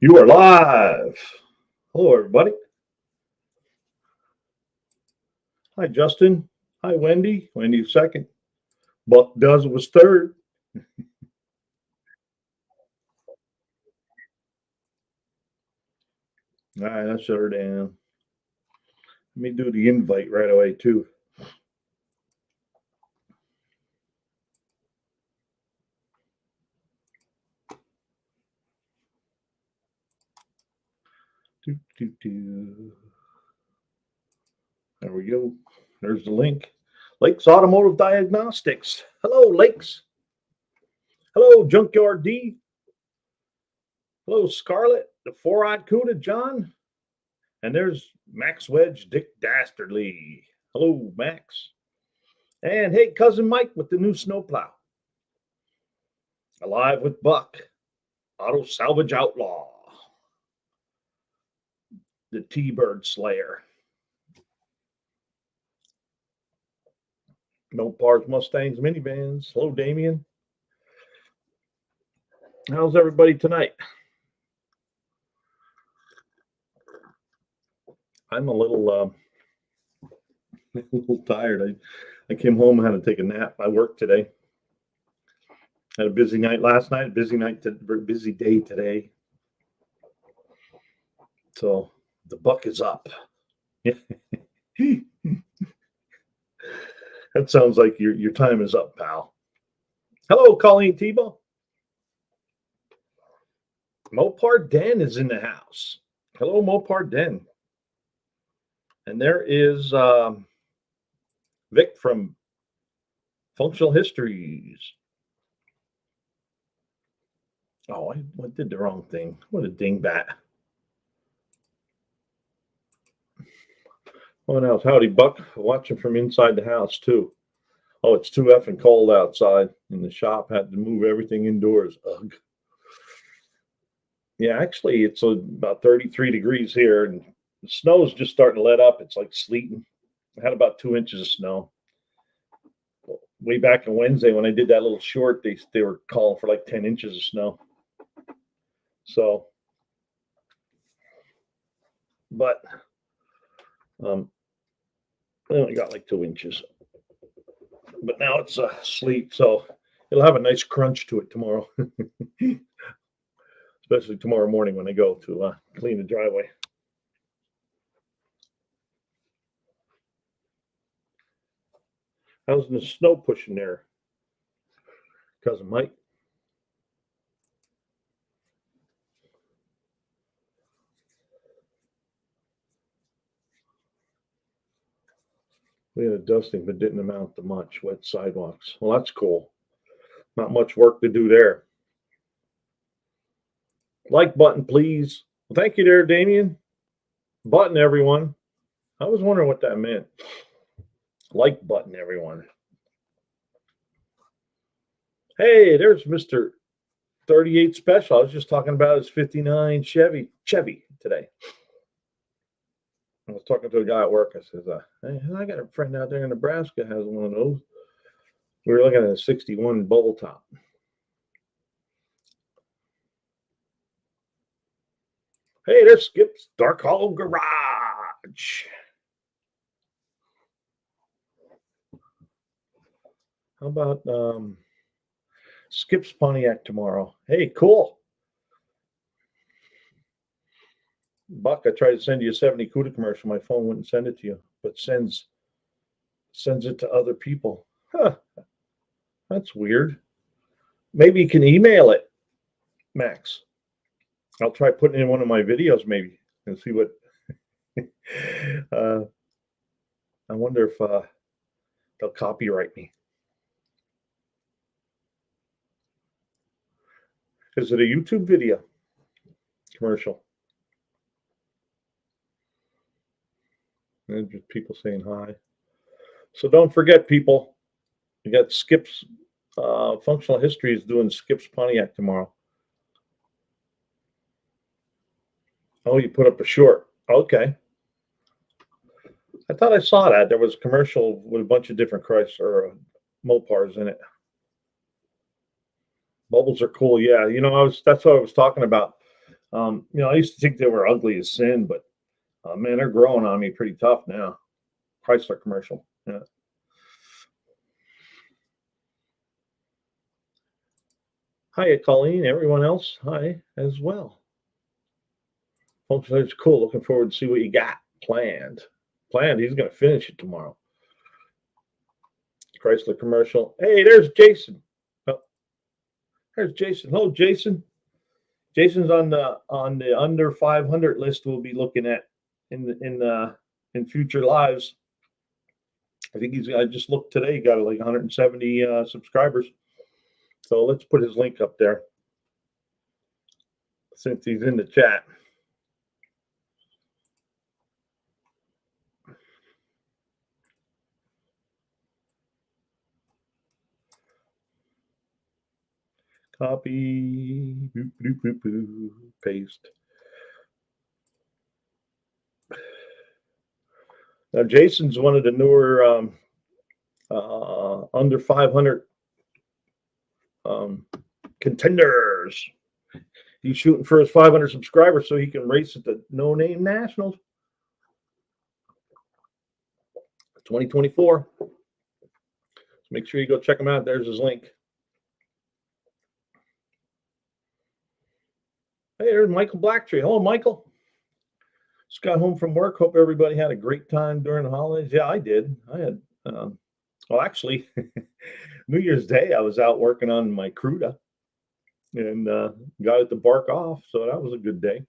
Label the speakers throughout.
Speaker 1: You are live. Hello, everybody. Hi, Justin. Hi, Wendy. Wendy's second. Buck Does was third. All right, let's shut her down. Let me do the invite right away, too. There we go. There's the link. Lakes Automotive Diagnostics. Hello, Lakes. Hello, Junkyard D. Hello, Scarlett, the four-eyed Cuda, John. And there's Max Wedge, Dick Dastardly. Hello, Max. And hey, cousin Mike with the new snowplow. Alive with Buck. Auto Salvage Outlaw. The T-Bird Slayer. Mopars, Mustangs, minivans. Hello, Damien. How's everybody tonight? I'm a little tired. I came home and had to take a nap. I worked today. Had a busy night last night. Busy day today. So the buck is up. That sounds like your time is up, pal. Hello, Colleen Tebow. Mopar Den is in the house. Hello, Mopar Den. And there is Vic from Functional Histories. Oh, I did the wrong thing. What a dingbat. What else? Howdy, Buck. Watching from inside the house, too. Oh, it's too effing cold outside in the shop. Had to move everything indoors. Ugh. Yeah, actually, it's about 33 degrees here, and the snow's just starting to let up. It's like sleeting. I had about 2 inches of snow. Way back on Wednesday when I did that little short, they were calling for like 10 inches of snow. So, but I only got like 2 inches. But now it's sleet, so it'll have a nice crunch to it tomorrow. Especially tomorrow morning when I go to clean the driveway. How's the snow pushing there, cousin Mike? We had a dusting, but didn't amount to much. Wet sidewalks. Well, that's cool. Not much work to do there. Like button, please. Well, thank you there, Damien. Button, everyone. I was wondering what that meant. Like button, everyone. Hey, there's Mr. 38 Special. I was just talking about his 59 Chevy today. I was talking to a guy at work. I said, hey, I got a friend out there in Nebraska has one of those. We were looking at a 61 bubble top. Hey, there's Skip's Dark Hollow Garage. How about Skip's Pontiac tomorrow? Hey, cool. Buck, I tried to send you a 70 CUDA commercial. My phone wouldn't send it to you, but sends it to other people. Huh. That's weird. Maybe you can email it, Max. I'll try putting it in one of my videos maybe and see what. I wonder if they'll copyright me. Is it a YouTube video commercial? And just people saying hi. So don't forget, people. You got Skip's Functional History is doing Skip's Pontiac tomorrow. Oh, you put up a short. Okay. I thought I saw that. There was a commercial with a bunch of different Chrysler Mopars in it. Bubbles are cool. Yeah, that's what I was talking about. I used to think they were ugly as sin, but man, they're growing on me pretty tough now. Chrysler commercial. Yeah. Hi, Colleen. Everyone else, hi as well. Folks, it's cool. Looking forward to see what you got planned. He's going to finish it tomorrow. Chrysler commercial. Hey, there's Jason. Oh, there's Jason. Hello, Jason. Jason's on the under 500 list. We'll be looking at in future lives. I think I just looked today. Got like 170 subscribers. So let's put his link up there since he's in the chat. Copy, boop, boop, boop, boop, paste. Now, Jason's one of the newer under 500 contenders. He's shooting for his 500 subscribers so he can race at the No Name Nationals 2024. So make sure you go check him out. There's his link. Hey, there's Michael Blacktree. Hello, Michael. Just got home from work. Hope everybody had a great time during the holidays. Yeah, I did. I had, well, actually, New Year's Day, I was out working on my Cruda and got it to bark off. So that was a good day.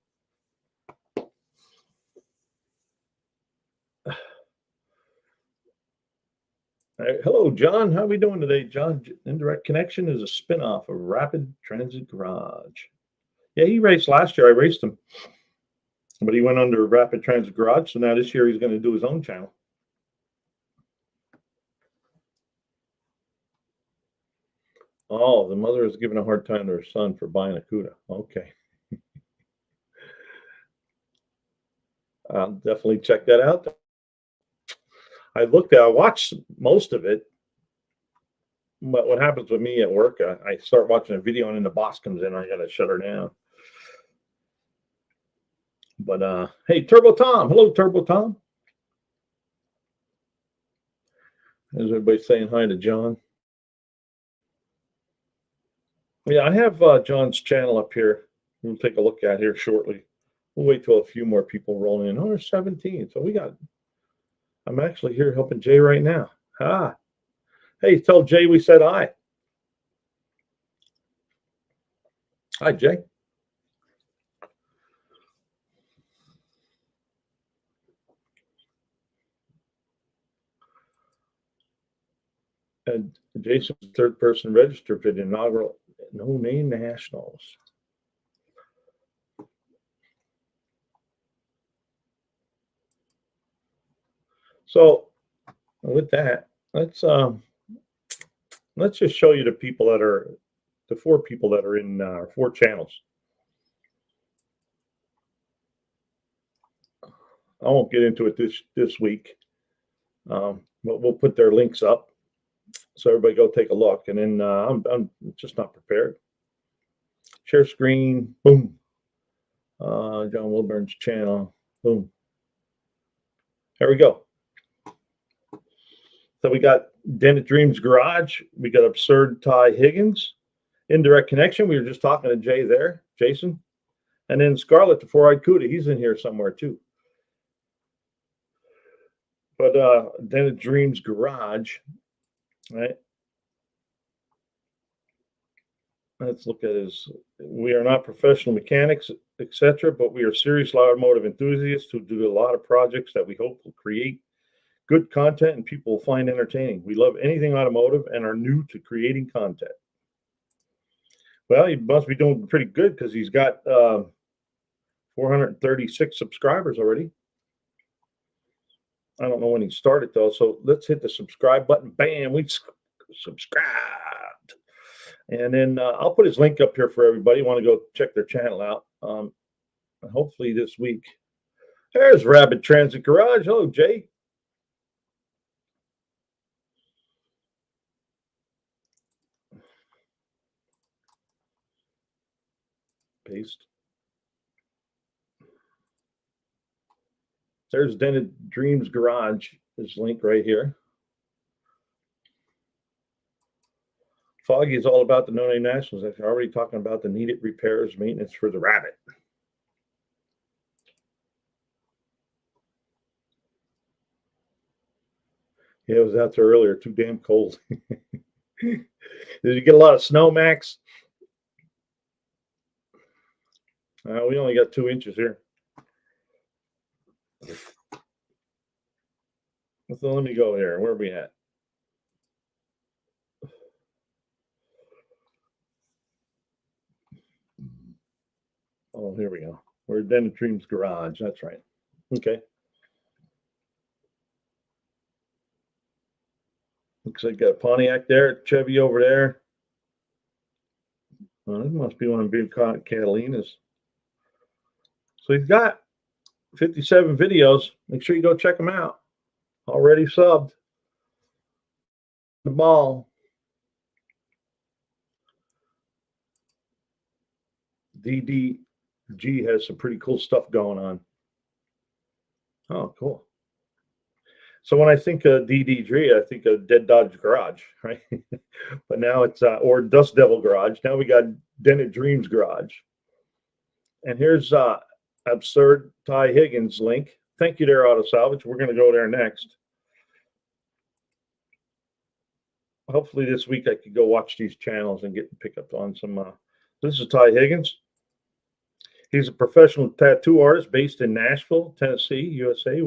Speaker 1: Right, hello, John. How are we doing today, John? Indirect Connection is a spinoff of Rapid Transit Garage. Yeah, he raced last year. I raced him. But he went under Rapid Transit Garage. So now this year he's going to do his own channel. Oh, the mother is giving a hard time to her son for buying a CUDA. Okay. I'll definitely check that out. I watched most of it. But what happens with me at work, I start watching a video and then the boss comes in. I got to shut her down. But hey, Turbo Tom. Hello, Turbo Tom. Is everybody saying hi to John? Yeah, I have John's channel up here. We'll take a look at here shortly. We'll wait till a few more people roll in. Oh, there's 17. So I'm actually here helping Jay right now. Ah. Hey, tell Jay we said hi. Hi, Jay. And Jason's third person registered for the inaugural No Name Nationals. So with that, let's just show you the people that are the 4 people that are in 4 channels. I won't get into it this week, but we'll put their links up so everybody go take a look. And then I'm just not prepared. Share screen, boom. John Wilburn's channel, boom. There we go. So we got Dented Dreams Garage. We got Absurd Ty Higgins. Indirect Connection. We were just talking to Jay there, Jason. And then Scarlett, the Four-Eyed Cuda. He's in here somewhere too. But Dented Dreams Garage, right? Let's look at his. We are not professional mechanics, etc., but we are serious automotive enthusiasts who do a lot of projects that we hope will create good content and people will find entertaining. We love anything automotive and are new to creating content. Well, he must be doing pretty good because he's got 436 subscribers already. I don't know when he started though. So let's hit the subscribe button. Bam, we subscribed. And then I'll put his link up here for everybody. Want to go check their channel out. Hopefully this week. There's Rapid Transit Garage. Hello, Jay. Paste. There's Dented Dreams Garage. This link right here. Foggy is all about the No Name Nationals. I've already talking about the needed repairs, maintenance for the Rabbit. Yeah, it was out there earlier. Too damn cold. Did you get a lot of snow, Max? We only got 2 inches here. So let me go here. Where are we at? Oh, here we go. We're at Dented Dreams Garage. That's right. Okay. Looks like got a Pontiac there, Chevy over there. Oh, this must be one of Big Catalina's. So he's got 57 videos. Make sure you go check them out. Already subbed. The ball. DDG has some pretty cool stuff going on. Oh, cool. So when I think of DDG, I think of Dead Dodge Garage, right? But now it's or Dust Devil Garage. Now we got Dented Dreams Garage. And here's Absurd Ty Higgins link. Thank you there, Auto Salvage. We're going to go there next. Hopefully this week I could go watch these channels and pick up on some. This is Ty Higgins. He's a professional tattoo artist based in Nashville, Tennessee, USA.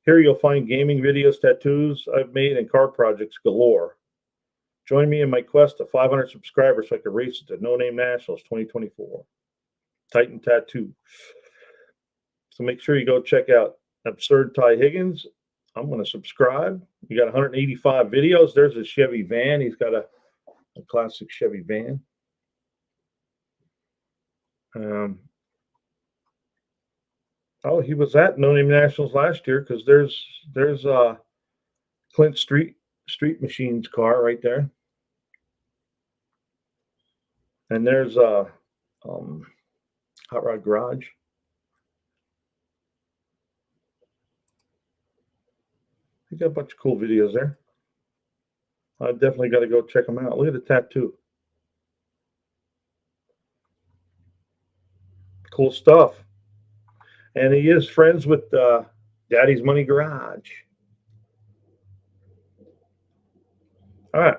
Speaker 1: Here you'll find gaming videos, tattoos I've made, and car projects galore. Join me in my quest to 500 subscribers so I can race it to No Name Nationals 2024. Titan Tattoo. So make sure you go check out Absurd Ty Higgins. I'm going to subscribe. You got 185 videos. There's a Chevy van. He's got a classic Chevy van. Oh, he was at No Name Nationals last year because there's Clint Street Machines car right there, and there's Hot Rod Garage. He got a bunch of cool videos there. I definitely got to go check them out. Look at the tattoo. Cool stuff. And he is friends with Daddy's Money Garage. All right.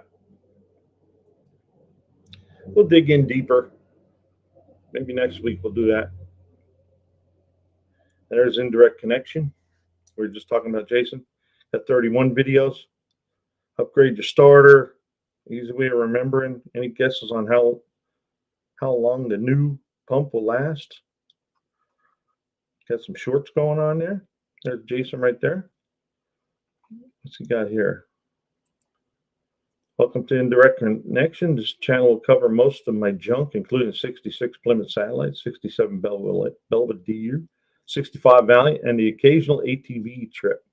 Speaker 1: We'll dig in deeper. Maybe next week we'll do that. There's Indirect Connection. We were just talking about Jason. Got 31 videos. Upgrade your starter. Easy way of remembering. Any guesses on how long the new pump will last? Got some shorts going on there. There's Jason right there. What's he got here? Welcome to Indirect Connection. This channel will cover most of my junk, including 66 Plymouth Satellite, 67 Belvedere, 65 Valiant, and the occasional ATV trip.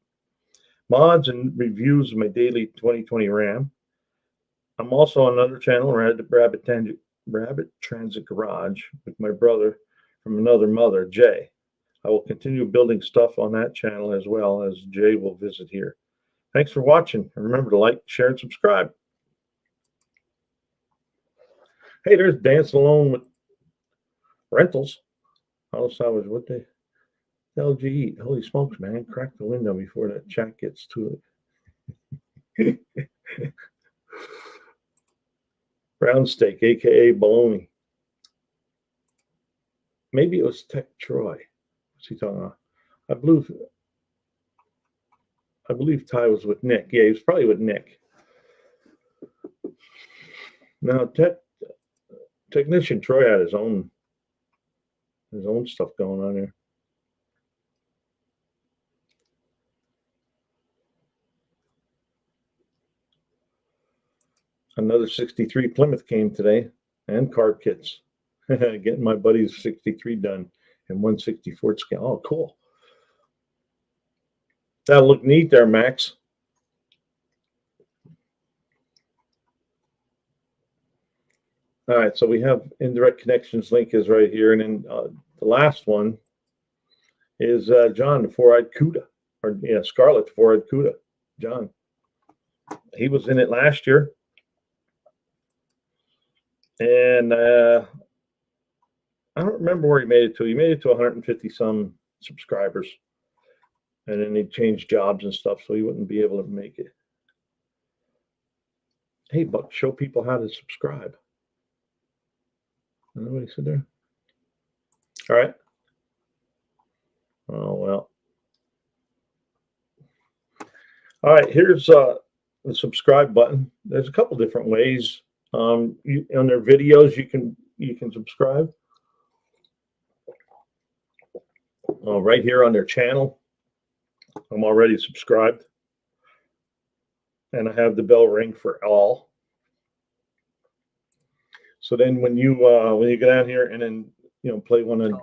Speaker 1: Mods and reviews of my daily 2020 Ram. I'm also on another channel, Rabbit Transit Garage, with my brother from another mother, Jay. I will continue building stuff on that channel as well as Jay will visit here. Thanks for watching. And remember to like, share, and subscribe. Hey, there's Dance Alone with Rentals. Auto Salvage, what the hell did you eat? Holy smokes, man. Crack the window before that chat gets to it. Brown steak, a.k.a. bologna. Maybe it was Tech Troy. What's he talking about? I believe Ty was with Nick. Yeah, he was probably with Nick. Now, Technician Troy had his own stuff going on here. Another 63 Plymouth came today, and carb kits. Getting my buddy's 63 done in 1/64 scale. Oh, cool. That'll look neat there, Max. All right, so we have Indirect Connections link is right here, and then the last one is John, the four-eyed Cuda. Or, yeah, Scarlet, the four-eyed Cuda. John. He was in it last year. And I don't remember where he made it to. He made it to 150 some subscribers. And then he changed jobs and stuff, so he wouldn't be able to make it. Hey, Buck, show people how to subscribe. Nobody said there. All right. Oh, well. All right, here's the subscribe button. There's a couple different ways. On their videos, you can subscribe. Right here on their channel, I'm already subscribed, and I have the bell ring for all. So then, when you go down here and then play one of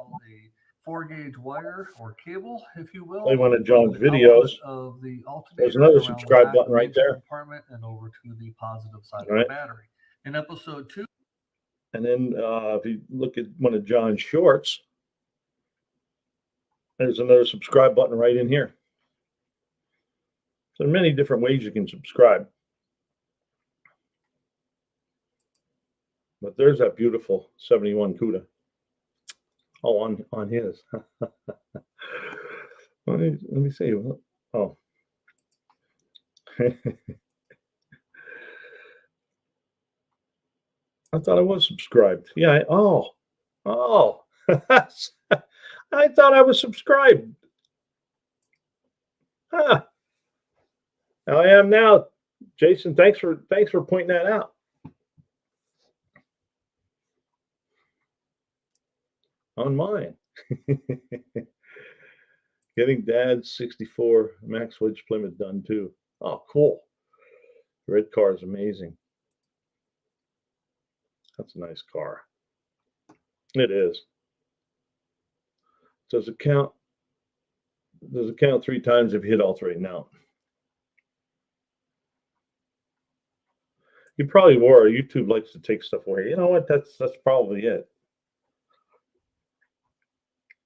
Speaker 2: 4-gauge wire or cable, if you will.
Speaker 1: Play one of John's videos.
Speaker 2: Of the
Speaker 1: There's another subscribe button right there.
Speaker 2: Compartment and over to the positive side
Speaker 1: right.
Speaker 2: of the battery. In episode 2.
Speaker 1: And then if you look at one of John's shorts, there's another subscribe button right in here. So there are many different ways you can subscribe. But there's that beautiful 71 Cuda. Oh, on his. let me see. Oh. I thought I was subscribed. Yeah. Oh. I thought I was subscribed. Huh. I am now. Jason, thanks for pointing that out. On mine. Getting Dad's 64 Max Wedge Plymouth done too. Oh, cool. Red car is amazing. That's a nice car. It is. Does it count? Does it count 3 times if you hit all 3? No. You probably were. YouTube likes to take stuff away. You know what? That's probably it.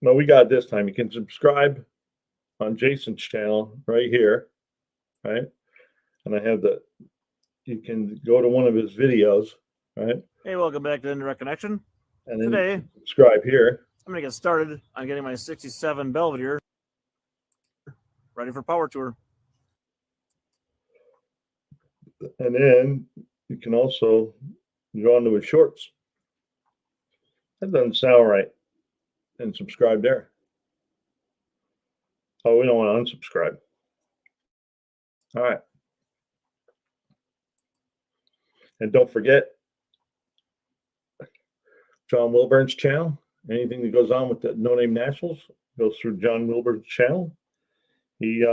Speaker 1: No, we got it this time. You can subscribe on Jason's channel right here, right? And I have you can go to one of his videos, right?
Speaker 3: Hey, welcome back to Indirect Connection.
Speaker 1: And then
Speaker 3: Today,
Speaker 1: subscribe here.
Speaker 3: I'm going to get started on getting my 67 Belvedere ready for power tour.
Speaker 1: And then you can also go onto his shorts. That doesn't sound right. And subscribe there. Oh, we don't want to unsubscribe. All right. And don't forget John Wilburn's channel. Anything that goes on with the No Name Nationals goes through John Wilburn's channel. He,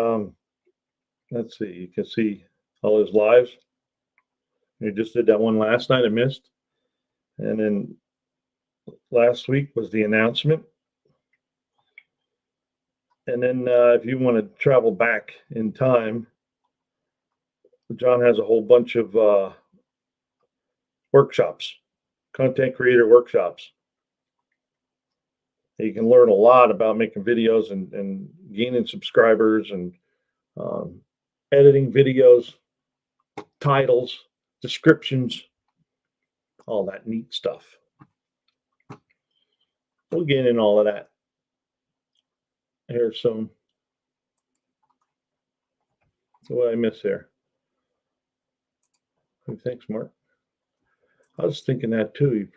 Speaker 1: let's see, you can see all his lives. He just did that one last night I missed. And then last week was the announcement. And then if you want to travel back in time, John has a whole bunch of workshops, content creator workshops. You can learn a lot about making videos and gaining subscribers and editing videos, titles, descriptions, all that neat stuff. We'll get in all of that. Here's some. So what I miss there? Thanks, Mark. I was thinking that too.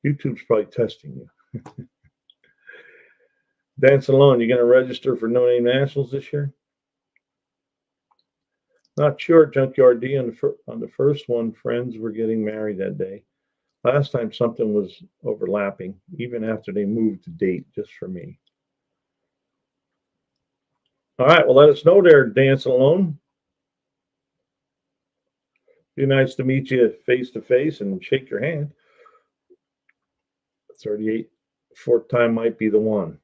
Speaker 1: YouTube's probably testing you. Dance Alone, you going to register for No Name Nationals this year? Not sure, Junkyard D. On the first one, friends were getting married that day. Last time something was overlapping, even after they moved the date just for me. All right, well, let us know there, Dance Alone. Be nice to meet you face to face and shake your hand. 38, fourth time might be the one.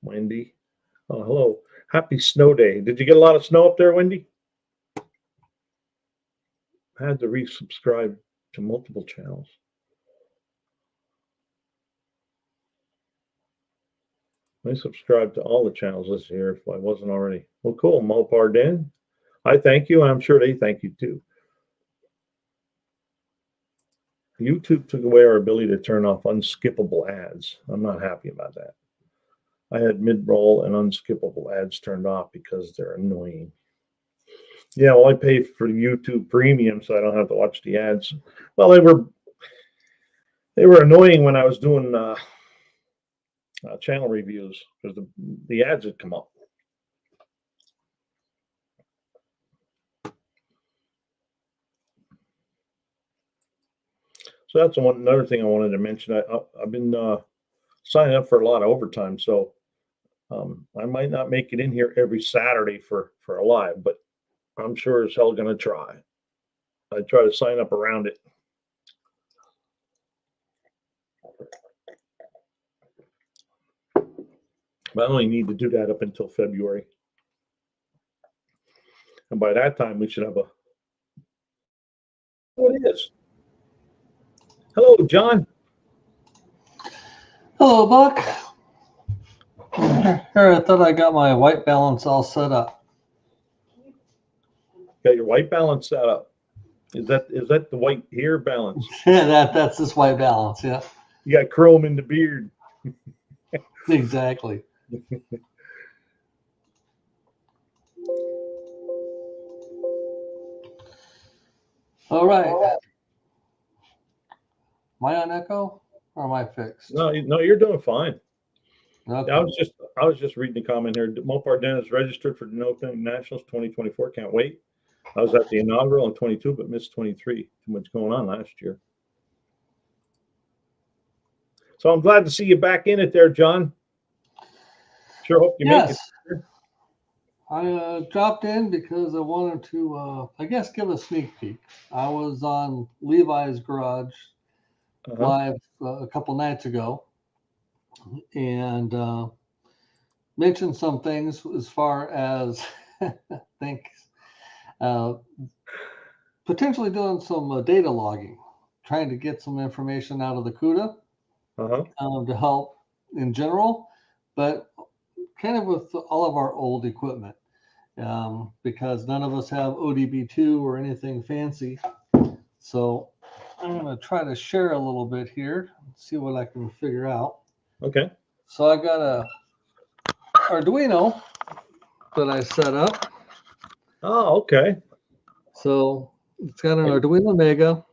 Speaker 1: Wendy. Oh, hello. Happy snow day. Did you get a lot of snow up there, Wendy? I had to resubscribe to multiple channels. I subscribe to all the channels this year if I wasn't already. Well, cool. Mopar Den. I thank you, and I'm sure they thank you too. YouTube took away our ability to turn off unskippable ads. I'm not happy about that. I had mid-roll and unskippable ads turned off because they're annoying. Yeah, well, I pay for YouTube Premium, so I don't have to watch the ads. Well, they were annoying when I was doing channel reviews because the ads would come up. So that's another thing I wanted to mention. I've been signing up for a lot of overtime, so I might not make it in here every Saturday for a live, but I'm sure as hell going to try. I try to sign up around it. But I only need to do that up until February. And by that time, we should have Oh, it is. Hello, John.
Speaker 2: Hello, Buck. Here, I thought I got my white balance all set up.
Speaker 1: Got your white balance set up. Is that the white hair balance?
Speaker 2: Yeah, that's this white balance. Yeah,
Speaker 1: You got chrome in the beard.
Speaker 2: exactly. All right. Am I on echo or am I fixed?
Speaker 1: No, you're doing fine.
Speaker 2: Okay.
Speaker 1: I was just reading the comment here. Mopar Den is registered for the Open Nationals 2024. Can't wait. I was at the inaugural in 22, but missed 23. Too much going on last year. So I'm glad to see you back in it there, John. Sure hope you make it.
Speaker 2: I dropped in because I wanted to, I guess, give a sneak peek. I was on Levi's Garage live a couple nights ago and mentioned some things as far as potentially doing some data logging, trying to get some information out of the CUDA to help in general, but kind of with all of our old equipment, because none of us have ODB2 or anything fancy. So I'm going to try to share a little bit here, see what I can figure out.
Speaker 1: Okay.
Speaker 2: So I got a Arduino that I set up.
Speaker 1: Oh, okay.
Speaker 2: So it's got an Arduino Mega.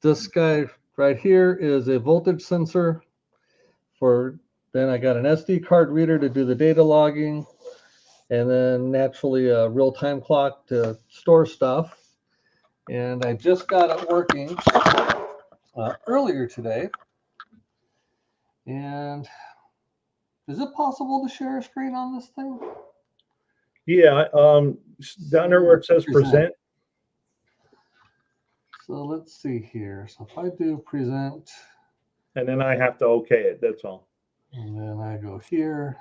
Speaker 2: This guy right here is a voltage sensor then I got an SD card reader to do the data logging, and then naturally a real-time clock to store stuff. And I just got it working earlier today. And is it possible to share a screen on this thing?
Speaker 1: Yeah, down there where it says present.
Speaker 2: So let's see here. So if I do present.
Speaker 1: And then I have to okay it, that's all.
Speaker 2: And then I go here.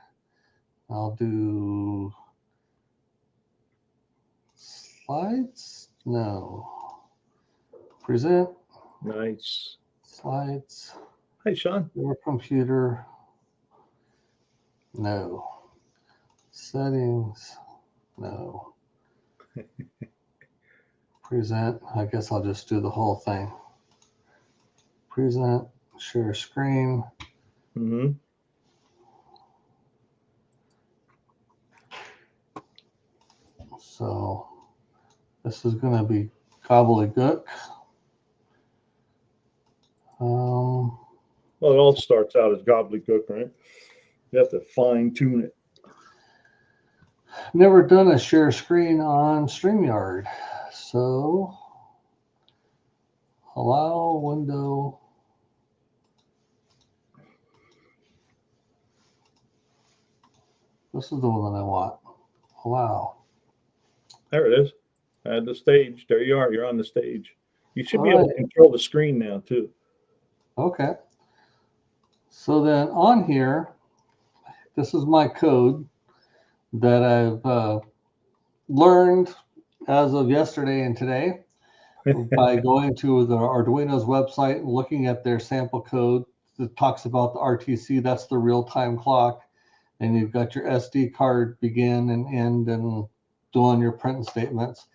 Speaker 2: I'll do slides. No. Present.
Speaker 1: Nice.
Speaker 2: Slides.
Speaker 1: Hi, Sean.
Speaker 2: Your computer. No. Settings. No. Present. I guess I'll just do the whole thing. Present. Share screen.
Speaker 1: Mm-hmm.
Speaker 2: So this is going to be gobbledygook.
Speaker 1: Well, it all starts out as gobbledygook, right? You have to fine tune it.
Speaker 2: Never done a share screen on StreamYard. So allow window. This is the one that I want. Allow.
Speaker 1: There it is. Add the stage. There you are. You're on the stage. You should be able to control the screen now, too.
Speaker 2: Okay. So then on here, this is my code that I've learned as of yesterday and today by going to the Arduino's website and looking at their sample code that talks about the RTC. That's the real-time clock. And you've got your SD card begin and end and doing your print statements.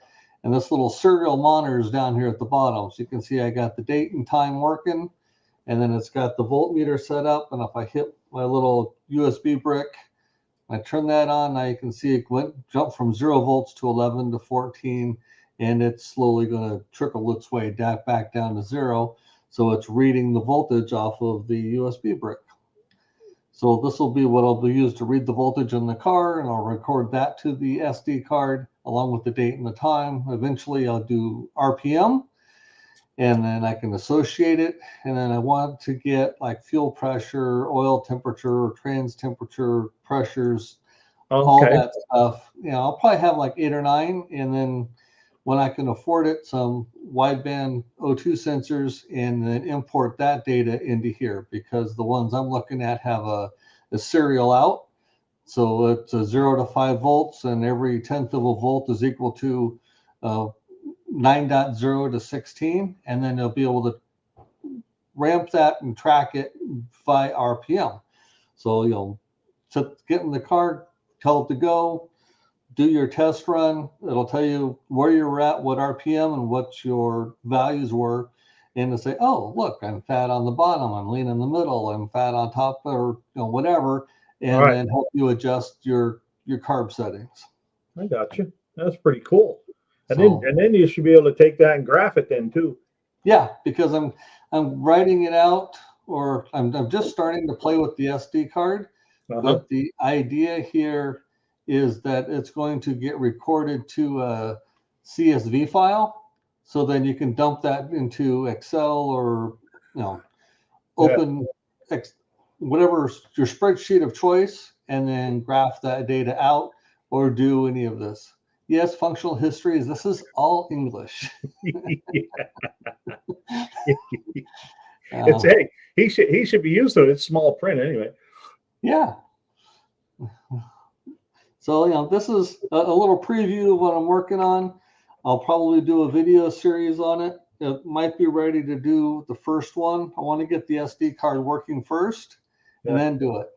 Speaker 2: And this little serial monitor is down here at the bottom. So you can see I got the date and time working, and then it's got the voltmeter set up. And if I hit my little USB brick, I turn that on, now you can see it jump from 0 volts to 11 to 14, and it's slowly going to trickle its way back down to 0. So it's reading the voltage off of the USB brick. So this will be what I'll be used to read the voltage in the car, and I'll record that to the SD card along with the date and the time. Eventually I'll do RPM, and then I can associate it. And then I want to get like fuel pressure, oil temperature, trans temperature, pressures, all that stuff. You know, I'll probably have like 8 or 9. And then when I can afford it, some wideband O2 sensors, and then import that data into here, because the ones I'm looking at have a serial out. So it's a 0 to 5 volts, and every 1/10 of a volt is equal to 9.0 to 16. And then they'll be able to ramp that and track it by RPM. So, you know, get in the car, tell it to go, do your test run. It'll tell you where you're at, what RPM, and what your values were. And to say, oh, look, I'm fat on the bottom, I'm lean in the middle, I'm fat on top, or whatever, and then help you adjust your carb settings.
Speaker 1: I got you. That's pretty cool. And then you should be able to take that and graph it then too.
Speaker 2: Yeah, because I'm writing it out, or I'm just starting to play with the SD card. But the idea here is that it's going to get recorded to a CSV file, so then you can dump that into Excel or open whatever your spreadsheet of choice, and then graph that data out, or do any of this. Yes, functional histories. This is all English.
Speaker 1: It's hey, he should be used to it. It's small print anyway.
Speaker 2: Yeah. So, this is a little preview of what I'm working on. I'll probably do a video series on it. It might be ready to do the first one. I want to get the SD card working first and then do it.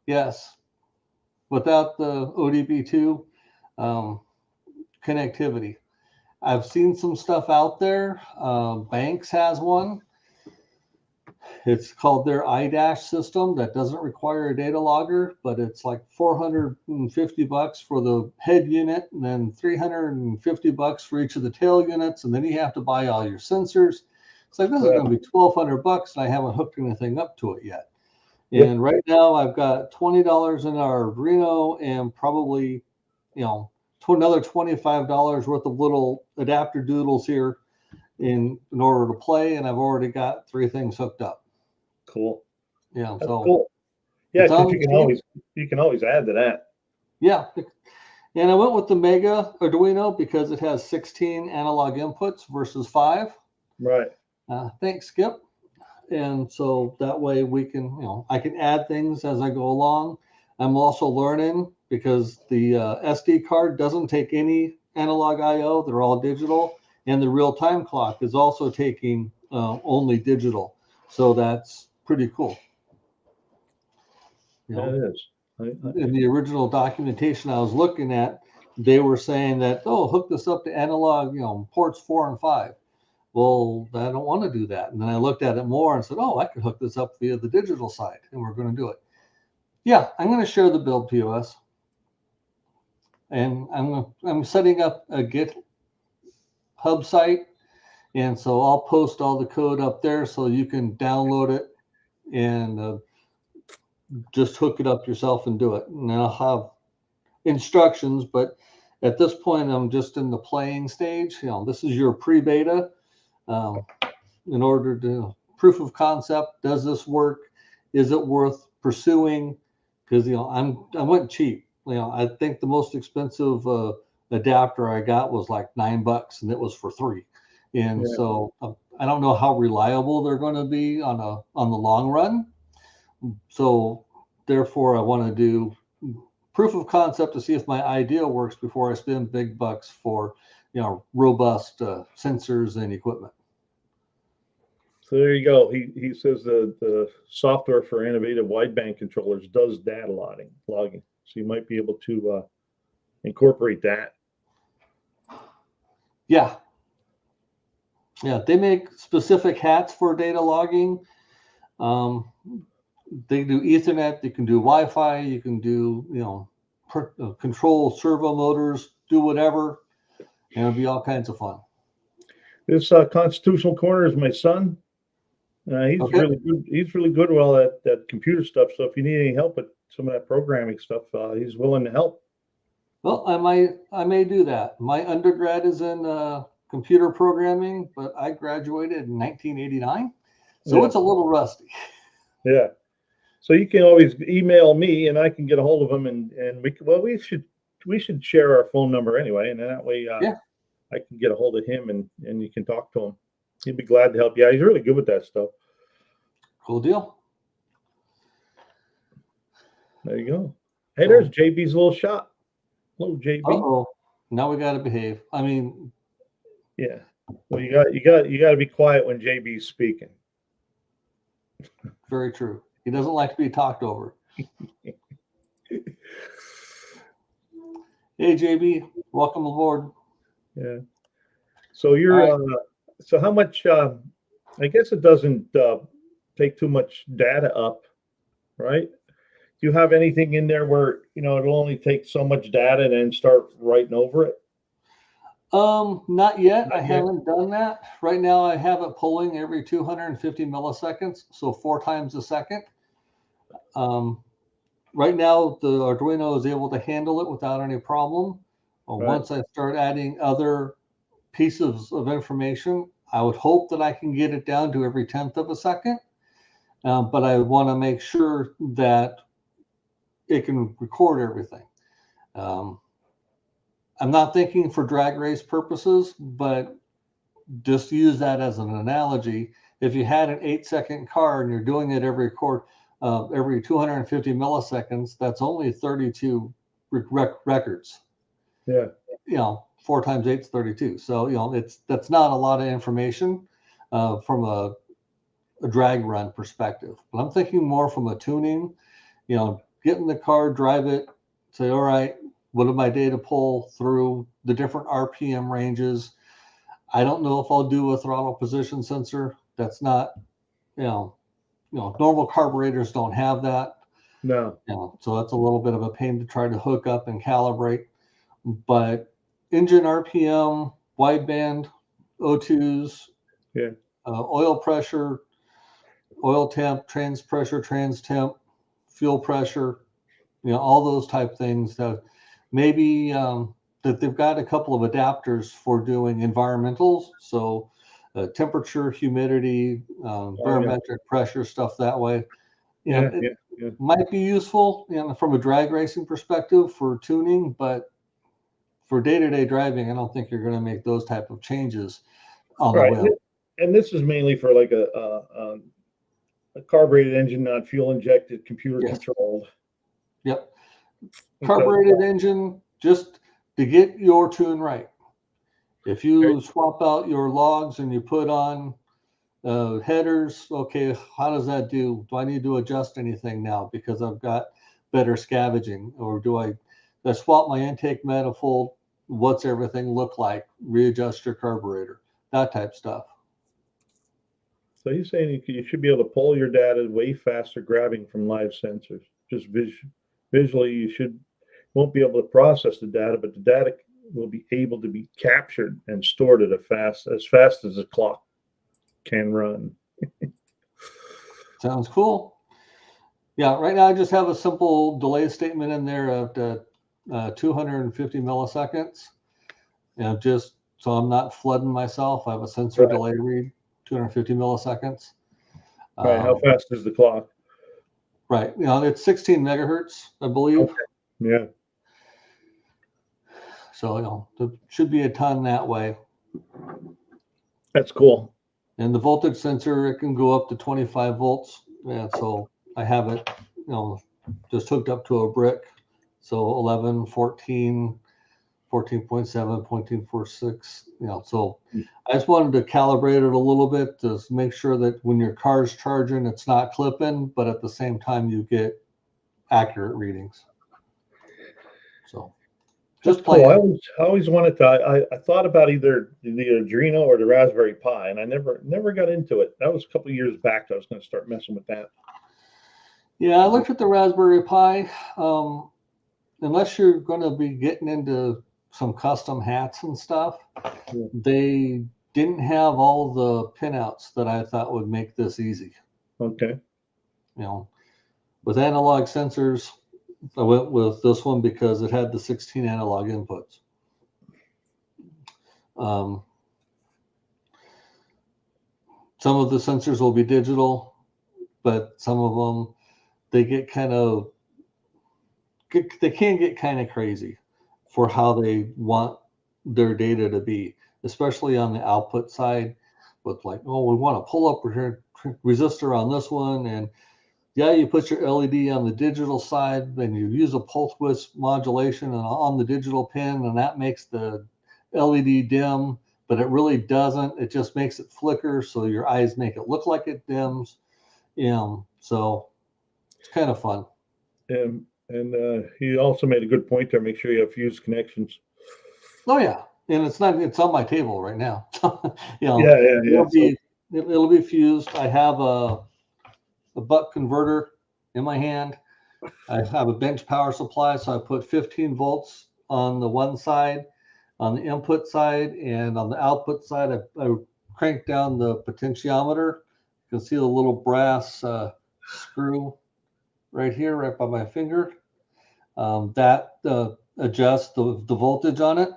Speaker 2: Yes. Without the ODB2 connectivity. I've seen some stuff out there. Banks has one. It's called their iDash system that doesn't require a data logger, but it's like $450 for the head unit, and then $350 for each of the tail units, and then you have to buy all your sensors. It's like, this is going to be $1,200, and I haven't hooked anything up to it yet. And right now I've got $20 in our Arduino, and probably another $25 worth of little adapter doodles here in order to play, and I've already got 3 things hooked up.
Speaker 1: Cool.
Speaker 2: Yeah.
Speaker 1: That's
Speaker 2: so
Speaker 1: cool. Yeah, because you can always add to that.
Speaker 2: Yeah. And I went with the Mega Arduino because it has 16 analog inputs versus 5.
Speaker 1: Right.
Speaker 2: Thanks, Skip. And so that way we can, I can add things as I go along. I'm also learning because the SD card doesn't take any analog IO. They're all digital. And the real-time clock is also taking only digital. So that's pretty cool.
Speaker 1: That is.
Speaker 2: In the original documentation I was looking at, they were saying that, hook this up to analog, ports 4 and 5. Well, I don't want to do that. And then I looked at it more and said, I could hook this up via the digital side, and we're going to do it. Yeah, I'm going to share the build POS. And I'm setting up a GitHub site. And so I'll post all the code up there so you can download it and just hook it up yourself and do it. And I'll have instructions, but at this point, I'm just in the playing stage. This is your pre-beta. In order to proof of concept, does this work? Is it worth pursuing? Because I went cheap. I think the most expensive adapter I got was like $9, and it was for 3. And so I don't know how reliable they're going to be on the long run. So therefore, I want to do proof of concept to see if my idea works before I spend big bucks for robust sensors and equipment.
Speaker 1: So there you go. He says the software for innovative wideband controllers does data logging. So you might be able to incorporate that.
Speaker 2: Yeah. Yeah, they make specific hats for data logging. They do Ethernet, they can do Wi-Fi, you can do, control servo motors, do whatever, and it'll be all kinds of fun.
Speaker 1: This Constitutional Corner is my son. He's
Speaker 2: Okay.
Speaker 1: really good. He's really good with all that computer stuff. So if you need any help with some of that programming stuff, he's willing to help.
Speaker 2: Well, I may do that. My undergrad is in computer programming, but I graduated in 1989, so
Speaker 1: Yeah.
Speaker 2: it's a little rusty.
Speaker 1: Yeah. So you can always email me, and I can get a hold of him, and we should share our phone number anyway, and that way
Speaker 2: Yeah.
Speaker 1: I can get a hold of him, and you can talk to him. He'd be glad to help you out. He's really good with that stuff.
Speaker 2: Cool deal.
Speaker 1: There you go. Hey, there's JB's little shot. Hello, JB.
Speaker 2: Uh-oh. Now we got to behave. I mean,
Speaker 1: yeah. Well, you got to be quiet when JB's speaking.
Speaker 2: very true. He doesn't like to be talked over. Hey, JB, welcome aboard.
Speaker 1: Yeah. So you're so how much? I guess it doesn't take too much data up, right? Do you have anything in there where it'll only take so much data and then start writing over it?
Speaker 2: Not yet. I haven't done that. Right now, I have it pulling every 250 milliseconds, so 4 times a second. Right now, the Arduino is able to handle it without any problem.
Speaker 1: Right.
Speaker 2: Once I start adding other pieces of information, I would hope that I can get it down to every 10th of a second. But I want to make sure that it can record everything. I'm not thinking for drag race purposes, but just use that as an analogy. If you had an 8-second car and you're doing it every 250 milliseconds, that's only 32 records.
Speaker 1: Yeah.
Speaker 2: 4 times 8 is 32. So, that's not a lot of information from a drag run perspective. But I'm thinking more from a tuning, get in the car, drive it, say, all right, what did my data pull through the different RPM ranges? I don't know if I'll do a throttle position sensor. That's not, normal carburetors don't have that.
Speaker 1: No.
Speaker 2: So that's a little bit of a pain to try to hook up and calibrate. But engine RPM, wideband, O2s,
Speaker 1: Yeah.
Speaker 2: Oil pressure, oil temp, trans pressure, trans temp, fuel pressure, all those type things that maybe that they've got a couple of adapters for doing environmentals. So temperature, humidity, barometric pressure, stuff that way. It might be useful from a drag racing perspective for tuning, but for day-to-day driving, I don't think you're going to make those type of changes on the wheel.
Speaker 1: And this is mainly for like a carbureted engine, not fuel injected, computer controlled.
Speaker 2: Yep. Carbureted engine, just to get your tune right. If you swap out your logs and you put on headers, okay, how does that do? Do I need to adjust anything now because I've got better scavenging? Or do I swap my intake manifold? What's everything look like? Readjust your carburetor, that type stuff.
Speaker 1: So he's saying you should be able to pull your data way faster grabbing from live sensors. Just visually, you won't be able to process the data, but the data will be able to be captured and stored at as fast as the clock can run.
Speaker 2: Sounds cool. Yeah, right now I just have a simple delay statement in there of 250 milliseconds, just so I'm not flooding myself. I have a sensor delay read, 250 milliseconds.
Speaker 1: Right. How fast is the clock?
Speaker 2: Right. It's 16 megahertz, I believe.
Speaker 1: Okay. Yeah.
Speaker 2: So, there should be a ton that way.
Speaker 1: That's cool.
Speaker 2: And the voltage sensor, it can go up to 25 volts. Yeah, so I have it, just hooked up to a brick. So 11, 14 14.7, 14.46, so I just wanted to calibrate it a little bit to make sure that when your car's charging, it's not clipping, but at the same time you get accurate readings. So just
Speaker 1: cool.
Speaker 2: playing.
Speaker 1: I always wanted to. I thought about either the Arduino or the Raspberry Pi, and I never got into it. That was a couple of years back. I was going to start messing with that.
Speaker 2: Yeah, I looked at the Raspberry Pi. Unless you're going to be getting into some custom hats and stuff, they didn't have all the pinouts that I thought would make this easy.
Speaker 1: Okay.
Speaker 2: With analog sensors, I went with this one because it had the 16 analog inputs. Some of the sensors will be digital, but some of them, they can get kind of crazy for how they want their data to be, especially on the output side with like, oh, we want to pull up resistor on this one. And yeah, you put your LED on the digital side, then you use a pulse width modulation on the digital pin, and that makes the LED dim, but it really doesn't. It just makes it flicker, so your eyes make it look like it dims. So it's kind of fun.
Speaker 1: And he also made a good point there. Make sure you have fused connections.
Speaker 2: Oh yeah, and it's on my table right now.
Speaker 1: Yeah.
Speaker 2: It'll be fused. I have a buck converter in my hand. I have a bench power supply, so I put 15 volts on the one side, on the input side, and on the output side, I cranked down the potentiometer. You can see the little brass screw right here, right by my finger. That adjusts the voltage on it.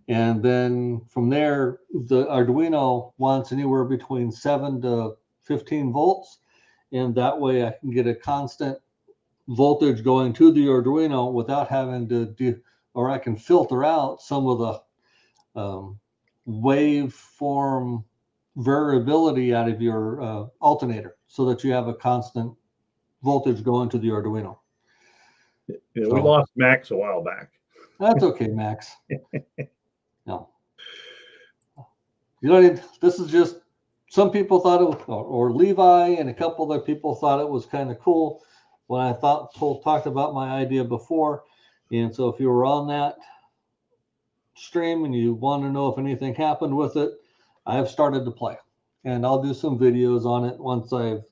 Speaker 2: And then from there, the Arduino wants anywhere between 7 to 15 volts. And that way I can get a constant voltage going to the Arduino without having to or I can filter out some of the waveform variability out of your alternator so that you have a constant voltage going to the Arduino.
Speaker 1: Yeah, we lost Max a while back.
Speaker 2: That's okay, Max. No. This is just, some people thought it was, or Levi and a couple other people thought it was kind of cool when I talked about my idea before. And so if you were on that stream and you want to know if anything happened with it, I have started to play. And I'll do some videos on it once I've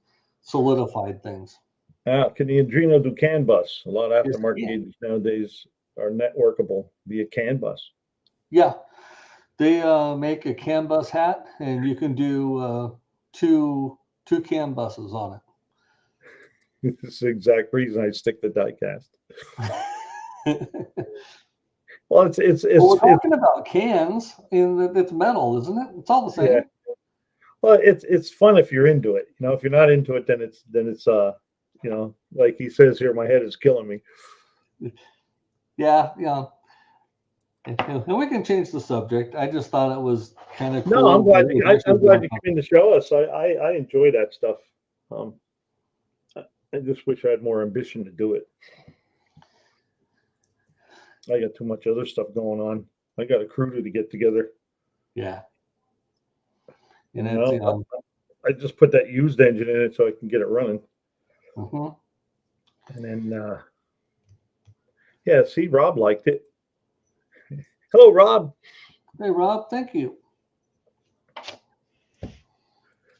Speaker 2: solidified things.
Speaker 1: Can the Arduino do CAN bus? A lot of aftermarket gauges nowadays are networkable via CAN bus.
Speaker 2: Yeah, they make a CAN bus hat, and you can do two CAN buses on
Speaker 1: it. This is the exact reason I stick the die cast. Well, we're
Speaker 2: talking about cans, and it's metal, isn't it? It's all the same.
Speaker 1: Yeah. Well, it's fun if you're into it. If you're not into it, then it's like he says here, my head is killing me.
Speaker 2: Yeah. And we can change the subject. I just thought it was kind of cool.
Speaker 1: No, I'm glad you came in to show us. I enjoy that stuff. I just wish I had more ambition to do it. I got too much other stuff going on. I got a crew to get together.
Speaker 2: Yeah.
Speaker 1: And I just put that used engine in it so I can get it running.
Speaker 2: Mm-hmm.
Speaker 1: And then, see, Rob liked it. Hello, Rob.
Speaker 2: Hey, Rob. Thank you.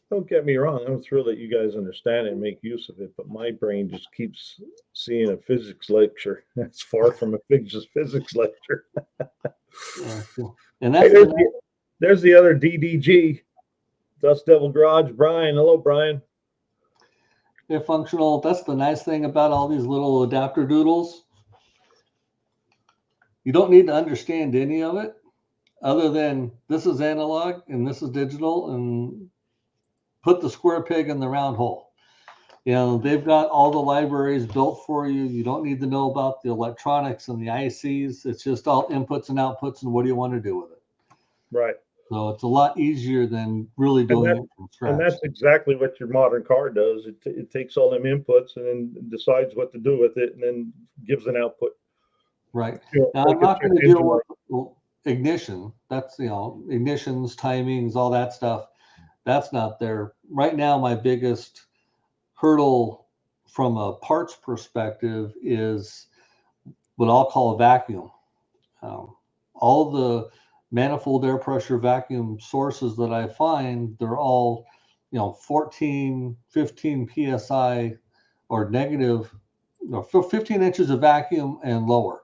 Speaker 1: Don't get me wrong. I'm thrilled that you guys understand it and make use of it, but my brain just keeps seeing a physics lecture. That's far from a physics lecture.
Speaker 2: Yeah, cool. And
Speaker 1: there's the other DDG, Dust Devil Garage, Brian. Hello, Brian.
Speaker 2: They're functional. That's the nice thing about all these little adapter doodles. You don't need to understand any of it other than this is analog and this is digital, and put the square peg in the round hole. They've got all the libraries built for you. You don't need to know about the electronics and the ICs. It's just all inputs and outputs, and what do you want to do with it?
Speaker 1: Right.
Speaker 2: So it's a lot easier than really doing it from scratch.
Speaker 1: And that's exactly what your modern car does. It takes all them inputs and then decides what to do with it, and then gives an output.
Speaker 2: Right.
Speaker 1: You know,
Speaker 2: Now,
Speaker 1: like
Speaker 2: I'm not
Speaker 1: if
Speaker 2: going to
Speaker 1: your engine
Speaker 2: deal with ignition. That's, ignitions, timings, all that stuff. That's not there. Right now, my biggest hurdle from a parts perspective is what I'll call a vacuum. All the manifold air pressure vacuum sources that I find, they're all, 14, 15 psi or negative, 15 inches of vacuum and lower,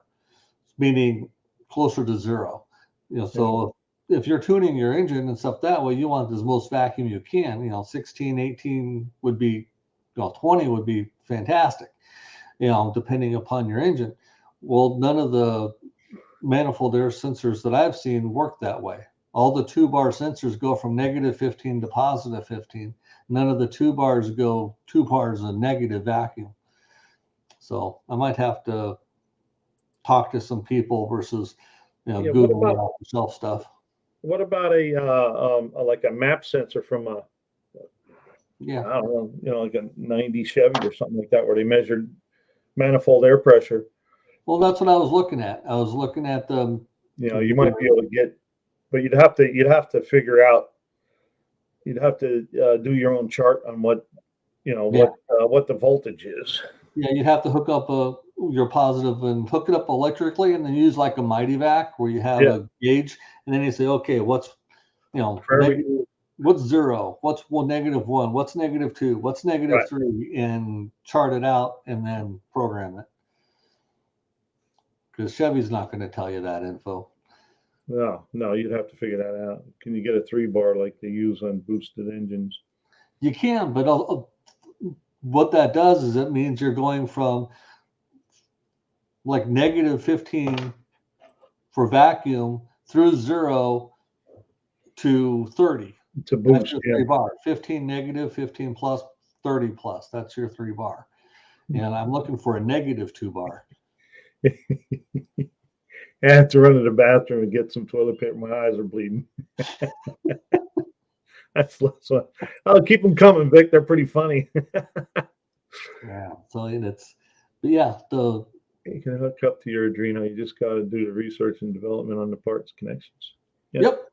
Speaker 2: meaning closer to zero. So if you're tuning your engine and stuff that way, you want as most vacuum you can. 16, 18 would be, 20 would be fantastic, depending upon your engine. Well, none of the manifold air sensors that I've seen work that way. All the 2-bar sensors go from negative 15 to positive 15. None of the 2 bars go 2 bars of negative vacuum. So I might have to talk to some people versus, Googling off the shelf stuff.
Speaker 1: What about a like a map sensor from a,
Speaker 2: Yeah.
Speaker 1: I don't know, like a 90 Chevy or something like that, where they measured manifold air pressure?
Speaker 2: Well, that's what I was looking at. I was looking at the.
Speaker 1: You might be able to get, but you'd have to figure out. You'd have to do your own chart on what, what the voltage is.
Speaker 2: Yeah, you'd have to hook up your positive and hook it up electrically, and then use like a Mighty-Vac where you have a gauge, and then you say, okay, what's negative, what's 0, what's negative 1, what's negative 2, what's negative 3, and chart it out and then program it. Because Chevy's not going to tell you that info.
Speaker 1: No, you'd have to figure that out. Can you get a 3-bar like they use on boosted engines?
Speaker 2: You can, but what that does is it means you're going from like negative 15 for vacuum through 0 to 30.
Speaker 1: To boost,
Speaker 2: that's your 3-bar. 15 negative, 15 plus, 30 plus. That's your 3-bar. And I'm looking for a negative 2-bar.
Speaker 1: I have to run to the bathroom and get some toilet paper. My eyes are bleeding. That's one. I'll keep them coming, Vic. They're pretty funny.
Speaker 2: Yeah. So you
Speaker 1: can hook up to your Arduino. You just got to do the research and development on the parts connections.
Speaker 2: Yep.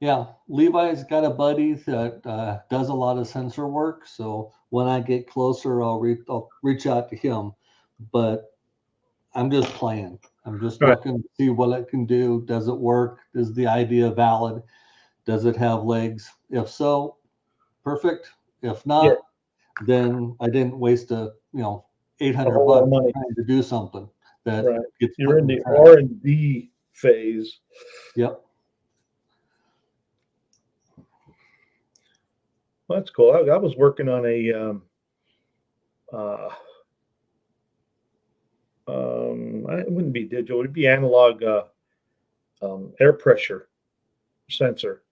Speaker 2: Yeah. Levi's got a buddy that does a lot of sensor work. So when I get closer, I'll reach out to him. But I'm just playing. I'm just looking to see what it can do. Does it work? Is the idea valid? Does it have legs? If so, perfect. If not, then I didn't waste $800 trying to do something that gets
Speaker 1: you're in the R&D phase.
Speaker 2: Yep.
Speaker 1: Well, that's cool. I was working on a it wouldn't be digital, it'd be analog air pressure sensor,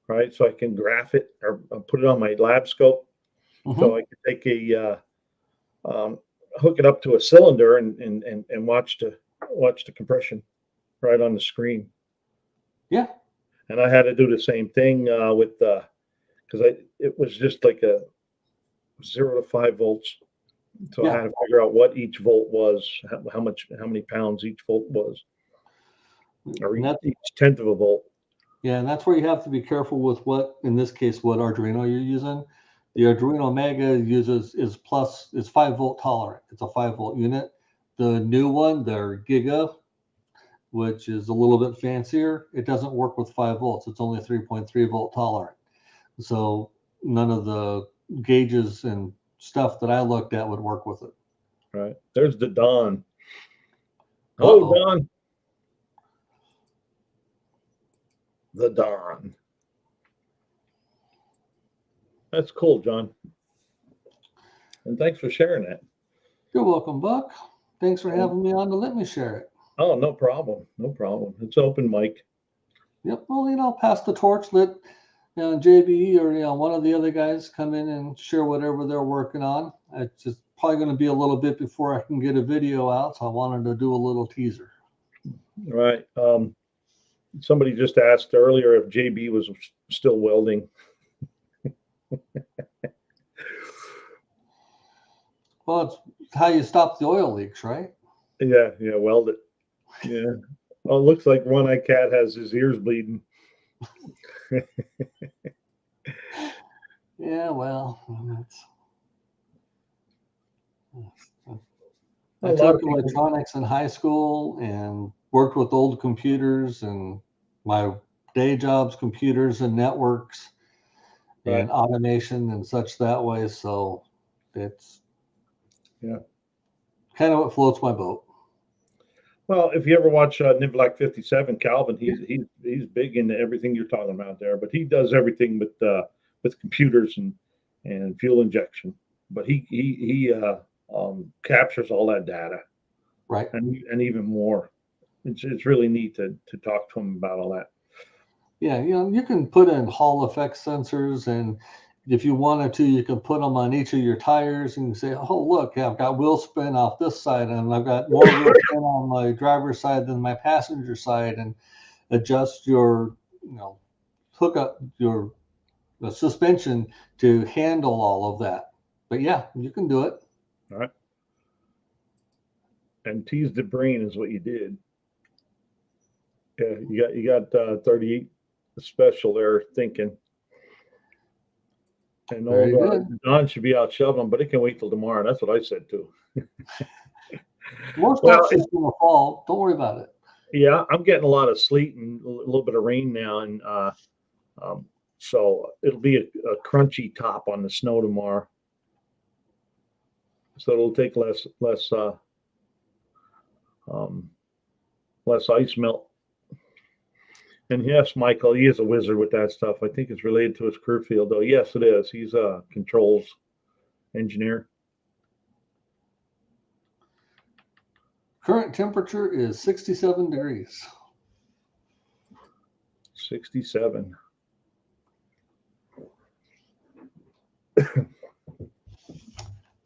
Speaker 1: right? So I can graph it or put it on my lab scope. So I could take hook it up to a cylinder and watch the compression right on the screen.
Speaker 2: Yeah.
Speaker 1: And I had to do the same thing with because it was just like a 0 to 5 volts. So I had to figure out what each volt was, how many pounds each volt was, or each tenth of a volt.
Speaker 2: Yeah, and that's where you have to be careful with in this case, what Arduino you're using. The Arduino Mega is 5 volt tolerant. It's a 5 volt unit. The new one, their Giga, which is a little bit fancier, it doesn't work with 5 volts. It's only 3.3 volt tolerant. So none of the gauges and stuff that I looked at would work with it.
Speaker 1: Right. There's the Don. Hello, Don. The Don. That's cool, John. And thanks for sharing that.
Speaker 2: You're welcome, Buck. Thanks for having me on to let me share it.
Speaker 1: Oh, no problem. No problem. It's open mic.
Speaker 2: Yep. Well, pass the torch, let JB or one of the other guys come in and share whatever they're working on. It's just probably going to be a little bit before I can get a video out, so I wanted to do a little teaser.
Speaker 1: Right. Somebody just asked earlier if JB was still welding.
Speaker 2: Well, it's how you stop the oil leaks, right?
Speaker 1: Yeah, weld it. Yeah. Oh, it looks like one-eyed cat has his ears bleeding.
Speaker 2: Yeah, well,
Speaker 1: A
Speaker 2: I
Speaker 1: lot
Speaker 2: took
Speaker 1: of people.
Speaker 2: electronics in high school and worked with old computers, and my day job's computers and networks
Speaker 1: Right.
Speaker 2: and automation and such that way. So it's
Speaker 1: Yeah.
Speaker 2: kind of what floats my boat.
Speaker 1: Well, if you ever watch Nivlak 57, Calvin, he's big into everything you're talking about there. But he does everything with computers and fuel injection. But he captures all that data
Speaker 2: Right.
Speaker 1: and even more. It's really neat to talk to him about all that.
Speaker 2: Yeah, you can put in Hall effect sensors, and if you wanted to, you can put them on each of your tires, and you say, "Oh, look, I've got wheel spin off this side, and I've got more wheel spin on my driver's side than my passenger side," and adjust your, hook up the suspension to handle all of that. But yeah, you can do it.
Speaker 1: All right. And tease the brain is what you did. Yeah, you got 38 special there thinking. And
Speaker 2: Very
Speaker 1: old
Speaker 2: good.
Speaker 1: Don should be out shoveling, but it can wait till tomorrow. That's what I said too.
Speaker 2: More
Speaker 1: Well,
Speaker 2: stuff's just gonna fall. Don't worry about it.
Speaker 1: yeah, I'm getting a lot of sleet and a little bit of rain now, and so it'll be a crunchy top on the snow tomorrow. So it'll take less ice melt. And yes, Michael, he is a wizard with that stuff. I think it's related to his career field, though. Yes, it is. He's a controls engineer.
Speaker 2: Current temperature is 67 degrees.
Speaker 1: 67.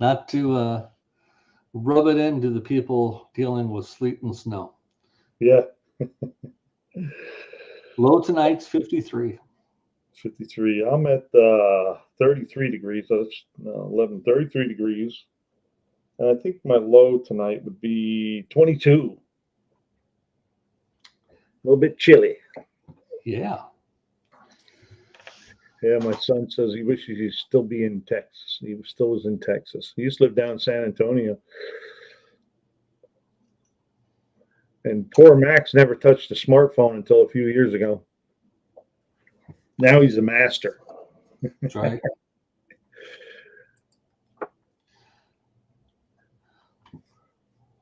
Speaker 2: Not to rub it into the people dealing with sleet and snow.
Speaker 1: Yeah.
Speaker 2: Low tonight's 53.
Speaker 1: 53. I'm at 33 degrees. So that's 33 degrees. And I think my low tonight would be 22. A little bit chilly.
Speaker 2: Yeah.
Speaker 1: Yeah, my son says he wishes he'd still be in Texas. He still was in Texas. He used to live down in San Antonio. And poor Max never touched a smartphone until a few years ago. Now he's a master.
Speaker 2: That's right.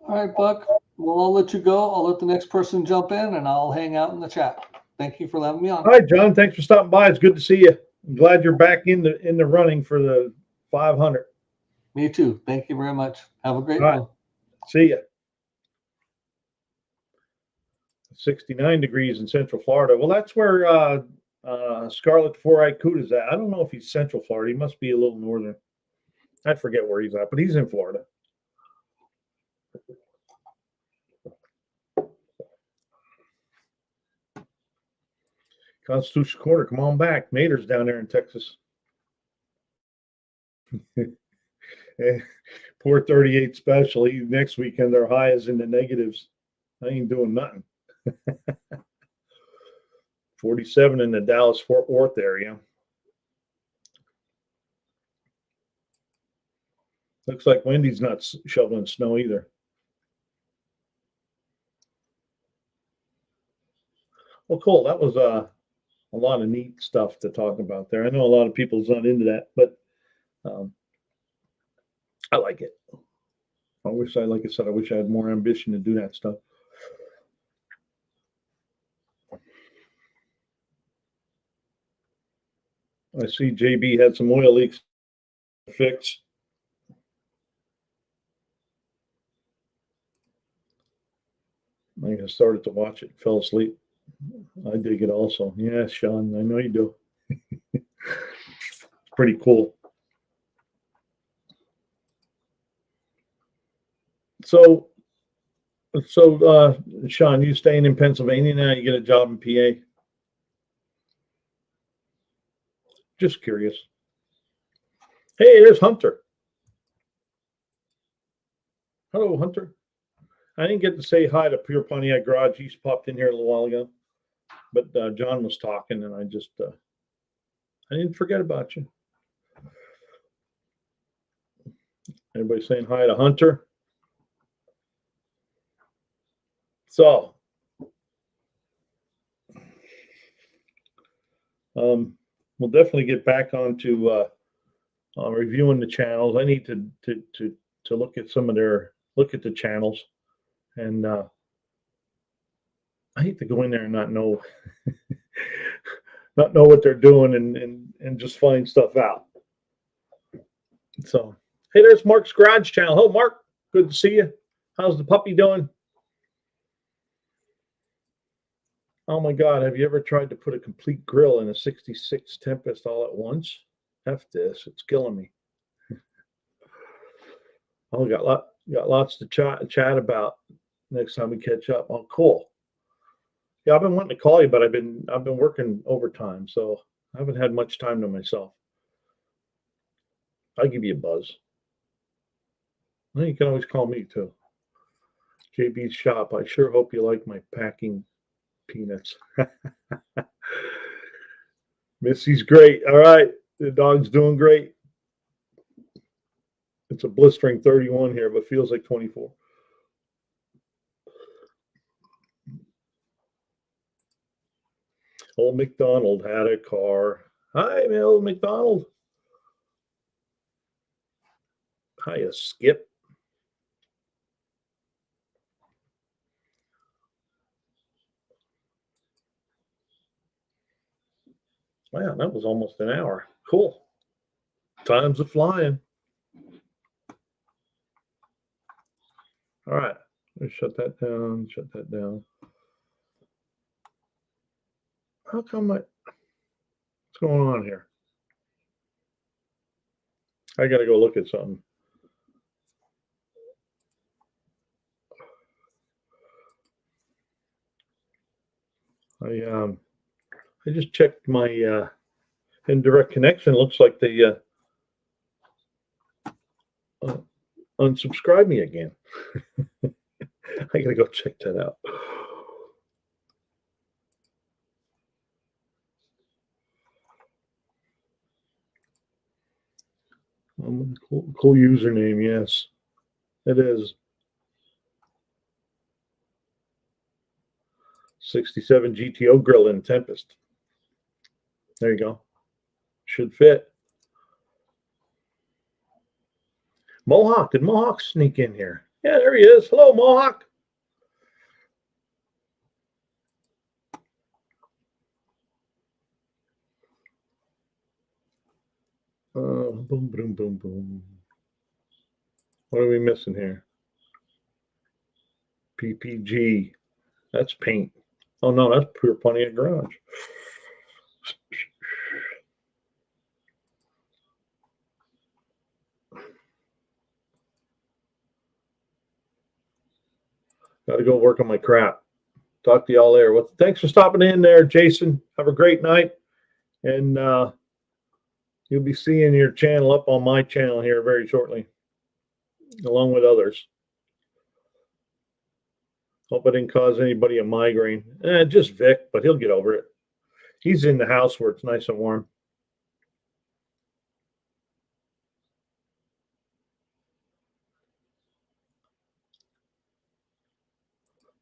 Speaker 2: All right, Buck. Well, I'll let you go. I'll let the next person jump in, and I'll hang out in the chat. Thank you for letting me on.
Speaker 1: All right, John. Thanks for stopping by. It's good to see you. I'm glad you're back in the running for the 500.
Speaker 2: Me too. Thank you very much. Have a great
Speaker 1: All right.
Speaker 2: one.
Speaker 1: See ya. 69 degrees in Central Florida. Well, that's where Scarlet Four-Eyed Cuda's at. I don't know if he's Central Florida. He must be a little northern. I forget where he's at, but he's in Florida. Constitution Corner, come on back. Mater's down there in Texas. Poor 38 special. Next weekend, their high is in the negatives. I ain't doing nothing. 47 in the Dallas-Fort Worth area. Looks like Wendy's not shoveling snow either. Well, cool. That was a lot of neat stuff to talk about there. I know a lot of people's not into that, but I like it. Like I said, I wish I had more ambition to do that stuff. I see JB had some oil leaks fixed. I started to watch it, fell asleep. I dig it also. Yeah, Sean, I know you do. It's pretty cool. So, Sean, you staying in Pennsylvania now? You get a job in PA? Just curious. Hey, there's Hunter. Hello, Hunter. I didn't get to say hi to Pure Pontiac Garage. He's popped in here a little while ago, but John was talking, and I just I didn't forget about you. Anybody saying hi to Hunter? So, we'll definitely get back onto reviewing the channels. I need to look at some of look at the channels, and I hate to go in there and not know what they're doing and just find stuff out. So, hey, there's Mark's Garage Channel. Hello, Mark. Good to see you. How's the puppy doing? Oh my God, have you ever tried to put a complete grill in a 66 Tempest all at once? F this, it's killing me. Oh, got lots to chat about next time we catch up. Oh, cool. Yeah, I've been wanting to call you, but I've been working overtime, so I haven't had much time to myself. I'll give you a buzz. Well, you can always call me too. JB's Shop. I sure hope you like my packing peanuts. Missy's great. All right. The dog's doing great. It's a blistering 31 here, but feels like 24. Old McDonald had a car. Hi, old McDonald. Hiya, Skip. Wow, that was almost an hour. Cool. Time's a flying. All right. Let's shut that down. Shut that down. How come what's going on here? I got to go look at something. I just checked my indirect connection. Looks like they unsubscribed me again. I gotta go check that out. Cool username, yes, it is. 67 GTO grill in Tempest. There you go. Should fit. Mohawk. Did Mohawk sneak in here? Yeah, there he is. Hello, Mohawk. Boom, boom, boom, boom. What are we missing here? PPG. That's paint. Oh, no, that's Pure Pontiac Garage. Got to go work on my crap. Talk to y'all later. Well, thanks for stopping in there, Jason. Have a great night. And you'll be seeing your channel up on my channel here very shortly, along with others. Hope I didn't cause anybody a migraine. Just Vic, but he'll get over it. He's in the house where it's nice and warm.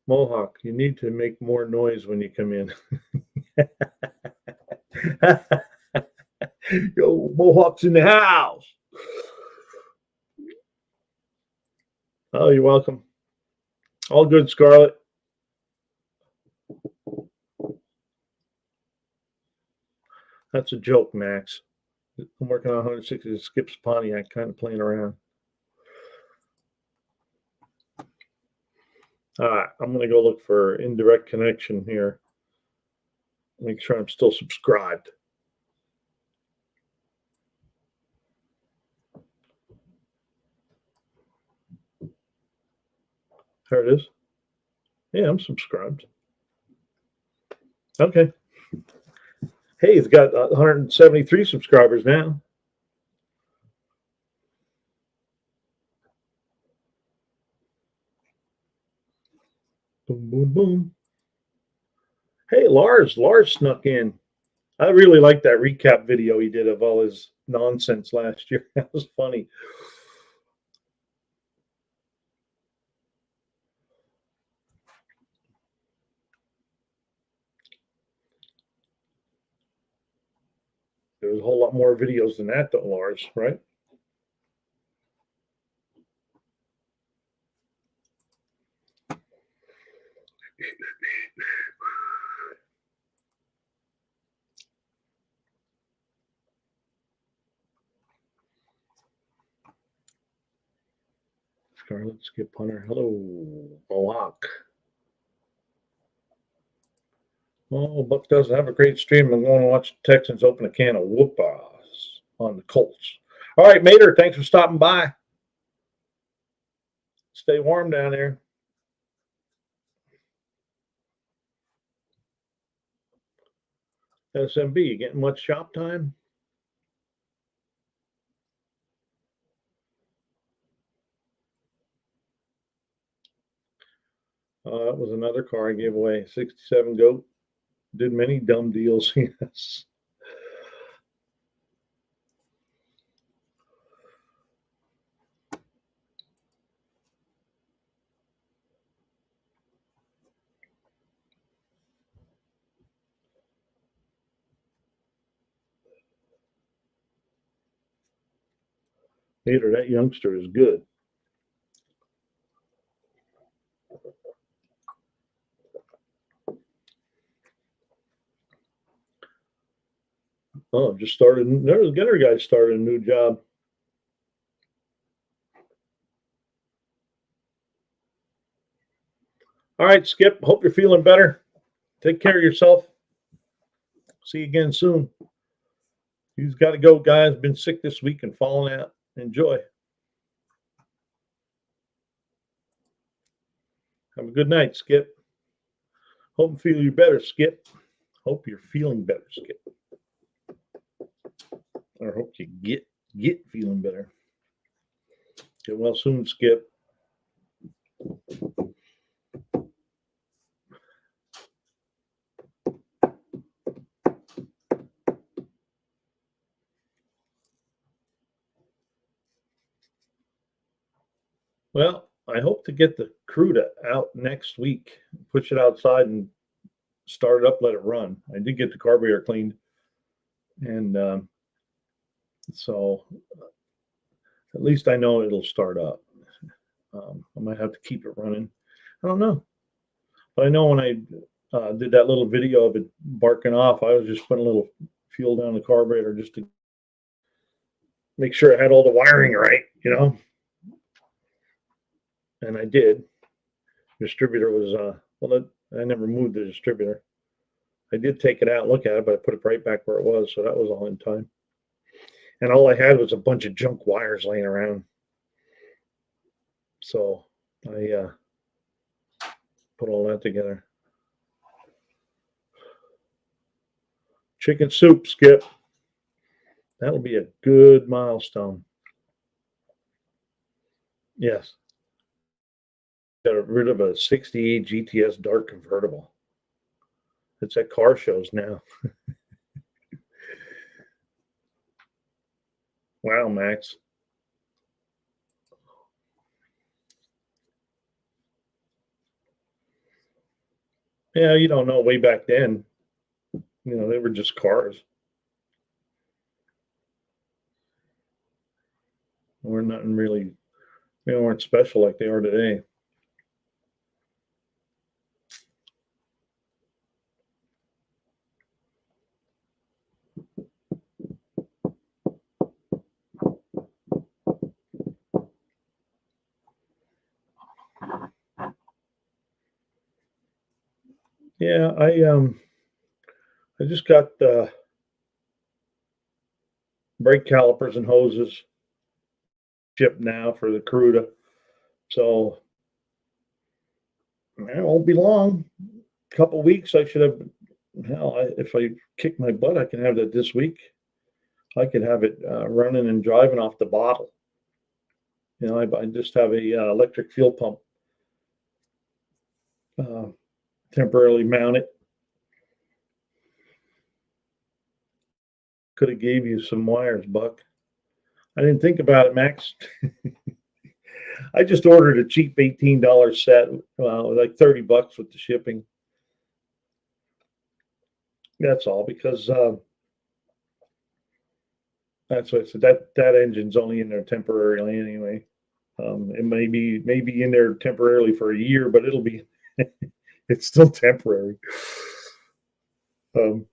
Speaker 1: Mohawk, you need to make more noise when you come in. Yo, Mohawk's in the house. Oh, you're welcome. All good, Scarlett. That's a joke, Max. I'm working on 160 Skips Pontiac, kind of playing around. All right, I'm going to go look for indirect connection here. Make sure I'm still subscribed. There it is. Yeah, I'm subscribed. Okay. Hey, he's got 173 subscribers now. Boom, boom, boom. Hey, Lars snuck in. I really liked that recap video he did of all his nonsense last year. That was funny. There's a whole lot more videos than that, though, Lars, right? Scarlet, Skip Hunter. Hello, Mohawk. Oh, Buck doesn't have a great stream. I'm going to watch the Texans open a can of whoop-ass on the Colts. All right, Mater, thanks for stopping by. Stay warm down there. SMB, getting much shop time? That was another car I gave away. 67 GOAT. Did many dumb deals. Yes. Peter, that youngster is good. Oh, just started. There's another guy started a new job. All right, Skip. Hope you're feeling better. Take care of yourself. See you again soon. You've got to go, guys. Been sick this week and falling out. Enjoy. Have a good night, Skip. Hope you feel better, Skip. Hope you're feeling better, Skip. Or hope you get feeling better. Get well soon, Skip. Well, I hope to get the Cruda out next week. Push it outside and start it up, let it run. I did get the carburetor cleaned. And so at least I know it'll start up. I might have to keep it running. I don't know. But I know when I did that little video of it barking off, I was just putting a little fuel down the carburetor just to make sure I had all the wiring right, you know. And I did. Distributor was, I never moved the distributor. I did take it out, look at it, but I put it right back where it was. So that was all in time. And all I had was a bunch of junk wires laying around. So I put all that together. Chicken soup, Skip. That'll be a good milestone. Yes. Got rid of a 68 GTS dark convertible. It's at car shows now. Wow, Max. Yeah, you don't know. Way back then, you know, they were just cars. We're nothing really, they weren't special like they are today. Yeah, I just got brake calipers and hoses shipped now for the Cruda. So it won't be long. A couple weeks, I should have. Hell, if I kick my butt, I can have that this week. I could have it running and driving off the bottle. You know, I just have a electric fuel pump temporarily mount it. Could have gave you some wires, Buck. I didn't think about it, Max. I just ordered a cheap $18 set, like $30 with the shipping. That's all, because that's what I said. That engine's only in there temporarily anyway. It may be in there temporarily for a year, but it'll be it's still temporary. And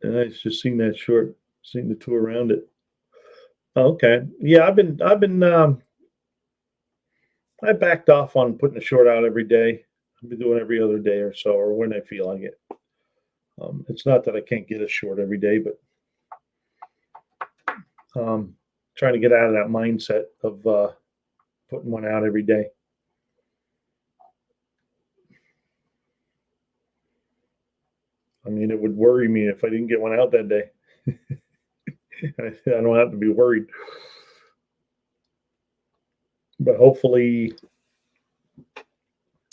Speaker 1: I just seen that short, seen the two around it. Okay, yeah, I backed off on putting a short out every day. I've been doing every other day or so, or when I feel like it. It's not that I can't get a short every day, but trying to get out of that mindset of putting one out every day. I mean, it would worry me if I didn't get one out that day. I don't have to be worried. But hopefully,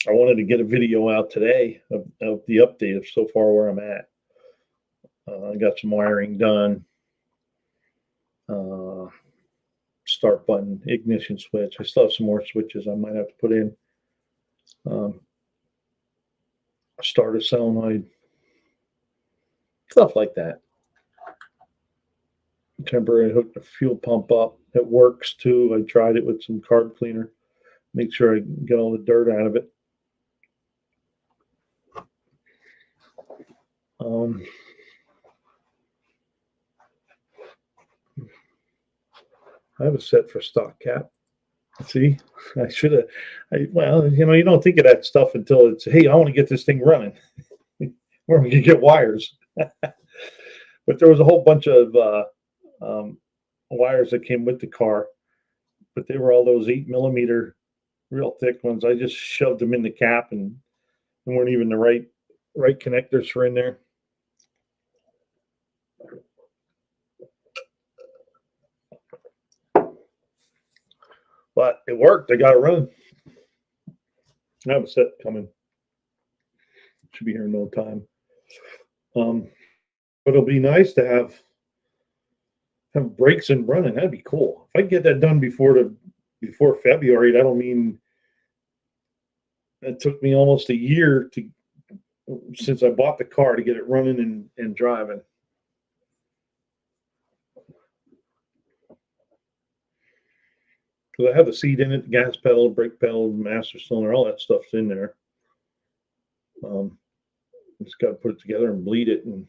Speaker 1: I wanted to get a video out today of the update of so far where I'm at. I got some wiring done. Start button, ignition switch. I still have some more switches I might have to put in. Starter solenoid. Stuff like that. Temporary hook the fuel pump up. It works too. I tried it with some carb cleaner. Make sure I get all the dirt out of it. I have a set for stock cap. See, I should have. Well, you don't think of that stuff until it's, hey, I want to get this thing running. Where we can get wires. But there was a whole bunch of wires that came with the car, but they were all those 8mm, real thick ones. I just shoved them in the cap, and they weren't even the right connectors for in there. But it worked. I got it running. I have a set coming. Should be here in no time. But it'll be nice to have brakes and running. That'd be cool. If I can get that done before February, that'll mean it took me almost a year since I bought the car to get it running and driving. Because I have the seat in it, the gas pedal, brake pedal, master cylinder, all that stuff's in there. Just got to put it together and bleed it, and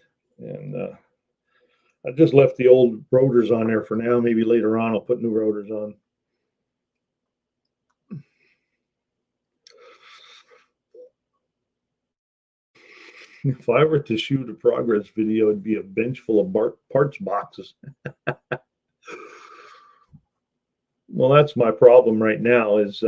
Speaker 1: I just left the old rotors on there for now. Maybe later on I'll put new rotors on. If I were to shoot a progress video, it'd be a bench full of parts boxes. Well, that's my problem right now is,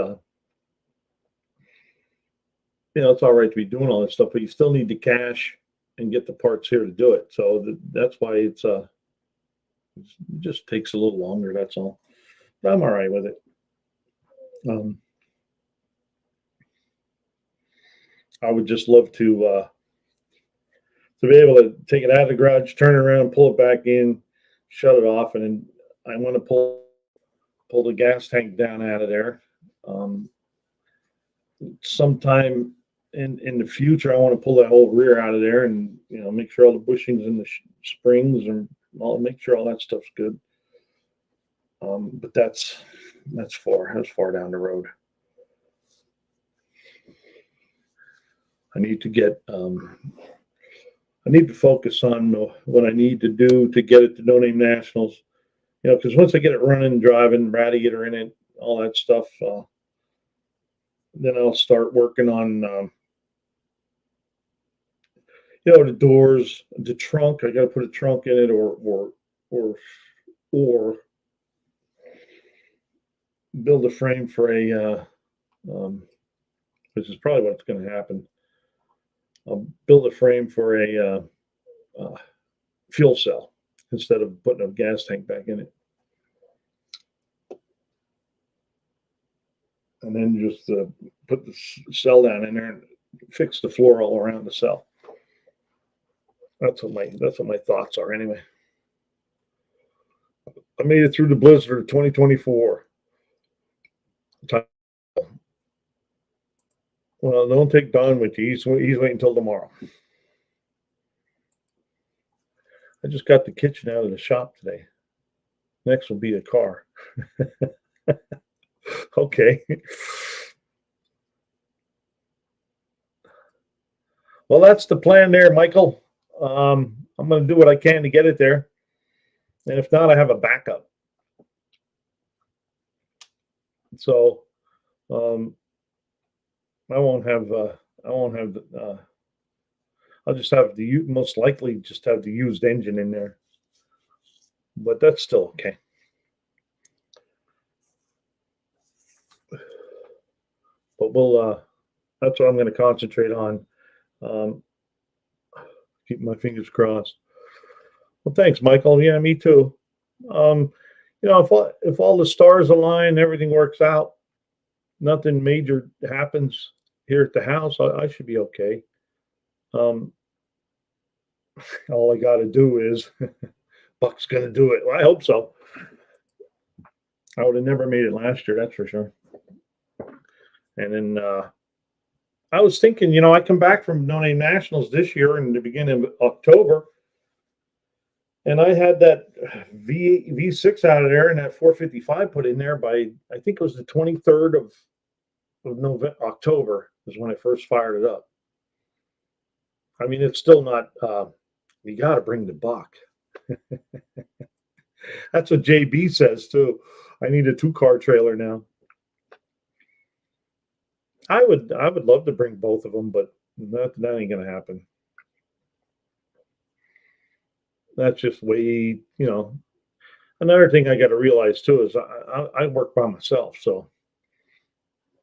Speaker 1: it's all right to be doing all this stuff, but you still need the cash and get the parts here to do it. So that's why it just takes a little longer. That's all. But I'm all right with it. I would just love to be able to take it out of the garage, turn it around, pull it back in, shut it off, and then I want to pull the gas tank down out of there. Sometime in the future, I want to pull that whole rear out of there and make sure all the bushings and the springs and make sure all that stuff's good. But that's far down the road. I need to get I need to focus on what I need to do to get it to No Name Nationals. Because once I get it running, driving, radiator in it, all that stuff, then I'll start working on, the doors, the trunk. I got to put a trunk in it, or build a frame for which is probably what's going to happen. I'll build a frame for a fuel cell instead of putting a gas tank back in it. and then just put the cell down in there and fix the floor all around the cell. That's what my thoughts are anyway. I made it through the blizzard of 2024. Well, don't take Don with you. He's waiting until tomorrow. I just got the kitchen out of the shop today. Next will be the car. Okay. Well, that's the plan there, Michael. I'm going to do what I can to get it there. And if not, I have a backup. So, I won't have, I'll just have the, most likely just have the used engine in there. But that's still okay. But we'll, that's what I'm going to concentrate on. Keep my fingers crossed. Well, thanks, Michael. Yeah, me too. You know, if all the stars align, everything works out, nothing major happens here at the house, I should be okay. All I got to do is Buck's going to do it. Well, I hope so. I would have never made it last year, that's for sure. And then I was thinking, you know, I come back from No Name Nationals this year in the beginning of October, and I had that V6 out of there and that 455 put in there by, I think it was the 23rd of October is when I first fired it up. I mean, it's still not, you got to bring the buck. That's what JB says too. I need a 2-car trailer now. I would love to bring both of them, but that ain't gonna happen. That's just way, you know. Another thing I got to realize too is I work by myself, so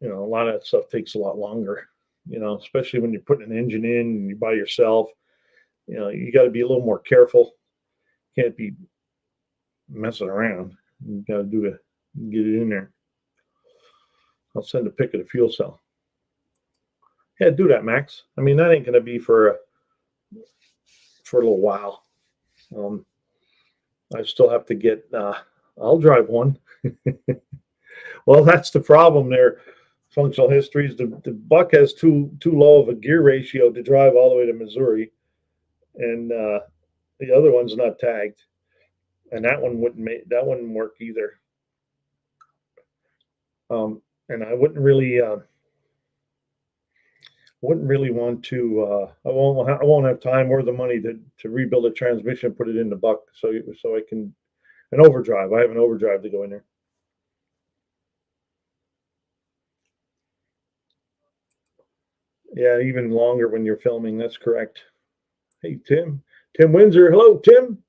Speaker 1: you know a lot of that stuff takes a lot longer. You know, especially when you're putting an engine in and you're by yourself. You know, you got to be a little more careful. Can't be messing around. You got to get it in there. I'll send a pic of the fuel cell. Yeah, do that, Max. I mean, that ain't gonna be for a little while. I still have to get. I'll drive one. Well, that's the problem there. Functional histories. The Buck has too low of a gear ratio to drive all the way to Missouri, and the other one's not tagged, and that one wouldn't work either. And I wouldn't really want to. I won't have time or the money to rebuild a transmission, put it in the Buck, so I can an overdrive. I have an overdrive to go in there. Yeah, even longer when you're filming. That's correct. Hey, Tim Windsor. Hello, Tim.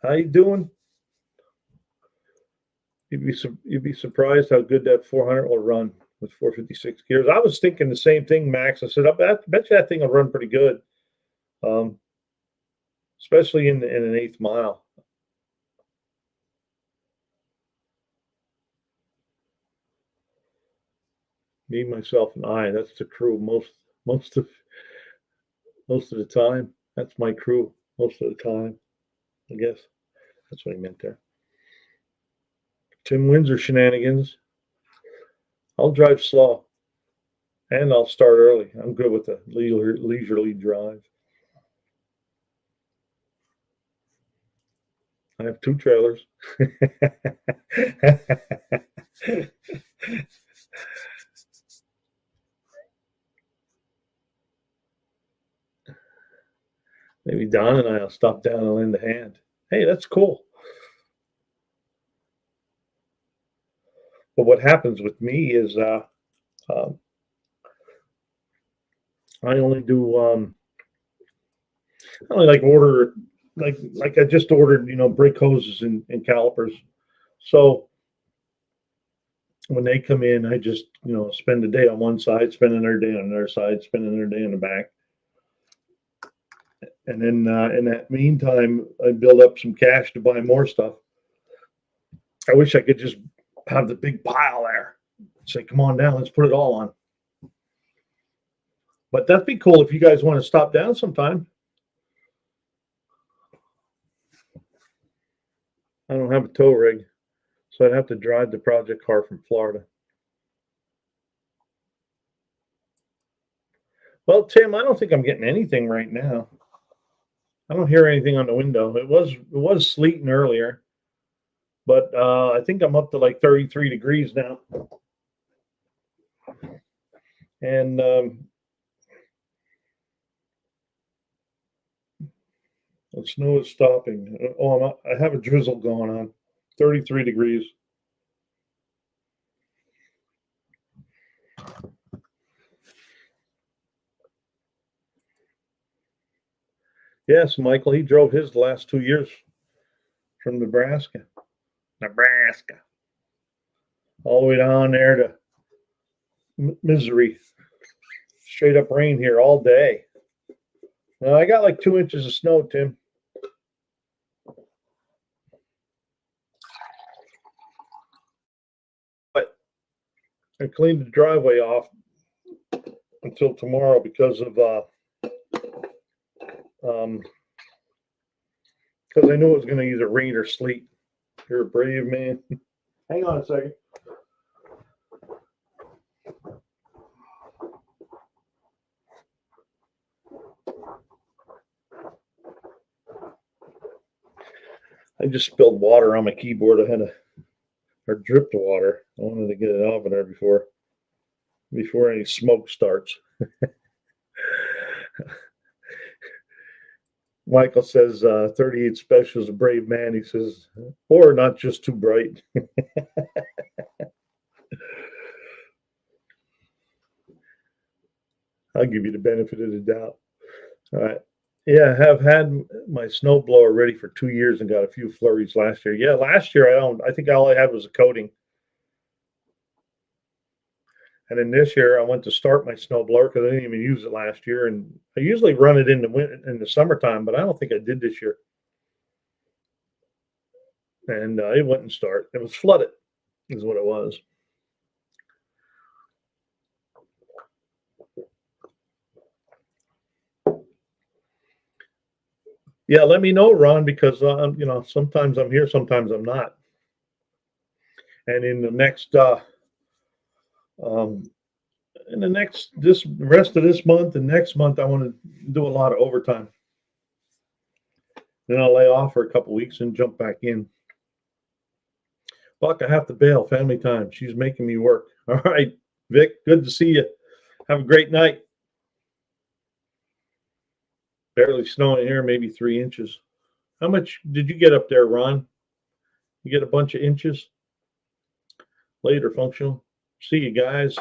Speaker 1: How you doing? You'd be surprised how good that 400 will run with 456 gears. I was thinking the same thing, Max. I said, I bet you that thing will run pretty good, especially in an 8th mile. Me, myself, and I. That's the crew most of the time. That's my crew most of the time. I guess that's what he meant there. Tim Windsor shenanigans. I'll drive slow, and I'll start early. I'm good with a leisurely drive. I have 2 trailers. Maybe Don and I will stop down and lend a hand. Hey, that's cool. But what happens with me is I only do I only order like I just ordered, you know, brake hoses and calipers. So when they come in, I just, you know, spend a day on one side, spend another day on another side, spend another day in the back. And then in that meantime, I build up some cash to buy more stuff. I wish I could just have the big pile there, Say, come on down, let's put it all on. But that'd be cool if you guys want to stop down sometime. I don't have a tow rig, so I'd have to drive the project car from Florida. Well, Tim, I don't think I'm getting anything right now. I don't hear anything on the window. It was sleeting earlier, but I think I'm up to like 33 degrees now. And the snow is stopping. Oh, I have a drizzle going on. 33 degrees. Yes, Michael, he drove his the last 2 years from Nebraska. All the way down there to Missouri. Straight up rain here all day. Now, I got like 2 inches of snow, Tim. But I cleaned the driveway off until tomorrow because I knew it was going to either rain or sleet. You're a brave man. Hang on a second. I just spilled water on my keyboard. I had or dripped water. I wanted to get it off of there before any smoke starts. Michael says 38 Special is a brave man. He says, or not just too bright. I'll give you the benefit of the doubt. All right. Yeah, I have had my snow blower ready for 2 years and got a few flurries last year. Yeah, last year I think all I had was a coating. And then this year I went to start my snow blower because I didn't even use it last year. And I usually run it in the summertime, but I don't think I did this year. And it wouldn't start. It was flooded, is what it was. Yeah, let me know, Ron, because sometimes I'm here, sometimes I'm not. And in the this rest of this month and next month, I want to do a lot of overtime. Then I'll lay off for a couple weeks and jump back in. Buck, I have to bail. Family time. She's making me work. All right, Vic, good to see you. Have a great night. Barely snowing here, maybe 3 inches. How much did you get up there, Ron? You get a bunch of inches? Later, functional. See you guys.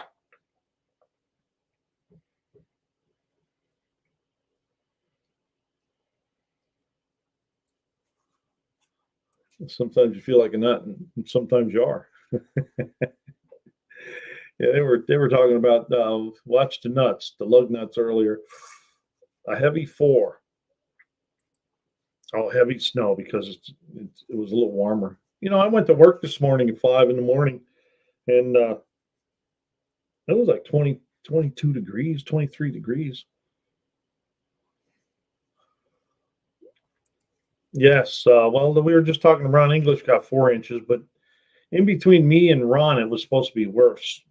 Speaker 1: Sometimes you feel like a nut, and sometimes you are. Yeah, they were talking about watch the nuts, the lug nuts earlier. A heavy 4. Oh, heavy snow because it was a little warmer. I went to work this morning at 5 in the morning, and it was like 20, 22 degrees, 23 degrees. Yes. Well, we were just talking. Ron English got 4 inches, but in between me and Ron, it was supposed to be worse.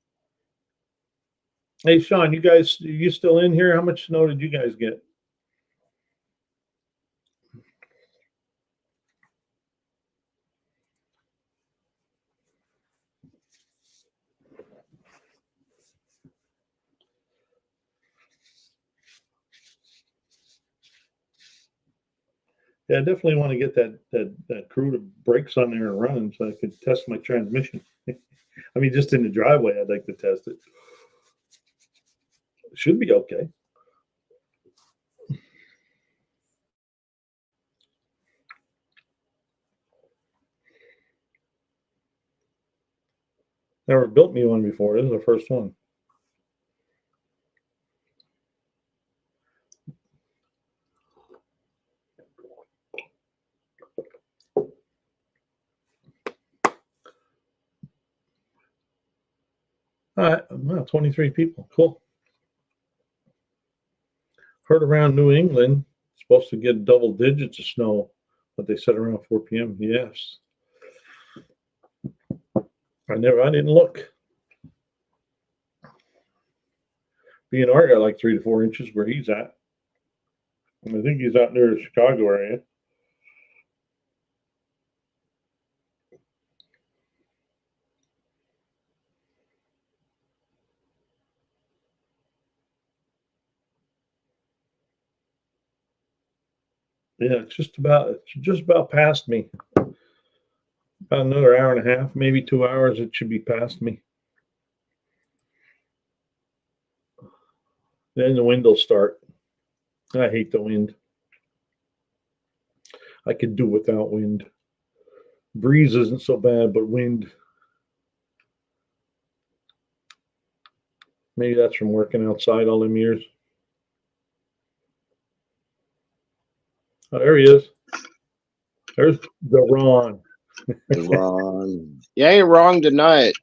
Speaker 1: Hey, Sean, you still in here? How much snow did you guys get? Yeah, I definitely want to get that crew to brakes on there and running so I could test my transmission. I mean, just in the driveway, I'd like to test it. It should be okay. Never built me one before. This is the first one. Wow, 23 people. Cool. Heard around New England, supposed to get double digits of snow, but they said around 4 p.m. Yes. I didn't look. BNR got like 3 to 4 inches where he's at. And I think he's out near the Chicago area. Yeah, it's just about past me. About another hour and a half, maybe 2 hours, it should be past me. Then the wind will start. I hate the wind. I could do without wind. Breeze isn't so bad, but wind. Maybe that's from working outside all them years. Oh, there he is. There's the Ron.
Speaker 4: Ron. You ain't wrong tonight.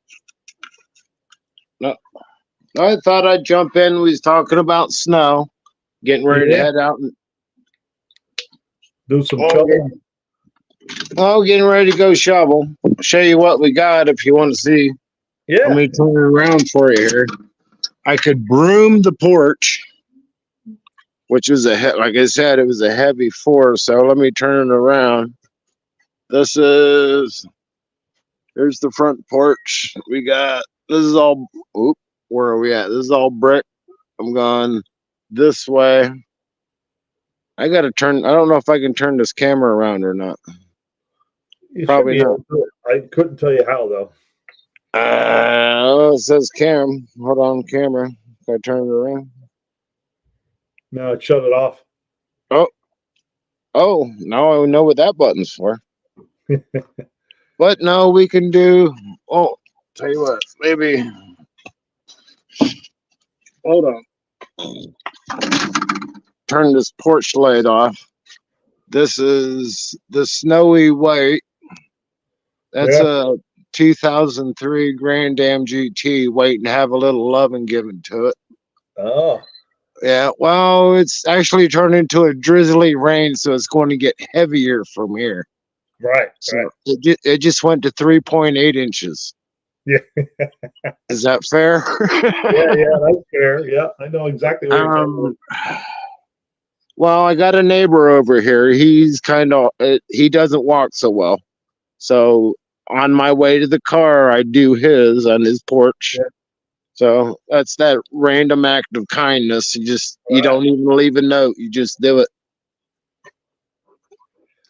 Speaker 4: No, I thought I'd jump in. We was talking about snow, getting ready to head out and
Speaker 1: Do some shoveling.
Speaker 4: getting ready to go shovel. I'll show you what we got if you want to see.
Speaker 1: Yeah.
Speaker 4: Let me turn it around for you here. I could broom the porch, which was like I said, it was a heavy force. So let me turn it around. Here's the front porch. This is all, where are we at? This is all brick. I'm going this way. I got to turn, I don't know if I can turn this camera around or not. Probably not.
Speaker 1: I couldn't tell you how, though.
Speaker 4: It says cam. Hold on, camera. If I turn it around.
Speaker 1: No, it shut it off.
Speaker 4: Oh, now I know what that button's for. But no, we can do. Oh, tell you what, maybe. Hold on. Turn this porch light off. This is the Snowy White. That's a 2003 Grand Am GT waiting to have a little loving given to it.
Speaker 1: Oh.
Speaker 4: Yeah, well, it's actually turned into a drizzly rain, so it's going to get heavier from here.
Speaker 1: Right.
Speaker 4: So it just went to 3.8 inches.
Speaker 1: Yeah.
Speaker 4: Is that fair?
Speaker 1: yeah, that's fair. Yeah, I know exactly what you're talking about.
Speaker 4: Well, I got a neighbor over here. He's he doesn't walk so well. So on my way to the car, I do his on his porch. Yeah. So that's that random act of kindness. You don't even leave a note. You just do it.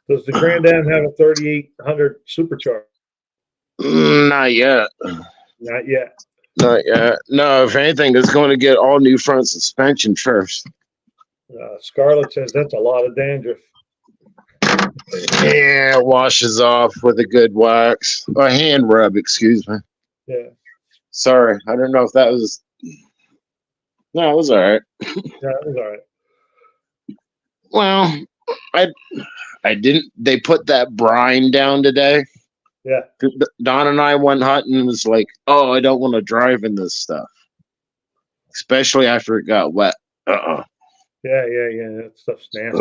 Speaker 1: Does the Grand Am have a 3800 supercharger?
Speaker 4: Not yet.
Speaker 1: Not yet.
Speaker 4: Not yet. No, if anything, it's going to get all new front suspension first.
Speaker 1: Scarlett says that's a lot of dandruff.
Speaker 4: Yeah, it washes off with a good wax. A hand rub, excuse me.
Speaker 1: Yeah.
Speaker 4: Sorry, I don't know if that was. No, it was all right.
Speaker 1: Yeah, it was all right.
Speaker 4: Well, I didn't. They put that brine down today.
Speaker 1: Yeah.
Speaker 4: Don and I went hunting and was like, oh, I don't want to drive in this stuff, especially after it got wet.
Speaker 1: Yeah. That stuff's nasty.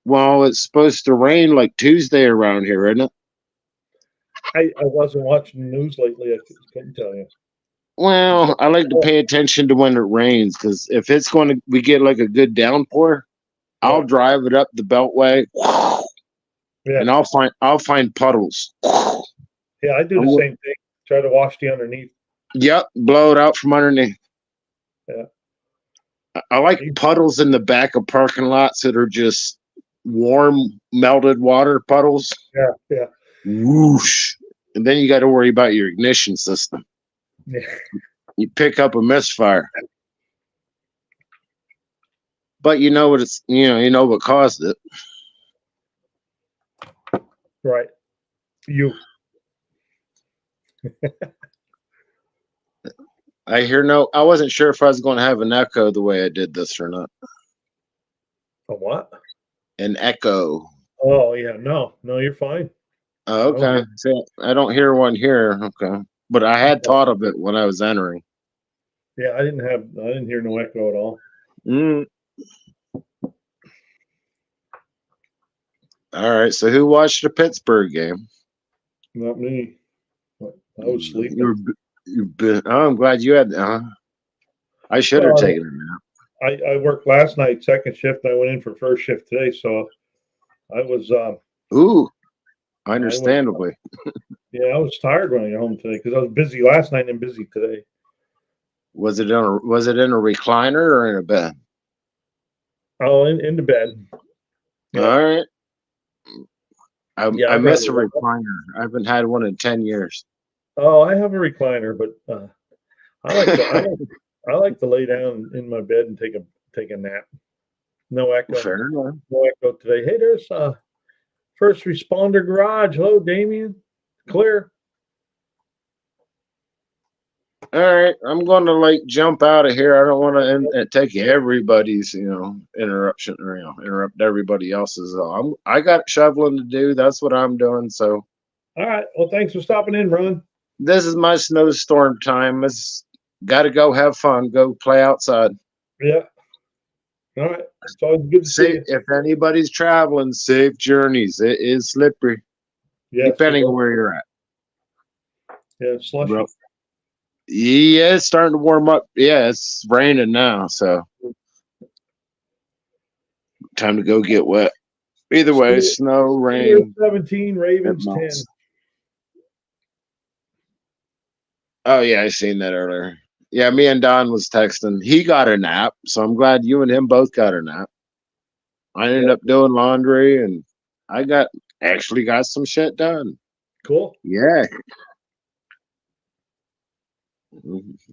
Speaker 4: Well, it's supposed to rain like Tuesday around here, isn't it?
Speaker 1: I wasn't watching the news lately. I couldn't tell you.
Speaker 4: Well, I like to pay attention to when it rains because if we get like a good downpour, I'll drive it up the Beltway, and I'll find puddles.
Speaker 1: Yeah, I do the same thing. Try to wash the underneath.
Speaker 4: Yep, blow it out from underneath.
Speaker 1: Yeah.
Speaker 4: I like puddles in the back of parking lots that are just warm, melted water puddles.
Speaker 1: Yeah.
Speaker 4: Whoosh. And then you got to worry about your ignition system.
Speaker 1: Yeah.
Speaker 4: You pick up a misfire. But you know what caused it.
Speaker 1: Right. You.
Speaker 4: I wasn't sure if I was going to have an echo the way I did this or not.
Speaker 1: A what?
Speaker 4: An echo.
Speaker 1: Oh, yeah. No, you're fine.
Speaker 4: Oh, okay. So I don't hear one here. Okay. But I had thought of it when I was entering.
Speaker 1: Yeah, I didn't hear no echo at all.
Speaker 4: Mm. All right. So who watched the Pittsburgh game?
Speaker 1: Not me. I was sleeping.
Speaker 4: Oh, I'm glad you had. I should have taken a nap.
Speaker 1: I worked last night, second shift. I went in for first shift today, so I was.
Speaker 4: Ooh, understandably.
Speaker 1: I was tired when I got home today because I was busy last night and busy today.
Speaker 4: Was it in a recliner or in a bed?
Speaker 1: Oh, in the bed. Yeah.
Speaker 4: All right. I miss a
Speaker 1: rather-
Speaker 4: recliner. I haven't had one in 10 years.
Speaker 1: Oh, I have a recliner, but I like to lay down in my bed and take a nap. No echo.
Speaker 4: Fair enough.
Speaker 1: No echo today. Hey, there's First Responder Garage. Hello, Damien. Clear.
Speaker 4: All right, I'm going to jump out of here. I don't want to take everybody's interruption or interrupt everybody else's. I got shoveling to do. That's what I'm doing. So,
Speaker 1: All right. Well, thanks for stopping in, Ron.
Speaker 4: this is my snowstorm time. It's got to go have fun. Go play outside.
Speaker 1: Yeah. All right. It's always good to see you.
Speaker 4: If anybody's traveling, safe journeys. It is slippery, depending on where you're at.
Speaker 1: Yeah, slushy.
Speaker 4: Bro. Yeah, it's starting to warm up. Yeah, it's raining now, so time to go get wet. Either way, snow, rain.
Speaker 1: 17, Ravens 10.
Speaker 4: Oh yeah, I seen that earlier. Yeah, me and Don was texting. He got a nap, so I'm glad you and him both got a nap. I ended up doing laundry, and I actually got some shit done.
Speaker 1: Cool.
Speaker 4: Yeah.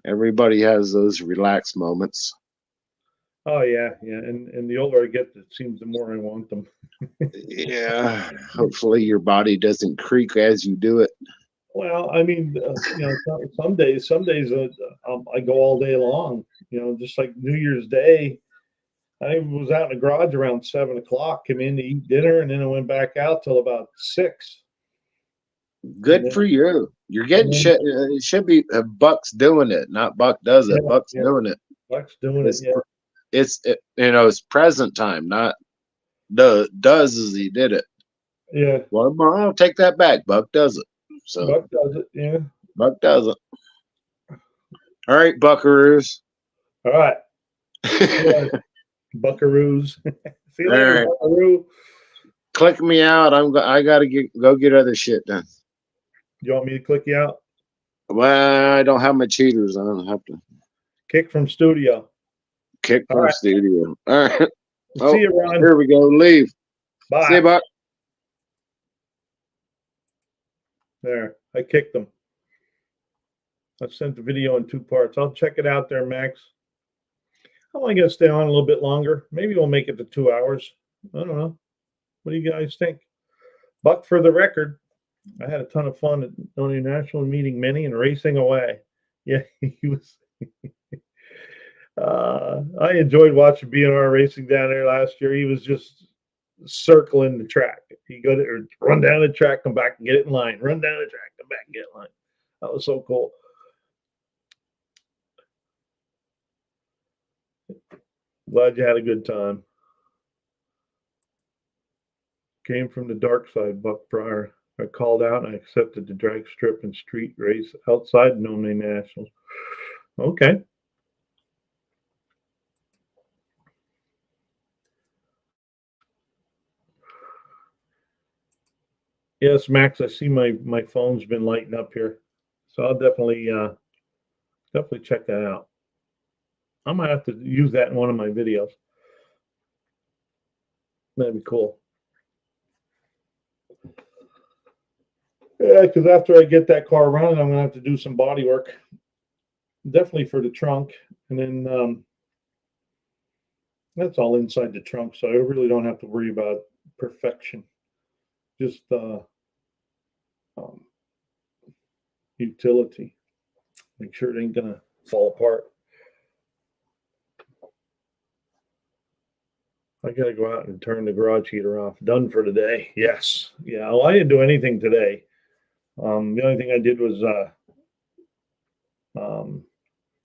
Speaker 4: Everybody has those relaxed moments.
Speaker 1: Oh yeah. And the older I get, it seems the more I want them.
Speaker 4: Yeah. Hopefully your body doesn't creak as you do it.
Speaker 1: Well, I mean, some days I go all day long. Just like New Year's Day, I was out in the garage around 7 o'clock. Came in to eat dinner, and then I went back out till about 6.
Speaker 4: Good for you. You're getting shit. It should be Buck's doing it, not Buck does it. Buck's doing it.
Speaker 1: Buck's doing it. Yeah.
Speaker 4: It's present time, not does as he did it.
Speaker 1: Yeah.
Speaker 4: Well, I'll take that back. Buck does it. So
Speaker 1: Buck does it. Yeah.
Speaker 4: Buck does it. All right, Buckaroos.
Speaker 1: All right. Buckaroos. See you later,
Speaker 4: right.
Speaker 1: Buckaroo.
Speaker 4: Click me out. I gotta go get other shit done.
Speaker 1: You want me to click you out?
Speaker 4: Well, I don't have my cheaters on. I have to
Speaker 1: Kick from studio.
Speaker 4: kick from studio. All right.
Speaker 1: See you, Ron.
Speaker 4: Here we go. Leave.
Speaker 1: Bye.
Speaker 4: See you, Buck.
Speaker 1: There. I kicked them. I sent the video in 2 parts. I'll check it out there, Max. I'm only going to stay on a little bit longer. Maybe we'll make it to 2 hours. I don't know. What do you guys think? Buck, for the record, I had a ton of fun at Noni National, meeting many and racing away. Yeah, he was. I enjoyed watching BNR racing down there last year. He was just circling the track. He go to run down the track, come back and get it in line. Run down the track, come back and get in line. That was so cool. Glad you had a good time. Came from the dark side, Buck Pryor. I called out and I accepted the drag strip and street race outside Nome Nationals. Okay. Yes, Max, I see my phone's been lighting up here. So I'll definitely check that out. I might have to use that in one of my videos. That'd be cool. Yeah, because after I get that car running, I'm gonna have to do some body work. Definitely for the trunk, and then that's all inside the trunk, so I really don't have to worry about perfection. Just utility. Make sure it ain't gonna fall apart. I gotta go out and turn the garage heater off. Done for today. Yes. Yeah. Well, I didn't do anything today. The only thing I did was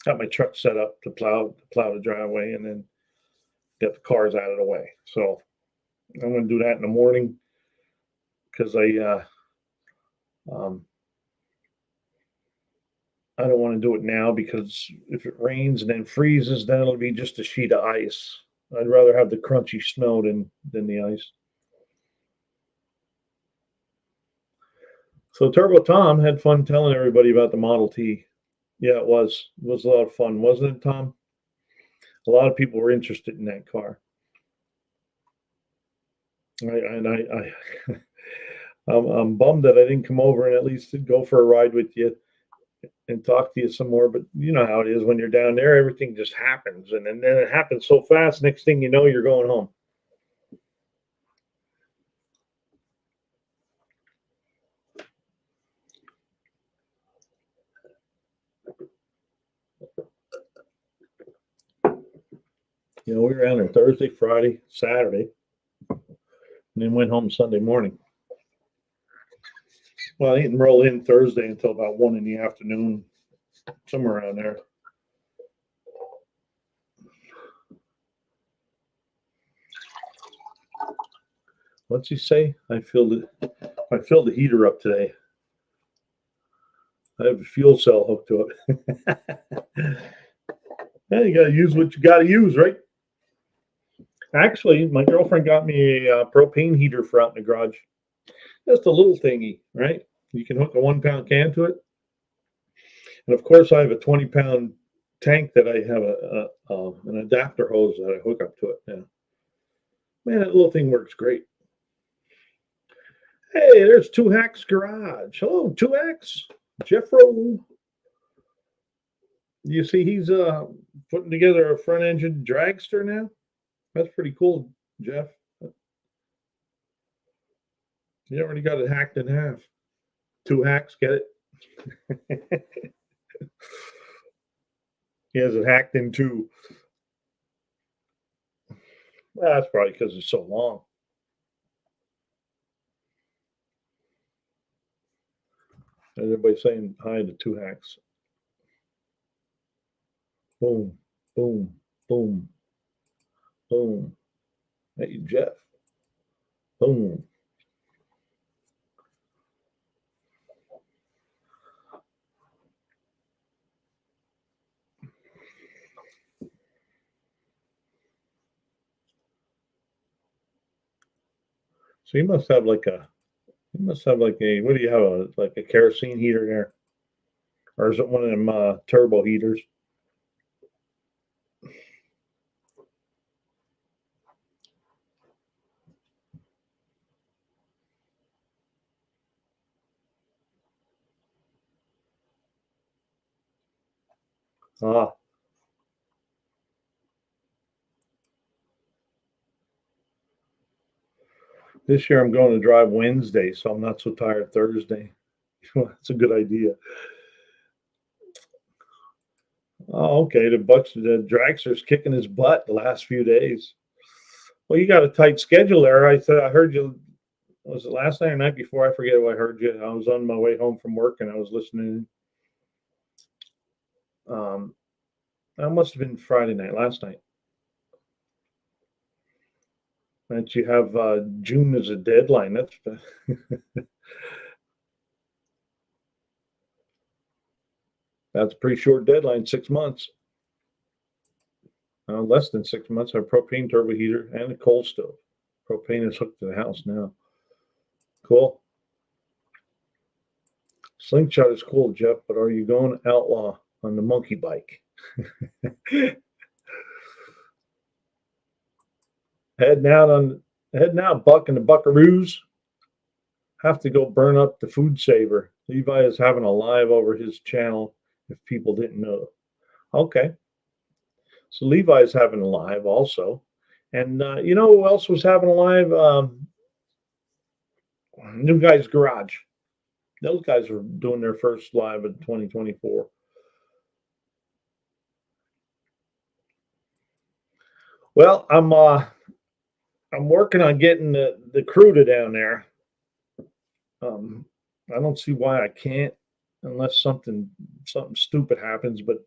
Speaker 1: got my truck set up to plow the driveway, and then get the cars out of the way. So I'm going to do that in the morning because I don't want to do it now because if it rains and then freezes, then it'll be just a sheet of ice. I'd rather have the crunchy snow than the ice. So Turbo Tom had fun telling everybody about the Model T. Yeah, it was. It was a lot of fun, wasn't it, Tom? A lot of people were interested in that car. I'm bummed that I didn't come over and at least go for a ride with you and talk to you some more. But you know how it is when you're down there, everything just happens. And then it happens so fast. Next thing you know, you're going home. You know, we were out on Thursday, Friday, Saturday, and then went home Sunday morning. Well, I didn't roll in Thursday until about 1 in the afternoon, somewhere around there. What's he say? I filled the heater up today. I have a fuel cell hooked to it. Yeah, you got to use what you got to use, right? Actually, my girlfriend got me a propane heater for out in the garage. Just a little thingy, right? You can hook a 1 pound can to it. And of course, I have a 20-pound tank that I have an adapter hose that I hook up to it. Yeah. Man, that little thing works great. Hey, there's 2Hacks Garage. Hello, 2Hacks. Jeffro. You see he's putting together a front engine dragster now? That's pretty cool, Jeff. You already got it hacked in half. 2Hacks, get it? He has it hacked in two. Well, that's probably because it's so long. Everybody saying hi to 2Hacks. Boom, boom, boom, boom. Hey, Jeff. Boom. So you must have like a, what do you have, like a kerosene heater there? Or is it one of them turbo heaters? Ah. This year I'm going to drive Wednesday, so I'm not so tired Thursday. That's a good idea. Oh, okay. The dragster's kicking his butt the last few days. Well, you got a tight schedule there. I heard you. Was it last night or night before? I forget what I heard you. I was on my way home from work and I was listening. That must have been Friday night, last night. That you have June as a deadline. That's that's a pretty short deadline. 6 months. Less than 6 months. I have a propane turbo heater and a coal stove. Propane is hooked to the house now. Cool. Slingshot is cool, Jeff, but are you going outlaw on the monkey bike? Heading out, Buck and the Buckaroos. Have to go burn up the food saver. Levi is having a live over his channel, if people didn't know. Okay. So Levi is having a live also. And you know who else was having a live? New Guys Garage. Those guys are doing their first live in 2024. Well, I'm working on getting the crew to down there. I don't see why I can't, unless something stupid happens. But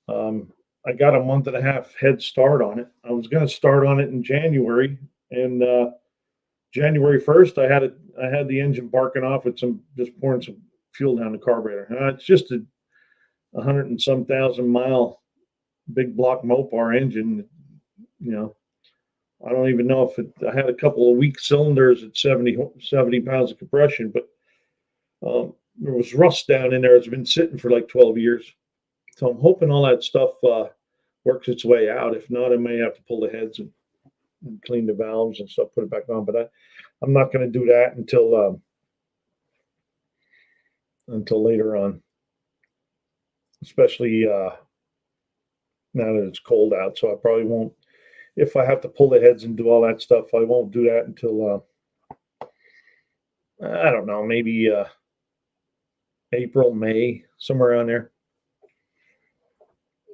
Speaker 1: I got a month and a half head start on it. I was going to start on it in January, and January 1st, I had the engine barking off with just pouring some fuel down the carburetor. It's just a hundred and some thousand mile big block Mopar engine. You know, I don't even know if I had a couple of weak cylinders at 70 pounds of compression, but there was rust down in there. It's been sitting for like 12 years. So I'm hoping all that stuff works its way out. If not, I may have to pull the heads and clean the valves and stuff, put it back on. But I'm not going to do that until later on, especially now that it's cold out. So I probably won't. If I have to pull the heads and do all that stuff, I won't do that until I don't know, maybe April, May, somewhere around there.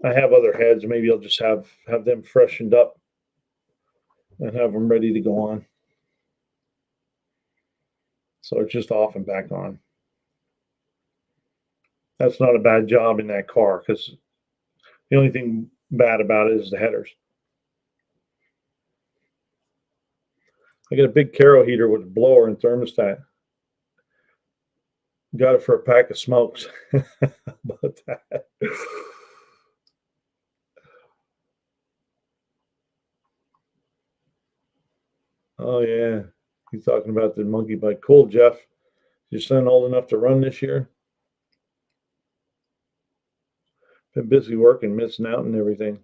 Speaker 1: I have other heads. Maybe I'll just have them freshened up and have them ready to go on. So it's just off and back on. That's not a bad job in that car, because the only thing bad about it is the headers. I got a big Caro heater with a blower and thermostat. Got it for a pack of smokes. About that. Oh yeah, he's talking about the monkey bike. Cool, Jeff. Your son old enough to run this year? Been busy working, missing out and everything.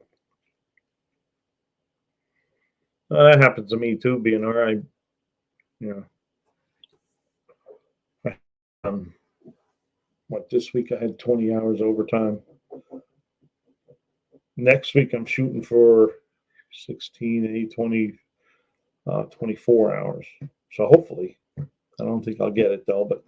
Speaker 1: That happens to me too, being all right. You know, this week I had 20 hours overtime. Next week I'm shooting for 16, 8, 20, 24 hours. So hopefully, I don't think I'll get it though, but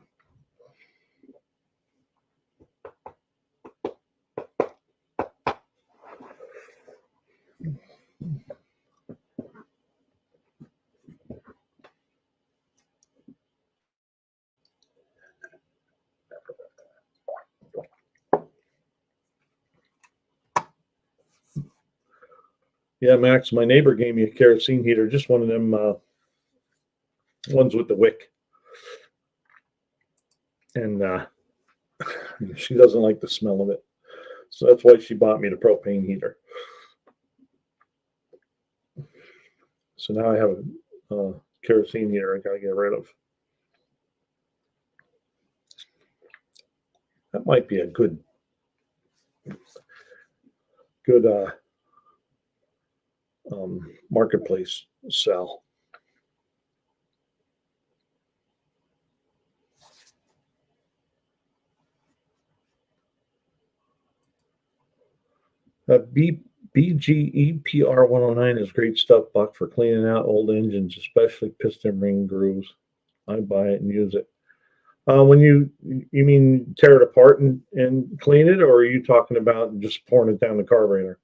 Speaker 1: yeah, Max, my neighbor gave me a kerosene heater, just one of them ones with the wick. And she doesn't like the smell of it. So that's why she bought me the propane heater. So now I have a kerosene heater I gotta get rid of. That might be a good marketplace sell. BGEPR 109 is great stuff, Buck, for cleaning out old engines, especially piston ring grooves. I buy it and use it. When you mean tear it apart and clean it, or are you talking about just pouring it down the carburetor?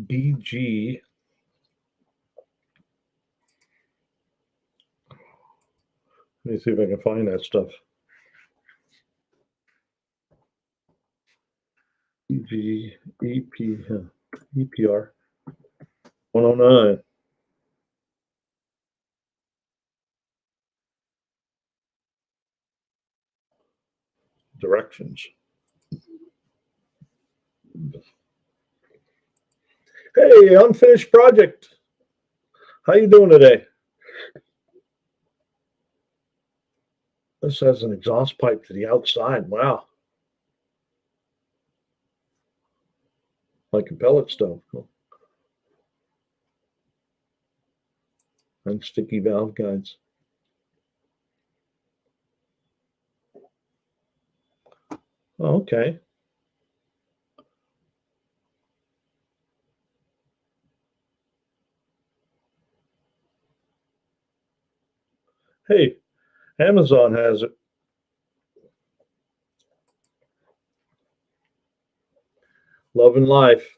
Speaker 1: BG. Let me see if I can find that stuff. EPR 109. Directions. Hey, unfinished project. How you doing today? This has an exhaust pipe to the outside. Wow. Like a pellet stove. Cool. And sticky valve guides. Oh, okay. Hey, Amazon has it. Love and life.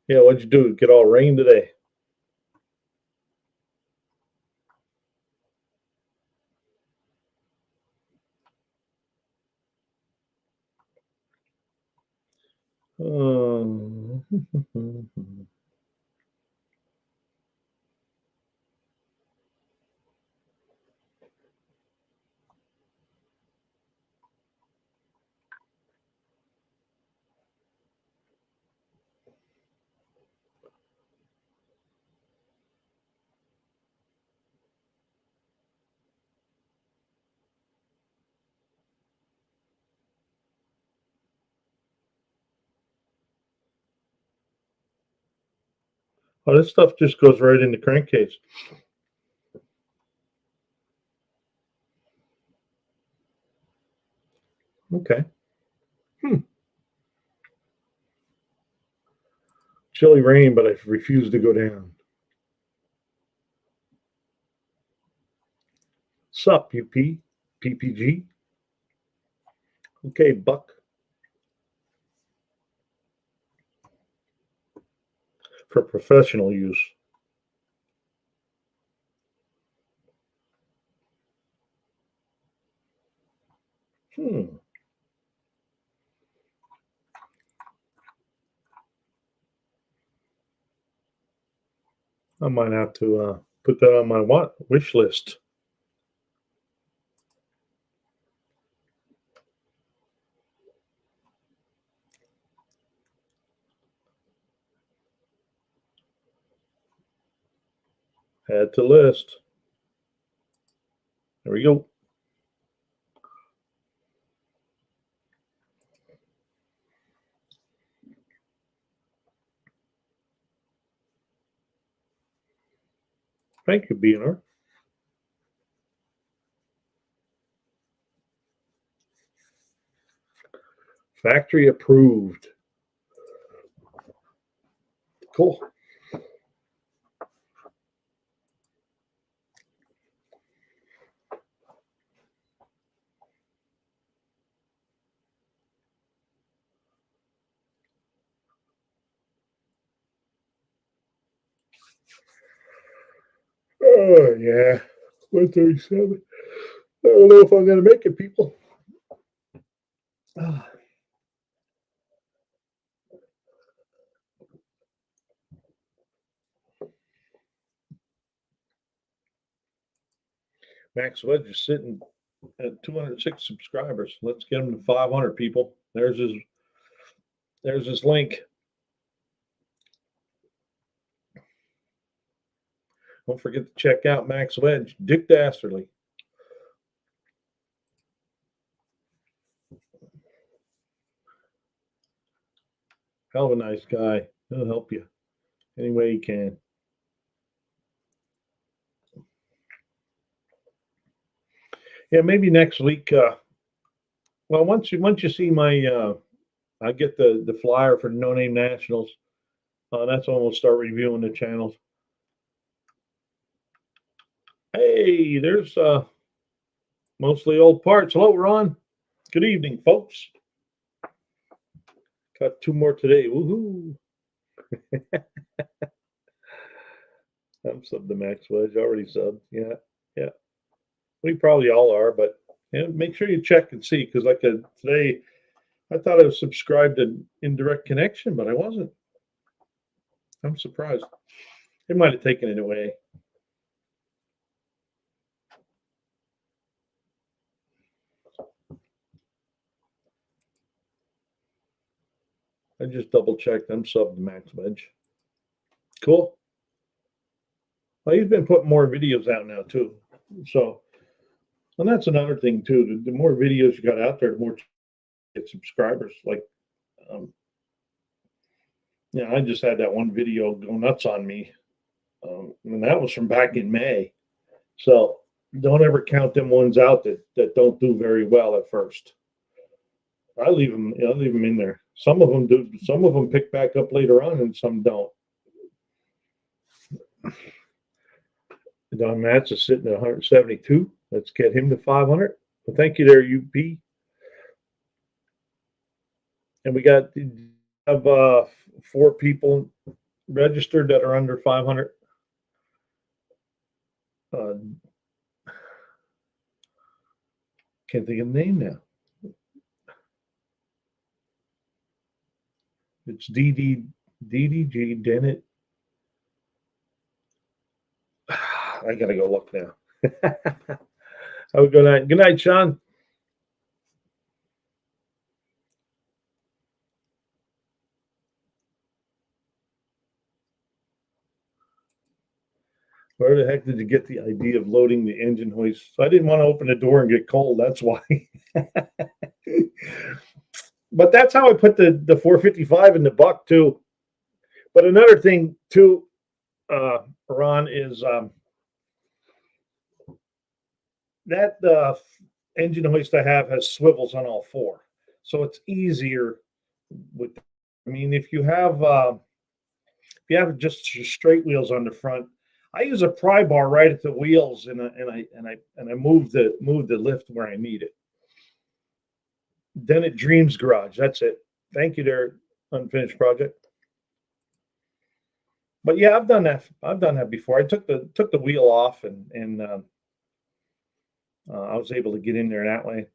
Speaker 1: Yeah, what'd you do? Get all rain today? Um, oh, this stuff just goes right in the crankcase. Okay. Chilly rain, but I refuse to go down. Sup, UP? PPG? Okay, Buck. For professional use. I might have to put that on my wish list. Add to list. There we go. Thank you, BNR. Factory approved. Cool. Oh, yeah. 137. I don't know if I'm going to make it, people. Max Wedge is sitting at 206 subscribers. Let's get him to 500, people. There's his link. Don't forget to check out Max Wedge, Dick Dastardly. Hell of a nice guy. He'll help you any way he can. Yeah, maybe next week. Well, once you see my, I get the flyer for No Name Nationals. That's when we'll start reviewing the channels. Hey, there's mostly old parts. Hello, Ron. Good evening, folks. Got 2 more today. Woohoo! I'm subbed to Max Wedge. Already subbed. Yeah. We probably all are, but make sure you check and see, because like today, I thought I was subscribed to Indirect Connection, but I wasn't. I'm surprised. They might have taken it away. I just double checked. I'm subbed to Max Wedge. Cool. Well, he's been putting more videos out now too. So, and that's another thing too. The more videos you got out there, the more you get subscribers. Like, I just had that one video go nuts on me, and that was from back in May. So don't ever count them ones out that don't do very well at first. I leave them in there. Some of them do. Some of them pick back up later on, and some don't. Don Matz is sitting at 172. Let's get him to 500. Well, thank you there, UP. And we have 4 people registered that are under 500. Can't think of the name now. It's DDG Dennett. I gotta go look now. Have a good night. Good night, Sean. Where the heck did you get the idea of loading the engine hoist? I didn't want to open the door and get cold. That's why. But that's how I put the 455 in the buck too. But another thing too, Ron, is that engine hoist I have has swivels on all four, so it's easier. With, I mean, if you have just straight wheels on the front, I use a pry bar right at the wheels, and I move the lift where I need it. Then it Dreams Garage. That's it. Thank you, there, Unfinished Project. But yeah, I've done that. I've done that before. I took the wheel off, and I was able to get in there that way.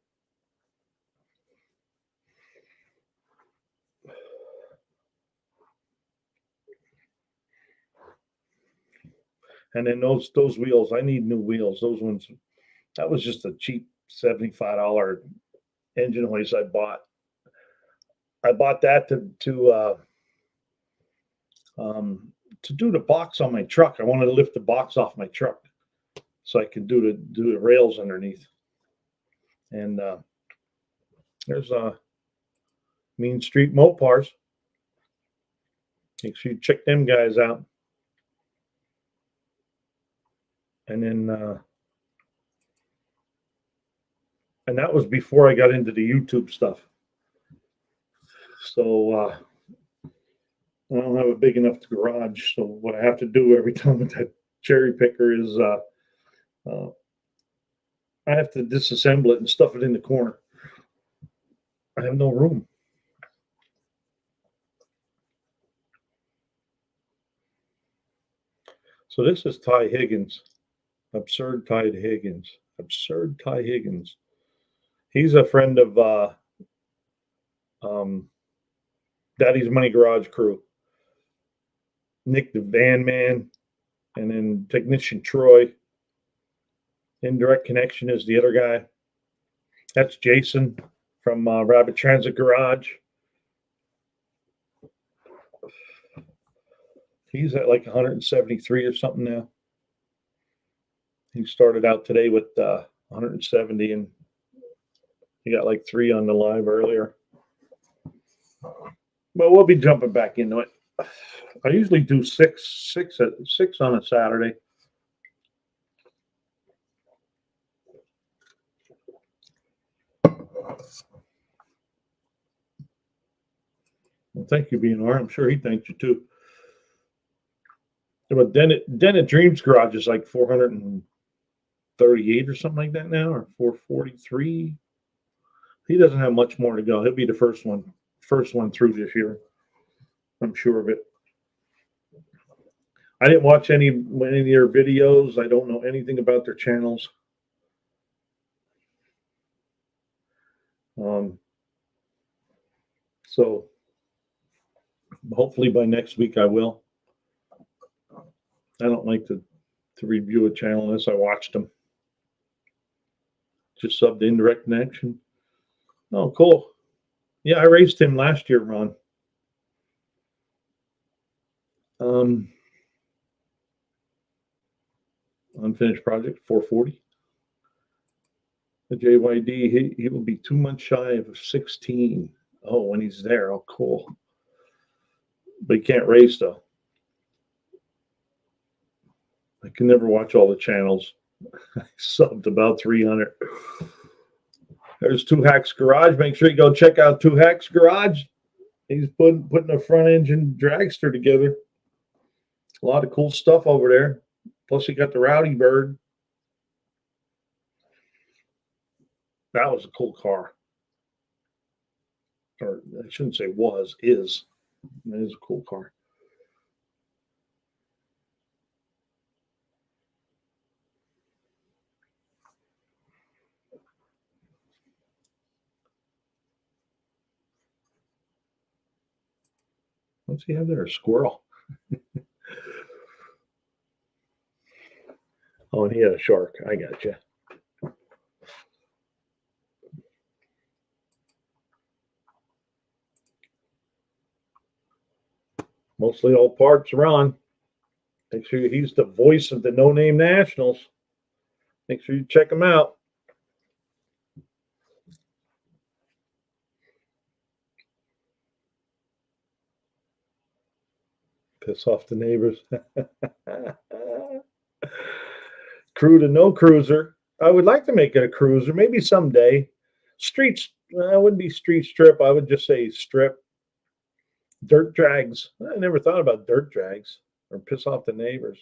Speaker 1: And then those wheels, I need new wheels. Those ones, that was just a cheap $75 engine hoist I bought. I bought that to do the box on my truck. I wanted to lift the box off my truck so I could do the rails underneath. And there's Mean Street Mopars. Make sure you check them guys out. And then and that was before I got into the YouTube stuff. So I don't have a big enough garage. So what I have to do every time with that cherry picker is I have to disassemble it and stuff it in the corner. I have no room. So this is Ty Higgins. Absurd Ty Higgins. Absurd Ty Higgins. He's a friend of Daddy's Money Garage crew. Nick the Van Man, and then Technician Troy. Indirect Connection is the other guy. That's Jason from Rabbit Transit Garage. He's at like 173 or something now. He started out today with 170, and he got like 3 on the live earlier. But we'll be jumping back into it. I usually do six on a Saturday. Well, thank you, BNR. I'm sure he thanked you too. But Dennett Dreams Garage is like 438 or something like that now, or 443. He doesn't have much more to go. He'll be the first one through this year. I'm sure of it. I didn't watch any of their videos. I don't know anything about their channels. So hopefully by next week I will. I don't like to review a channel unless I watched them. Just subbed Indirect Connection. Oh, cool. Yeah, I raced him last year, Ron. Unfinished Project 440. The JYD, he will be 2 months shy of 16. Oh, when he's there. Oh, cool. But he can't race though. I can never watch all the channels. I subbed about 300. There's Two Hacks Garage. Make sure you go check out Two Hacks Garage. He's putting a front engine dragster together. A lot of cool stuff over there. Plus, he got the Rowdy Bird. That was a cool car. Or I shouldn't say was, is. That is a cool car. What's he have there? A squirrel. Oh, and he had a shark. I got you. Mostly all parts Ron. Make sure he's the voice of the No Name Nationals. Make sure you check him out. Piss off the neighbors. Crew to no cruiser. I would like to make it a cruiser, maybe someday. Streets, I wouldn't be street strip. I would just say strip. Dirt drags. I never thought about dirt drags or piss off the neighbors.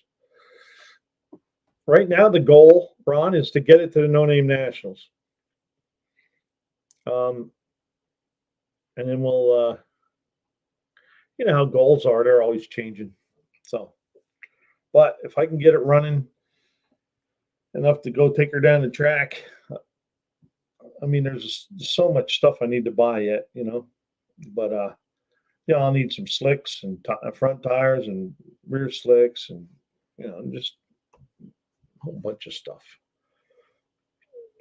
Speaker 1: Right now, the goal, Ron, is to get it to the No Name Nationals. And then we'll, you know how goals are, they're always changing. So, but if I can get it running enough to go take her down the track, I mean, there's so much stuff I need to buy yet, you know, but, yeah, I'll need some slicks and front tires and rear slicks and, you know, just a whole bunch of stuff.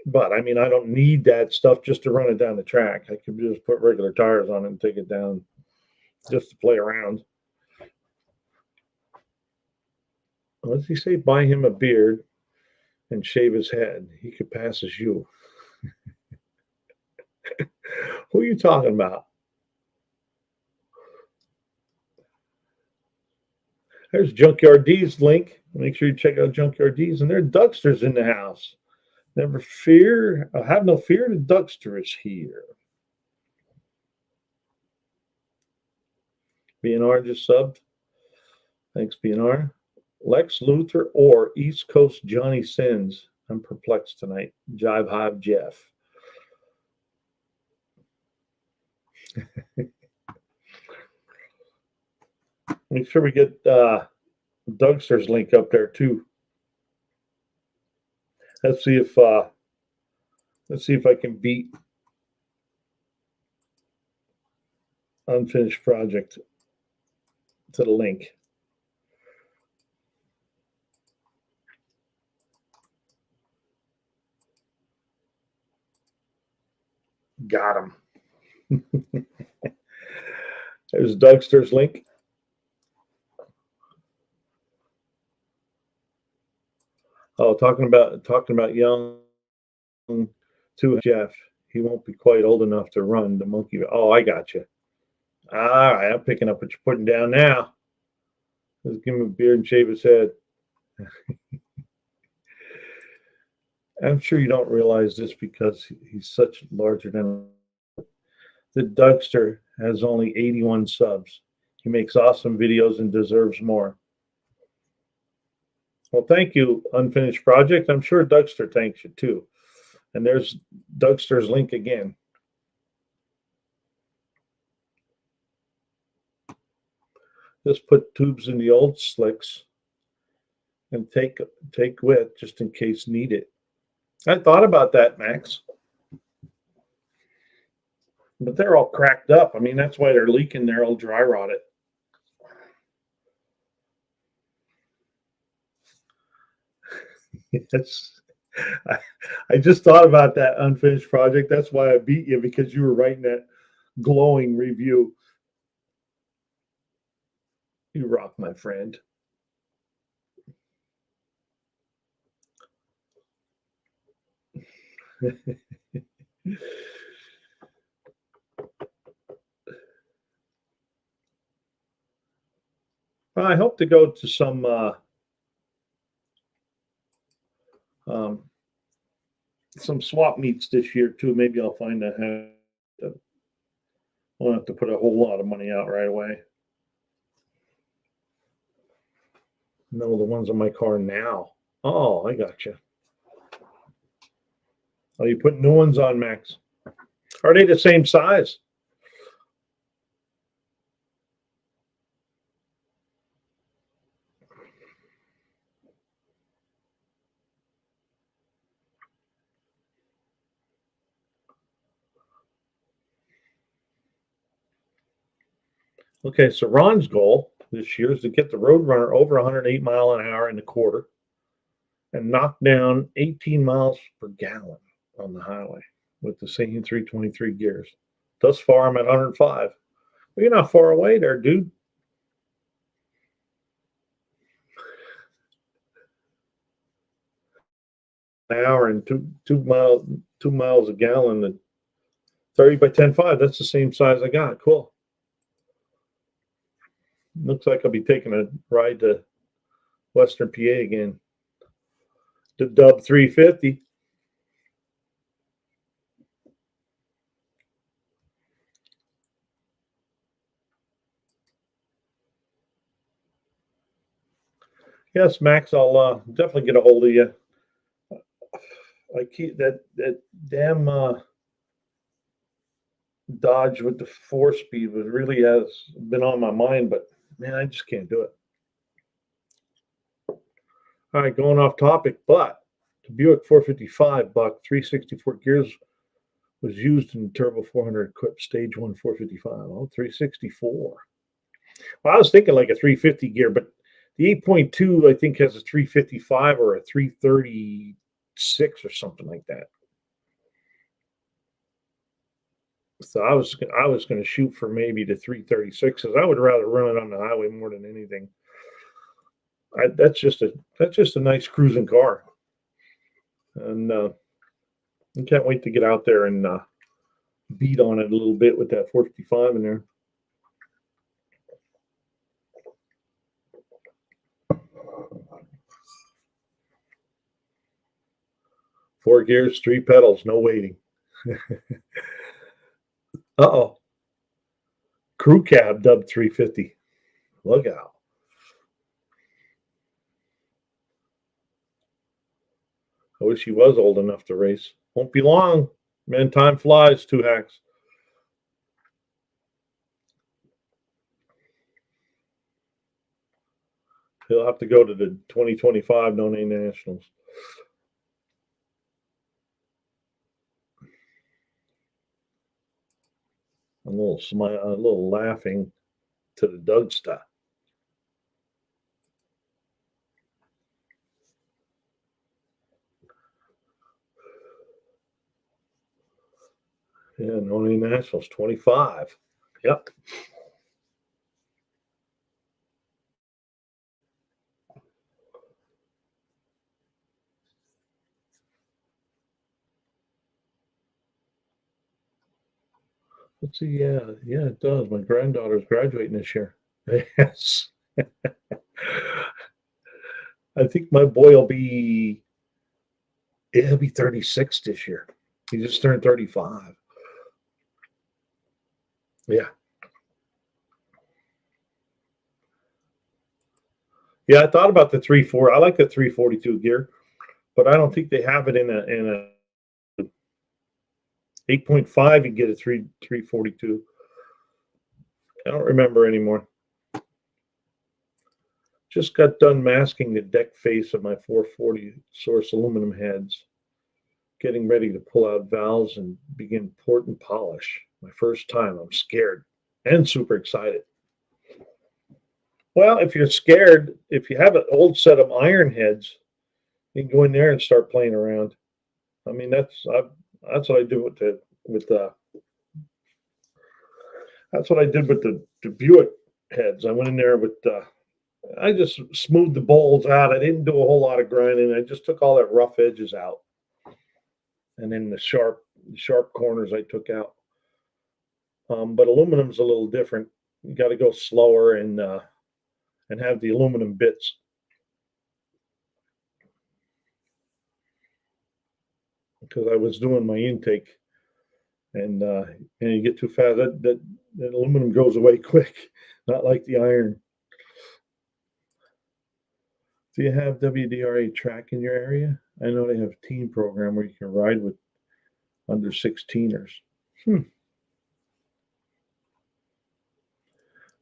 Speaker 1: But I mean, I don't need that stuff just to run it down the track. I could just put regular tires on it and take it down just to play around. What does he say? Buy him a beard and shave his head. He could pass as you. Who are you talking about? There's Junkyard D's link. Make sure you check out Junkyard D's. And there are Ducksters in the house. Never fear. Have no fear. The Duckster is here. BNR just subbed. Thanks, BNR. Lex Luthor or East Coast Johnny Sins. I'm perplexed tonight. Jive Hive Jeff. Make sure we get Dougster's link up there too. Let's see if I can beat Unfinished Project to the link. Got him. There's Dougster's link. Oh, talking about young to Jeff. He won't be quite old enough to run the monkey. Oh, I got you. All right, I'm picking up what you're putting down now. Let's give him a beard and shave his head. I'm sure you don't realize this because he's such larger than. The Dougster has only 81 subs. He makes awesome videos and deserves more. Well, thank you, Unfinished Project. I'm sure Dougster thanks you too. And there's Dougster's link again. Just put tubes in the old slicks and take width just in case need it. I thought about that, Max. But they're all cracked up. I mean, that's why they're leaking. They're all dry rotted. Yes. I just thought about that Unfinished Project. That's why I beat you, because you were writing that glowing review. You rock, my friend. I hope to go to some swap meets this year too. Maybe I'll find I won't have to put a whole lot of money out right away. No, the ones on my car now. Oh, I got you. Oh, you put new ones on, Max? Are they the same size? Okay, so Ron's goal this year is to get the Roadrunner over 108 mile an hour in the quarter and knock down 18 miles per gallon on the highway with the same 323 gears. Thus far, I'm at 105. Well, you're not far away there, dude. An hour and two miles a gallon at 30 by 10.5. That's the same size I got. Cool. Looks like I'll be taking a ride to Western PA again. The Dub 350. Yes, Max, I'll definitely get a hold of you. I keep that damn Dodge with the 4-speed really has been on my mind, but man, I just can't do it. All right, going off topic, but the Buick 455 buck 364 gears was used in the Turbo 400 equipped Stage 1 455. Oh, 364. Well, I was thinking like a 350 gear, but the 8.2 I think has a 355 or a 336 or something like that. So I was going to shoot for maybe the 336s. I would rather run it on the highway more than anything. That's just a nice cruising car, and I can't wait to get out there and beat on it a little bit with that 455 in there. Four gears, three pedals, no waiting. Uh-oh. Crew cab Dub 350. Look out. I wish he was old enough to race. Won't be long. Man, time flies, two hacks. He'll have to go to the 2025 No-Name Nationals. A little laughing to the Doug stuff. Yeah, No-Name Nationals 25. Yep. Let's see. Yeah, it does. My granddaughter's graduating this year. Yes. I think my boy he'll be 36 this year. He just turned 35. Yeah. Yeah, I thought about the 340. I like the 342 gear, but I don't think they have it in a 8.5. You get a 342. I don't remember anymore. Just got done masking the deck face of my 440 source aluminum heads. Getting ready to pull out valves and begin port and polish. My first time. I'm scared and super excited. Well, if you're scared, if you have an old set of iron heads, you can go in there and start playing around. I mean, that's what I do with the that's what I did with the Buick heads. I went in there with I just smoothed the bowls out. I didn't do a whole lot of grinding. I just took all that rough edges out, and then the sharp corners I took out. But aluminum's a little different. You got to go slower and have the aluminum bits. Because I was doing my intake, and you get too fast, that aluminum goes away quick, not like the iron. Do you have WDRA track in your area? I know they have a teen program where you can ride with under 16ers.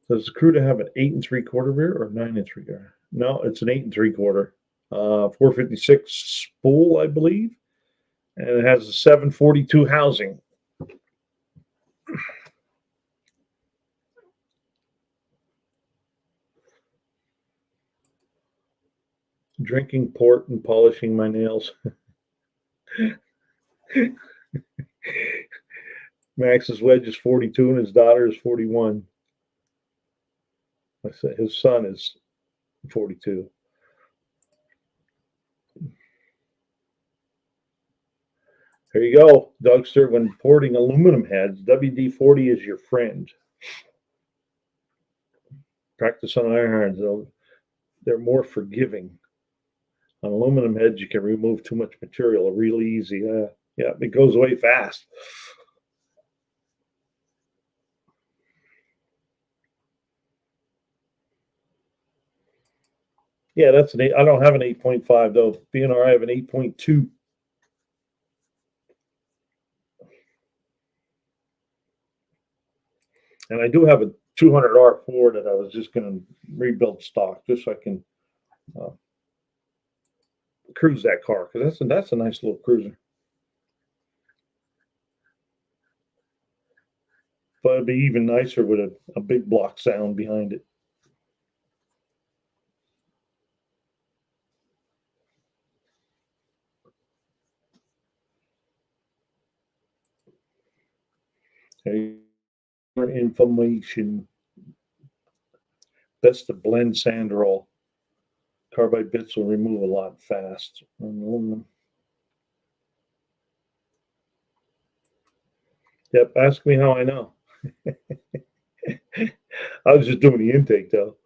Speaker 1: Does the Cuda have an 8 3/4 rear or 9 3/4? No, it's an 8 3/4. 456 spool, I believe, and it has a 742 housing. drinking port and polishing my nails. Max's wedge is 42 and his daughter is 41. I said his son is 42. There you go, Dougster. When porting aluminum heads, WD-40 is your friend. Practice on iron heads, they're more forgiving. On aluminum heads, you can remove too much material really easy. Yeah, it goes away fast. Yeah, that's an 8. I don't have an 8.5 though. BNR, I have an 8.2. And I do have a 200R4 that I was just going to rebuild stock just so I can cruise that car, because that's a nice little cruiser. But it'd be even nicer with a big block sound behind it. Information. That's the blend sand roll. Carbide bits will remove a lot fast on aluminum. Yep, ask me how I know. I was just doing the intake though.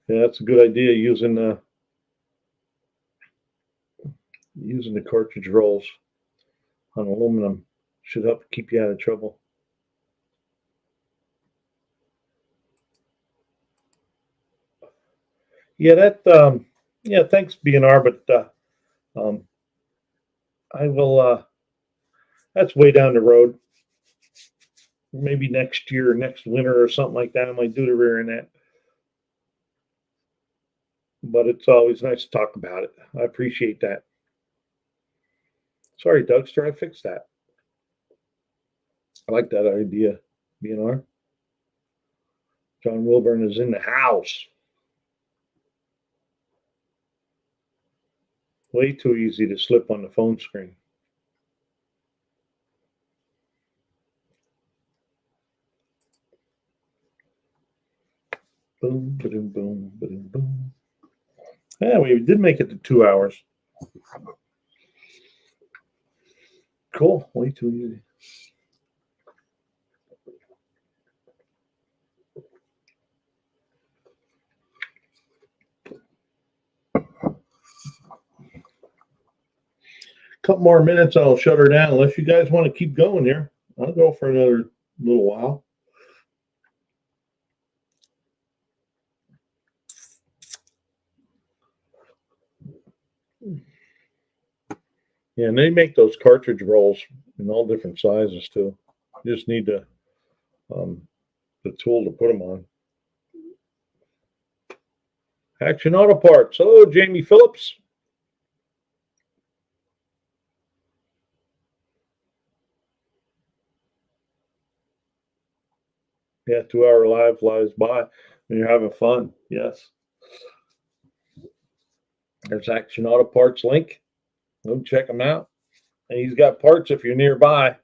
Speaker 1: Yeah, that's a good idea, using the cartridge rolls on aluminum. Should help keep you out of trouble. Yeah, thanks BNR, but I will that's way down the road. Maybe next year, next winter or something like that, I might do the rear end. But it's always nice to talk about it. I appreciate that. Sorry, Dougster, I fixed that. I like that idea, BNR. John Wilburn is in the house. Way too easy to slip on the phone screen. Boom, boom, boom, boom, boom. Yeah, we did make it to 2 hours. Cool. Way too easy. Couple more minutes, I'll shut her down. Unless you guys want to keep going here, I'll go for another little while. Yeah, and they make those cartridge rolls in all different sizes too. You just need the tool to put them on. Action Auto Parts. Hello, Jamie Phillips. Yeah, 2-hour live flies by and you're having fun. Yes. There's Action Auto Parts link. Go check him out. And he's got parts if you're nearby.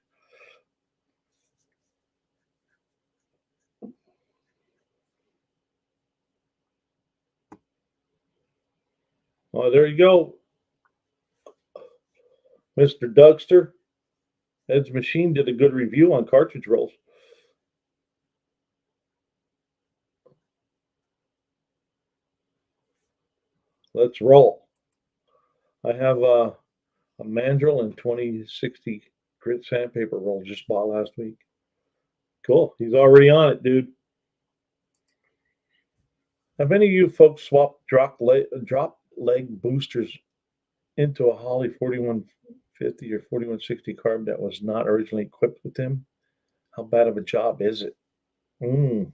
Speaker 1: Oh, there you go. Mr. Dougster. Ed's Machine did a good review on cartridge rolls. Let's roll. I have a Mandrel and 2060 grit sandpaper roll just bought last week. Cool. He's already on it, dude. Have any of you folks swapped drop leg boosters into a Holley 4150 or 4160 carb that was not originally equipped with them? How bad of a job is it? I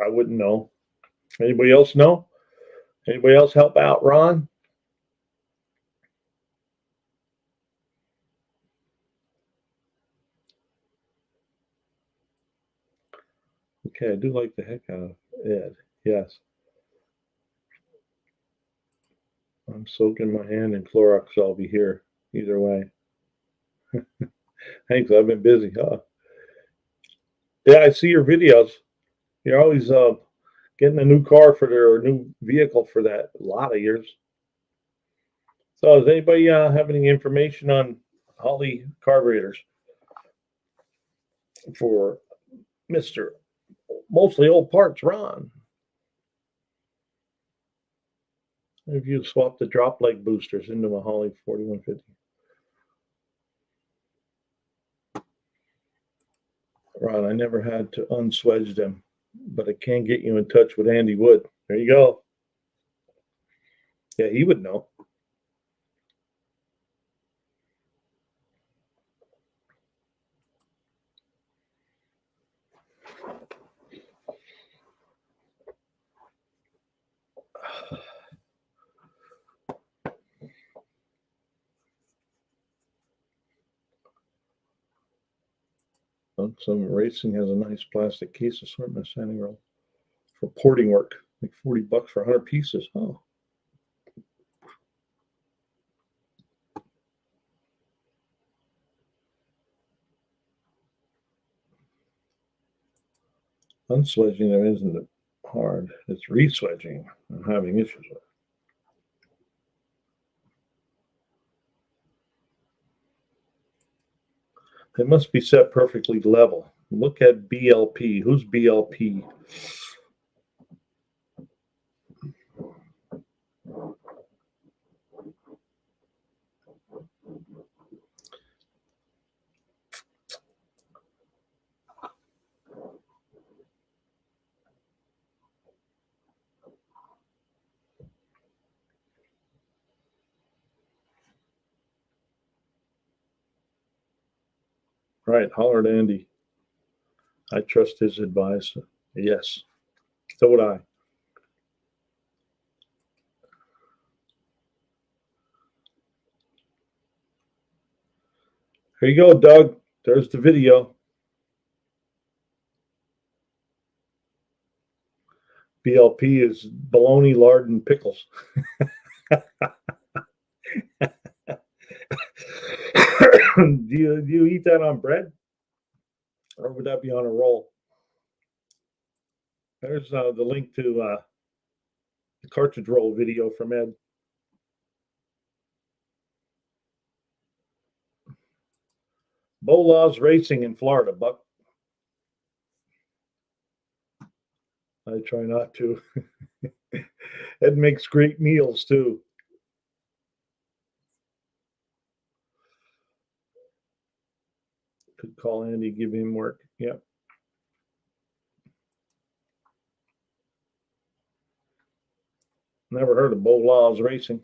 Speaker 1: wouldn't know. Anybody else know? Anybody else help out, Ron? Okay, I do like the heck out of Ed. Yes. I'm soaking my hand in Clorox. I'll be here either way. Thanks. I've been busy. Yeah, I see your videos. You're always getting a new car for their new vehicle for that. A lot of years. So, does anybody have any information on Holly carburetors for Mr. Mostly Old Parts Ron? If you swap the drop leg boosters into a Holly 4150. Ron, I never had to unswedge them, but I can get you in touch with Andy Wood. There you go. Yeah, he would know. Some Racing has a nice plastic case assortment sanding roll for porting work, like $40 for 100 pieces. Oh. Unswedging them isn't hard. It's reswedging I'm having issues with. They must be set perfectly level. Look at BLP. Who's BLP? Right, hollered Andy. I trust his advice. Yes, so would I. Here you go, Doug. There's the video. BLP is bologna, lard, and pickles. do you eat that on bread? Or would that be on a roll? There's the link to the cartridge roll video from Ed. Bo Laws Racing in Florida, Buck. I try not to. Ed makes great meals too. Could call Andy, give him work. Yep. Never heard of Bo Laws Racing.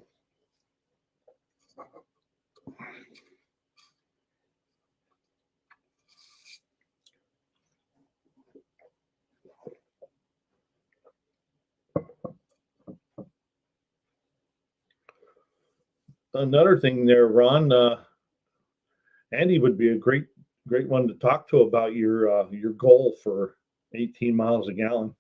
Speaker 1: Another thing there, Ron, Andy would be a great one to talk to about your goal for 18 miles a gallon.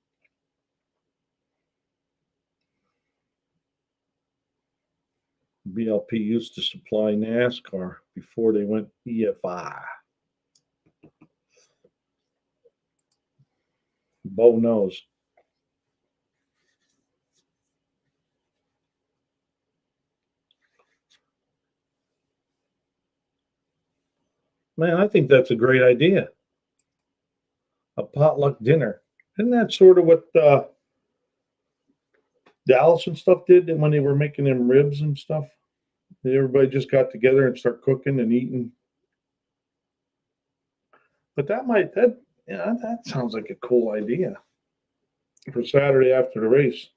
Speaker 1: BLP used to supply NASCAR before they went EFI. Bo knows. Man, I think that's a great idea. A potluck dinner. Isn't that sort of what Dallas and stuff did when they were making them ribs and stuff? Everybody just got together and start cooking and eating. But that sounds like a cool idea for Saturday after the race.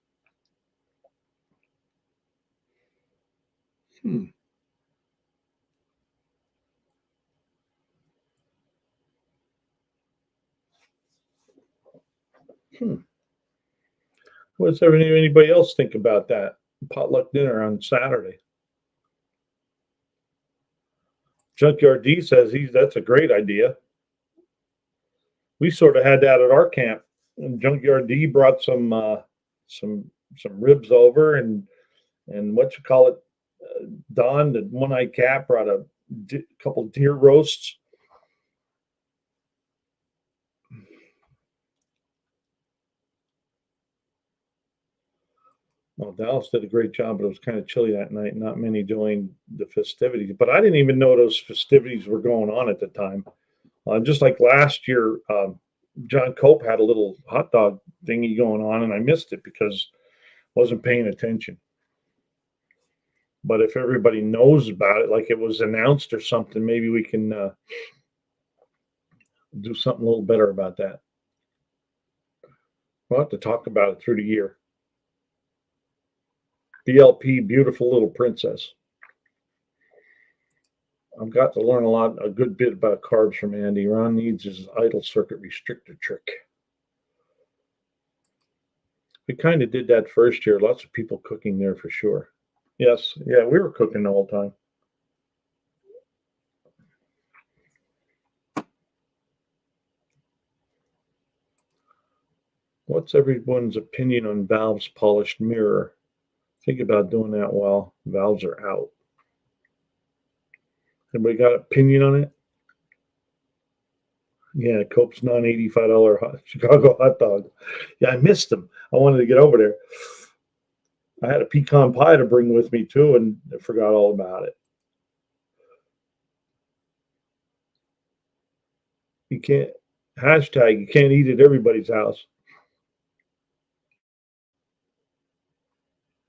Speaker 1: What's anybody else think about that potluck dinner on Saturday? Junkyard D says that's a great idea. We sort of had that at our camp And Junkyard D brought some ribs over, and what you call it, Don, the one-eyed cat, brought a couple deer roasts. Well, Dallas did a great job, but it was kind of chilly that night. Not many joined the festivities, but I didn't even know those festivities were going on at the time. Just like last year, John Cope had a little hot dog thingy going on, and I missed it because I wasn't paying attention. But if everybody knows about it, like it was announced or something, maybe we can do something a little better about that. We'll have to talk about it through the year. BLP, Beautiful Little Princess. I've got to learn a good bit about carbs from Andy. Ron needs his idle circuit restrictor trick. We kind of did that first year. Lots of people cooking there for sure. Yes, yeah, we were cooking the whole time. What's everyone's opinion on Valve's polished mirror? Think about doing that while valves are out. Anybody got an opinion on it? Yeah, Cope's non-$85 Chicago hot dog. Yeah, I missed them. I wanted to get over there. I had a pecan pie to bring with me too, and I forgot all about it. You can't, hashtag, you can't eat at everybody's house.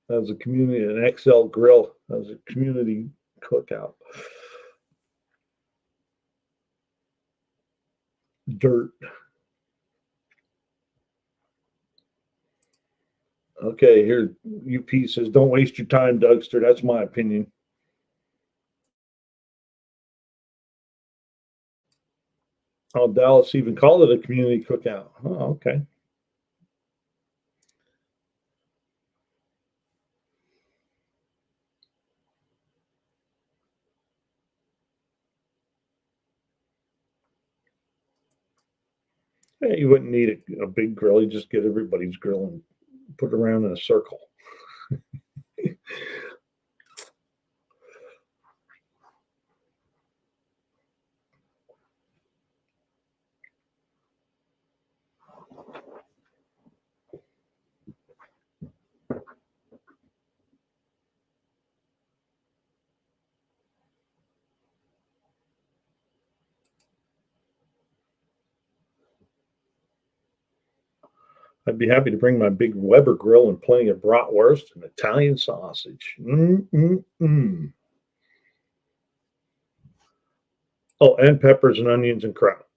Speaker 1: That was a community, an XL grill. That was a community cookout. Dirt. Okay, here UP says, don't waste your time, Dougster. That's my opinion. Oh, Dallas even called it a community cookout. Oh, okay. Yeah, you wouldn't need a big grill. You just get everybody's grill and put it around in a circle. I'd be happy to bring my big Weber grill and plenty of bratwurst and Italian sausage. Oh, and peppers and onions and kraut.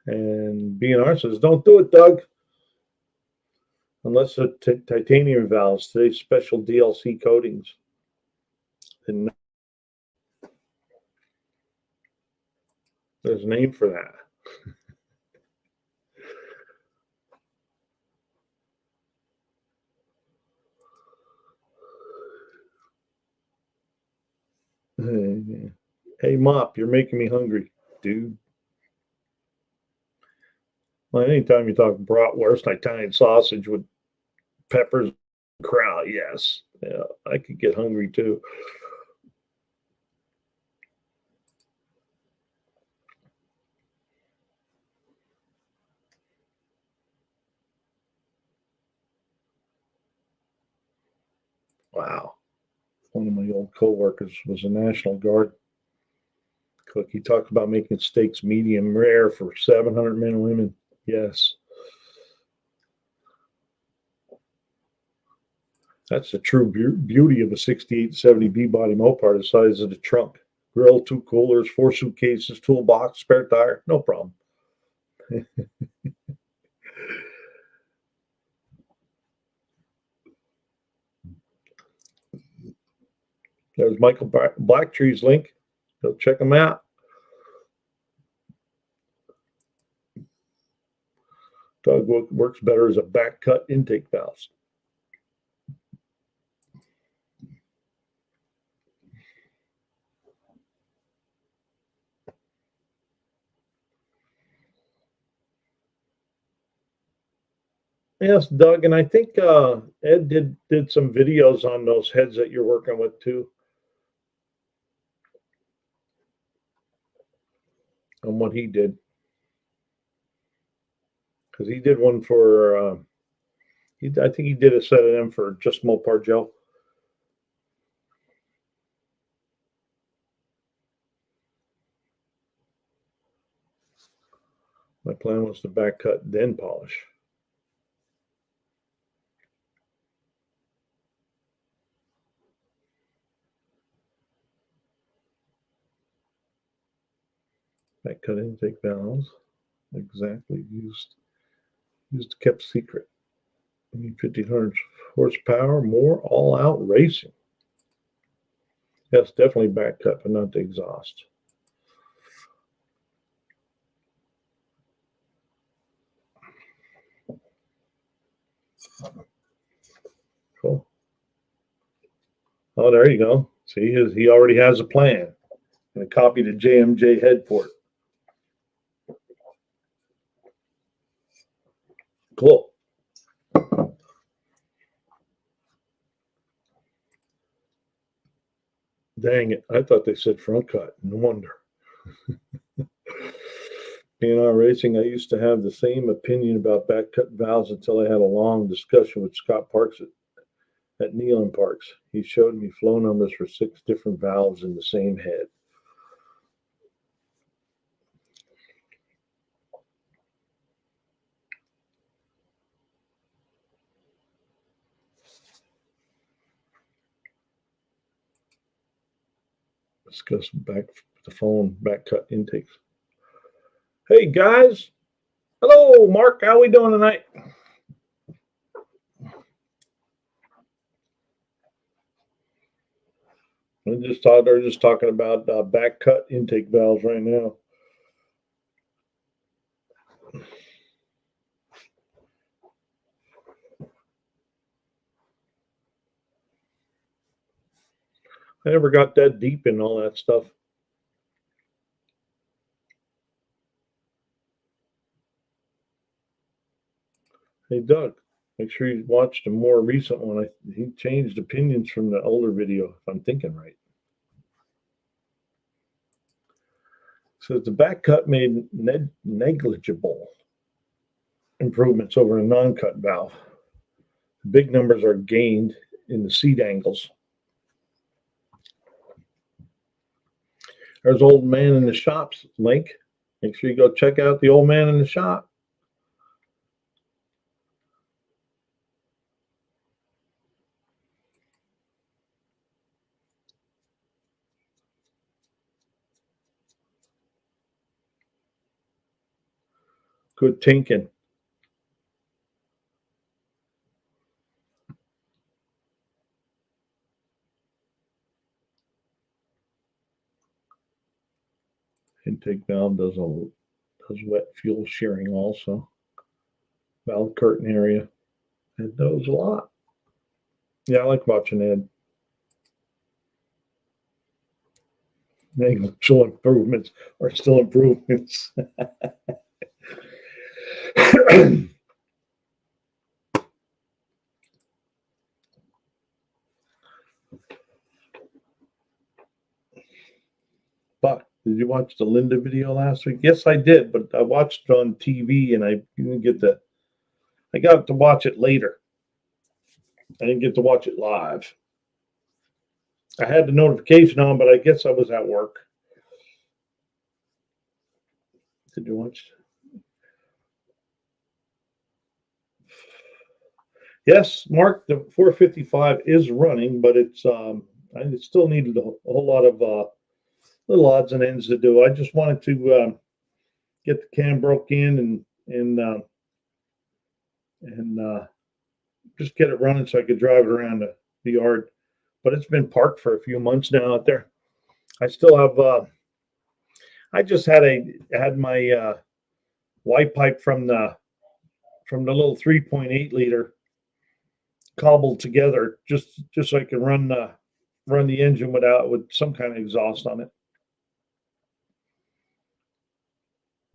Speaker 1: And BNR says, don't do it, Doug. Unless the titanium valves, today's special DLC coatings. And there's a name for that. Hey, Mop, you're making me hungry, dude. Well, anytime you talk bratwurst, Italian sausage with peppers, kraut, yes. Yeah, I could get hungry too. Wow. One of my old coworkers was a National Guard cook. He talked about making steaks medium rare for 700 men and women. Yes. That's the true beauty of a 6870 B-body Mopar, the size of the trunk. Grill, 2 coolers, 4 suitcases, toolbox, spare tire, no problem. There's Michael Blacktree's link. Go check him out. Doug works better as a back cut intake valve. Yes, Doug, and I think Ed did some videos on those heads that you're working with too, on what he did, because he did one for I think he did a set of them for just Mopar Joe. My plan was to back cut then polish. Back cut intake valves, exactly used kept secret. I mean, 1500 horsepower, more all out racing. Yes, definitely back cut, but not the exhaust. Cool. Oh, there you go. See, he already has a plan and a copy to JMJ head port. Cool. Dang it. I thought they said front cut. No wonder. PNR Racing, I used to have the same opinion about back cut valves until I had a long discussion with Scott Parks at Neyland Parks. He showed me flow numbers for 6 different valves in the same head. Discuss back the phone back cut intakes. Hey guys, hello Mark, how we doing tonight? They're just talking about back cut intake valves right now. I never got that deep in all that stuff. Hey Doug, make sure you watch the more recent one. He changed opinions from the older video, if I'm thinking right. Says the back cut made negligible improvements over a non-cut valve. Big numbers are gained in the seat angles. There's Old Man in the Shop's link. Make sure you go check out the Old Man in the Shop. Good tinking. Intake valve does wet fuel shearing also. Valve curtain area. It does a lot. Yeah, I like watching Ed. Negligible improvements are still improvements. But did you watch the Linda video last week? Yes, I did, but I watched it on TV and I got to watch it later. I didn't get to watch it live. I had the notification on, but I guess I was at work. Did you watch? Yes, Mark, the 455 is running, but it still needed a whole lot of little odds and ends to do. I just wanted to get the cam broke in and just get it running so I could drive it around the yard. But it's been parked for a few months now out there. I still have. I just had my white pipe from the little 3.8 liter cobbled together just so I can run the engine with some kind of exhaust on it.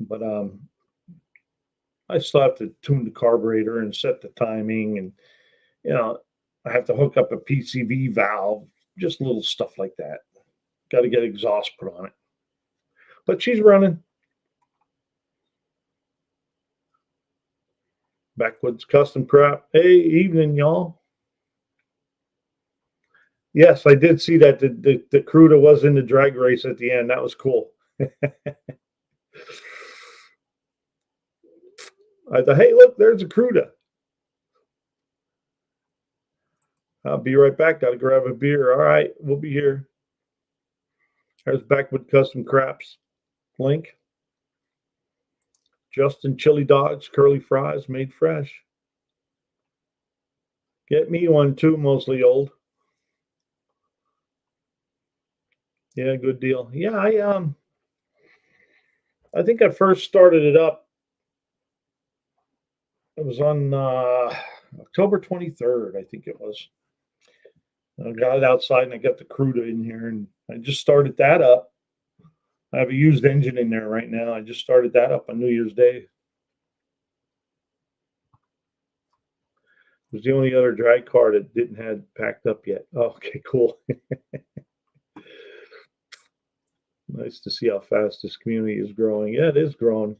Speaker 1: But I still have to tune the carburetor and set the timing, and I have to hook up a PCV valve, just little stuff like that. Got to get exhaust put on it. But she's running. Backwoods Custom Crap. Hey, evening, y'all. Yes, I did see that the Cruda was in the drag race at the end. That was cool. I thought, hey, look, there's a Cruda. I'll be right back. Got to grab a beer. All right, we'll be here. There's Backwood Custom Craps link. Justin chili dogs, curly fries, made fresh. Get me one too, mostly old. Yeah, good deal. Yeah, I think I first started it up. It was on October 23rd, I think it was. I got it outside and I got the Cruda in here, and I just started that up. I have a used engine in there right now. I just started that up on New Year's Day. It was the only other drag car that didn't have packed up yet. Oh, okay, cool. Nice to see how fast this community is growing. Yeah, it is growing.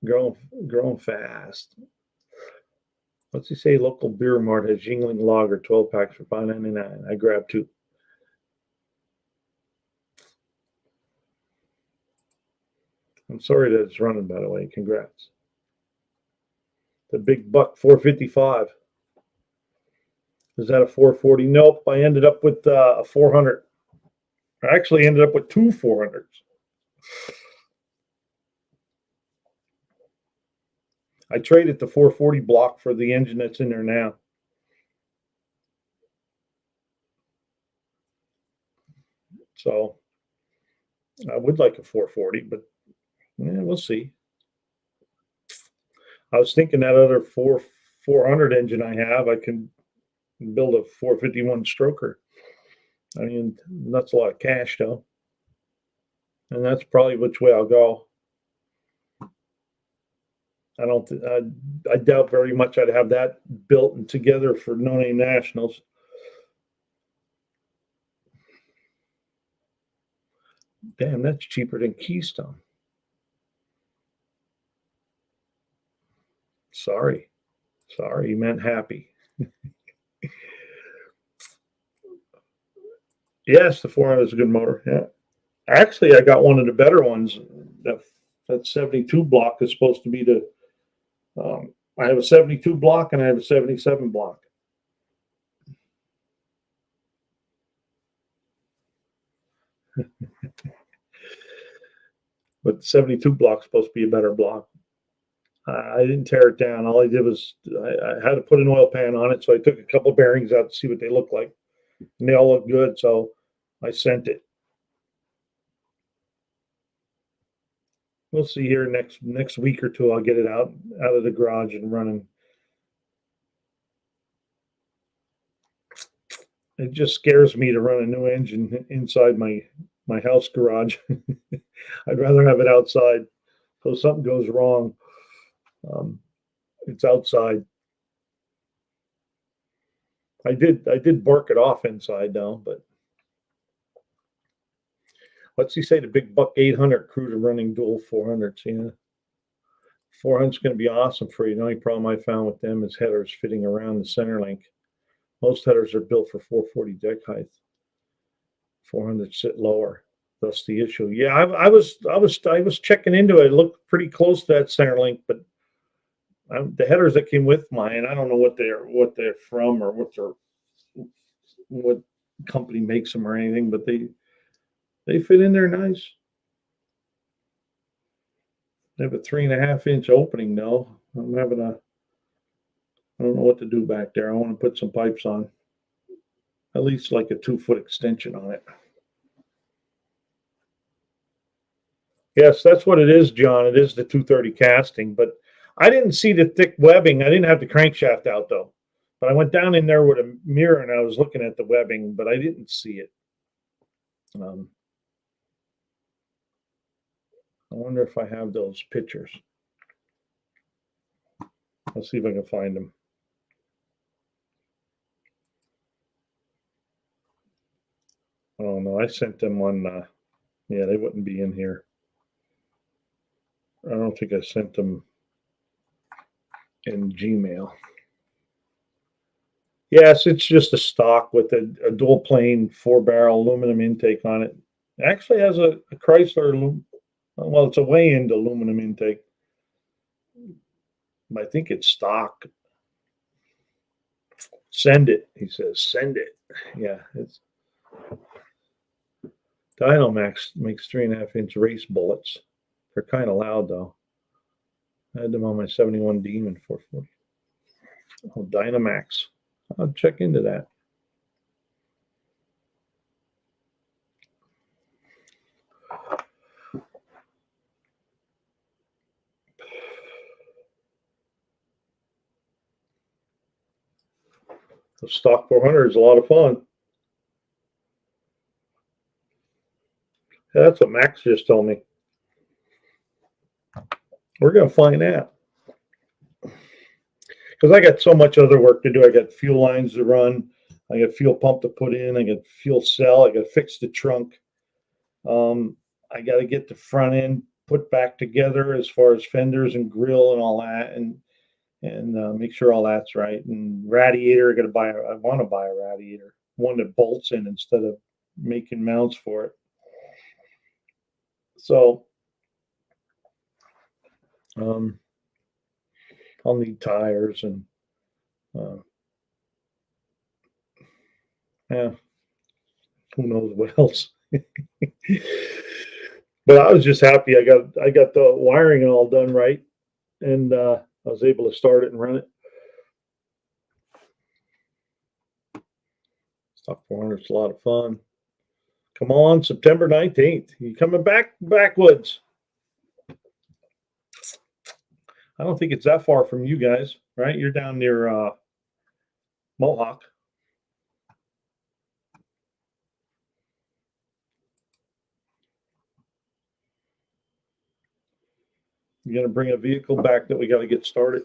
Speaker 1: Growing fast. What's he say? Local beer mart has Yingling Lager 12 packs for $5.99. I grabbed 2. I'm sorry that it's running, by the way. Congrats. The big buck 455. Is that a 440? Nope. I ended up with a 400. I actually ended up with 2 400s. I traded the 440 block for the engine that's in there now. So I would like a 440, but we'll see. I was thinking that other 400 engine I have, I can build a 451 stroker. I mean, that's a lot of cash, though. And that's probably which way I'll go. I doubt very much I'd have that built and together for No Name Nationals. Damn, that's cheaper than Keystone. Sorry, you meant happy. Yes, the 400 is a good motor. Yeah, actually, I got one of the better ones. That 72 block is supposed to be the. I have a 72 block and I have a 77 block. But the 72 block is supposed to be a better block. I didn't tear it down. All I did was I had to put an oil pan on it, so I took a couple of bearings out to see what they look like, and they all look good. So I sent it. We'll see here next week or two. I'll get it out of the garage and running. It just scares me to run a new engine inside my house garage. I'd rather have it outside. So if something goes wrong, it's outside. I did bark it off inside though, but what's he say? The big buck 800 Cruda running dual 400s. Yeah, 400's going to be awesome for you. The only problem I found with them is headers fitting around the center link. Most headers are built for 440 deck height. 400 sit lower. That's the issue. Yeah, I was checking into it. It looked pretty close to that center link, but the headers that came with mine, I don't know what they're from or what company makes them or anything, but they fit in there nice. They have a 3.5-inch opening though. I don't know what to do back there. I want to put some pipes on. At least like a 2-foot extension on it. Yes, that's what it is, John. It is the 230 casting, but I didn't see the thick webbing. I didn't have the crankshaft out though. But I went down in there with a mirror and I was looking at the webbing, but I didn't see it. I wonder if I have those pictures. Let's see if I can find them. Oh no, I sent them on, yeah, they wouldn't be in here. I don't think I sent them in Gmail. Yes, it's just a stock with a dual plane 4-barrel aluminum intake on it. It actually has a Chrysler, well, it's a weigh-in aluminum intake. I think it's stock. Send it, he says. Send it. Yeah, it's Dynamax makes 3.5-inch race bullets. They're kind of loud though. I had them on my 71 Demon 440. Oh, Dynamax. I'll check into that. The stock 400 is a lot of fun. That's what Max just told me. We're going to find out. Because I got so much other work to do. I got fuel lines to run. I got fuel pump to put in. I got fuel cell. I got to fix the trunk. I got to get the front end put back together as far as fenders and grill and all that, and make sure all that's right. And radiator, I want to buy a radiator, one that bolts in instead of making mounts for it. So, I'll need tires and, yeah, who knows what else. But I was just happy I got the wiring all done right, and I was able to start it and run it. Stock 400 is a lot of fun. Come on, September 19th. You coming backwoods? I don't think it's that far from you guys, right? You're down near Mohawk. You're gonna bring a vehicle back that we got to get started.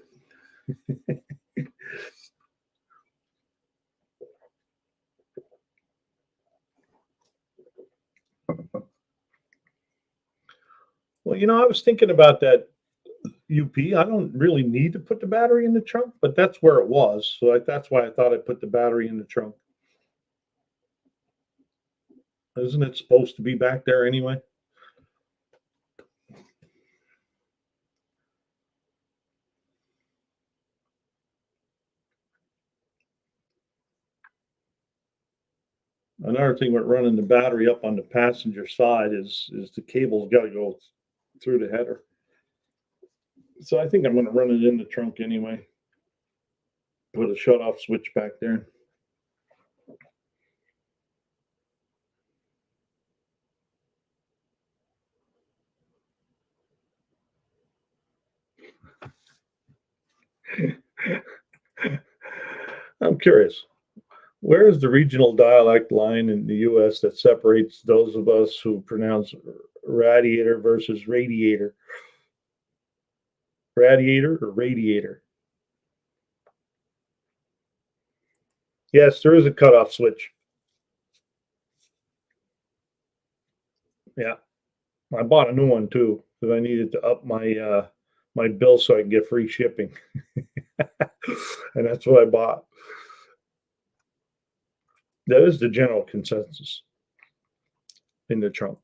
Speaker 1: Well, I was thinking about that UP. I don't really need to put the battery in the trunk, but that's where it was. So that's why I thought I'd put the battery in the trunk. Isn't it supposed to be back there anyway? Another thing with running the battery up on the passenger side is the cable's got to go through the header. So I think I'm going to run it in the trunk anyway. Put a shut-off switch back there. I'm curious. Where is the regional dialect line in the U.S. that separates those of us who pronounce radiator versus radiator? Radiator or radiator? Yes, there is a cutoff switch. Yeah, I bought a new one too because I needed to up my my bill so I can get free shipping, and that's what I bought. That is the general consensus in the trunk.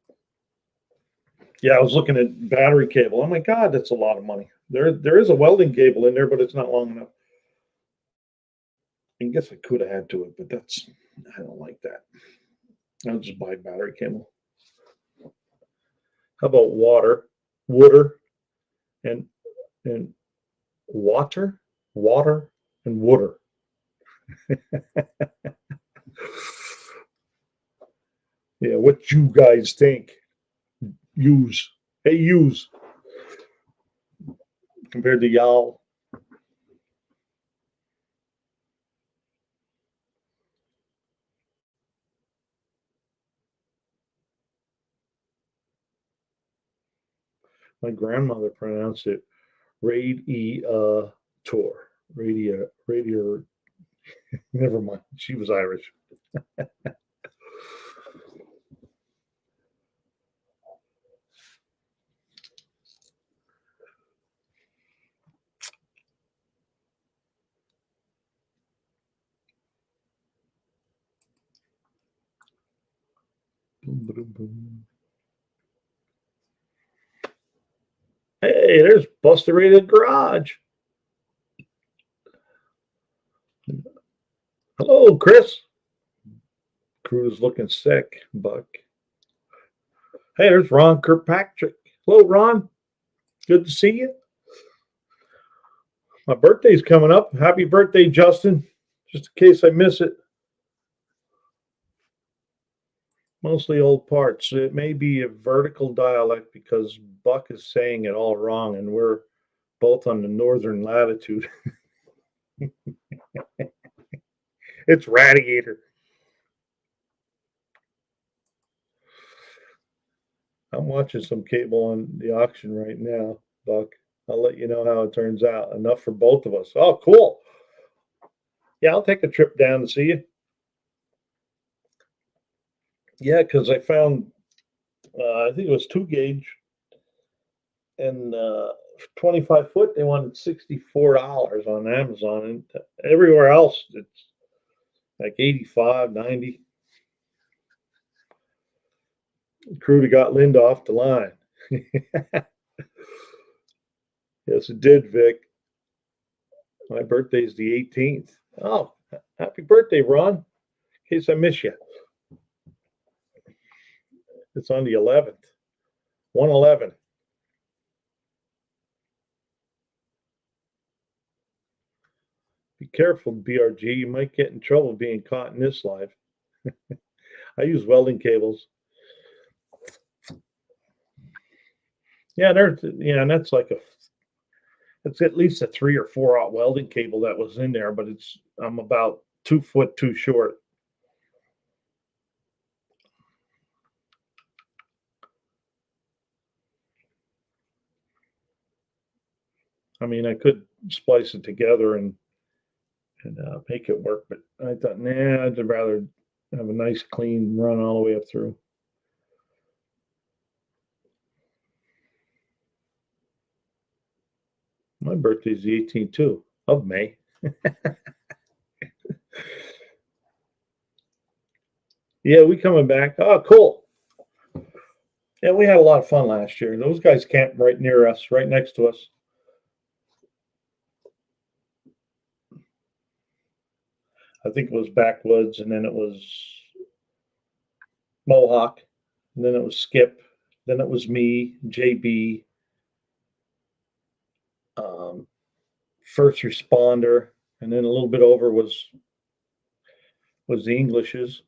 Speaker 1: Yeah, I was looking at battery cable. Oh my God, that's a lot of money. There is a welding cable in there, but it's not long enough. I guess I could have had to it, but I don't like that. I'll just buy battery cable. How about water, and water, and water. Yeah, what you guys think? Use. Hey, use. Compared to y'all. My grandmother pronounced it radiator. Radiator. Never mind. She was Irish. Boom, boom, boom. Hey, there's Buster Rated Garage. Hello, Chris. Crew's looking sick, Buck. Hey, there's Ron Kirkpatrick. Hello, Ron. Good to see you. My birthday's coming up. Happy birthday, Justin. Just in case I miss it. Mostly old parts. It may be a vertical dialect because Buck is saying it all wrong, and we're both on the northern latitude. It's radiator. I'm watching some cable on the auction right now, Buck. I'll let you know how it turns out. Enough for both of us. Oh, cool. Yeah, I'll take a trip down to see you. Yeah, because I found, I think it was 2 gauge and 25 foot. They wanted $64 on Amazon, and everywhere else it's like 85, 90. Crew got Linda off the line. Yes, it did, Vic. My birthday's the 18th. Oh, happy birthday, Ron. In case I miss you. It's on the 11th. 111. Be careful, BRG. You might get in trouble being caught in this live. I use welding cables. Yeah, and that's like it's at least a 3 or 4 welding cable that was in there, but I'm about 2 foot too short. I mean, I could splice it together and make it work, but I thought, nah, I'd rather have a nice clean run all the way up through. My birthday's the 18th too, of May. Yeah, we coming back. Oh, cool. Yeah, we had a lot of fun last year. Those guys camped right near us, right next to us. I think it was Backwoods, and then it was Mohawk, and then it was Skip, then it was me, JB, first responder, and then a little bit over was the Englishes.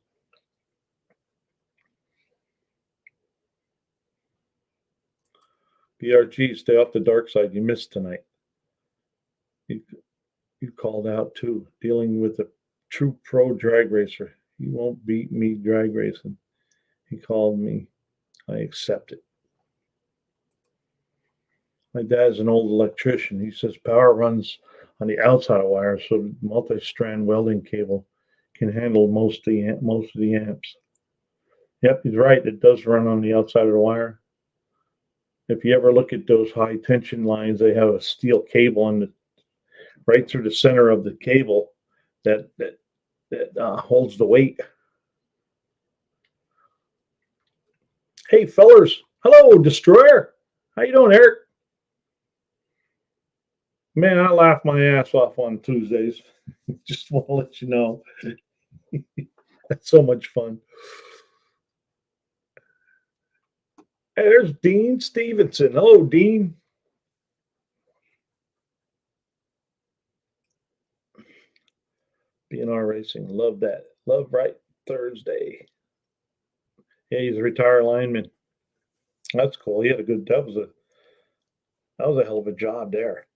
Speaker 1: BRG, stay off the dark side. You missed tonight. You called out too. Dealing with a true pro drag racer. You won't beat me drag racing. He called me. I accept it. My dad's an old electrician. He says power runs on the outside of wires, so multi-strand welding cable can handle most of the amps. Yep, he's right. It does run on the outside of the wire. If you ever look at those high tension lines, they have a steel cable right through the center of the cable that holds the weight. Hey, fellers. Hello, Destroyer. How you doing, Eric? Man, I laugh my ass off on Tuesdays. Just want to let you know. That's so much fun. Hey, there's Dean Stevenson. Hello, Dean. BNR Racing. Love that. Love Right Thursday. Yeah, he's a retired lineman. That's cool. He had that was a hell of a job there.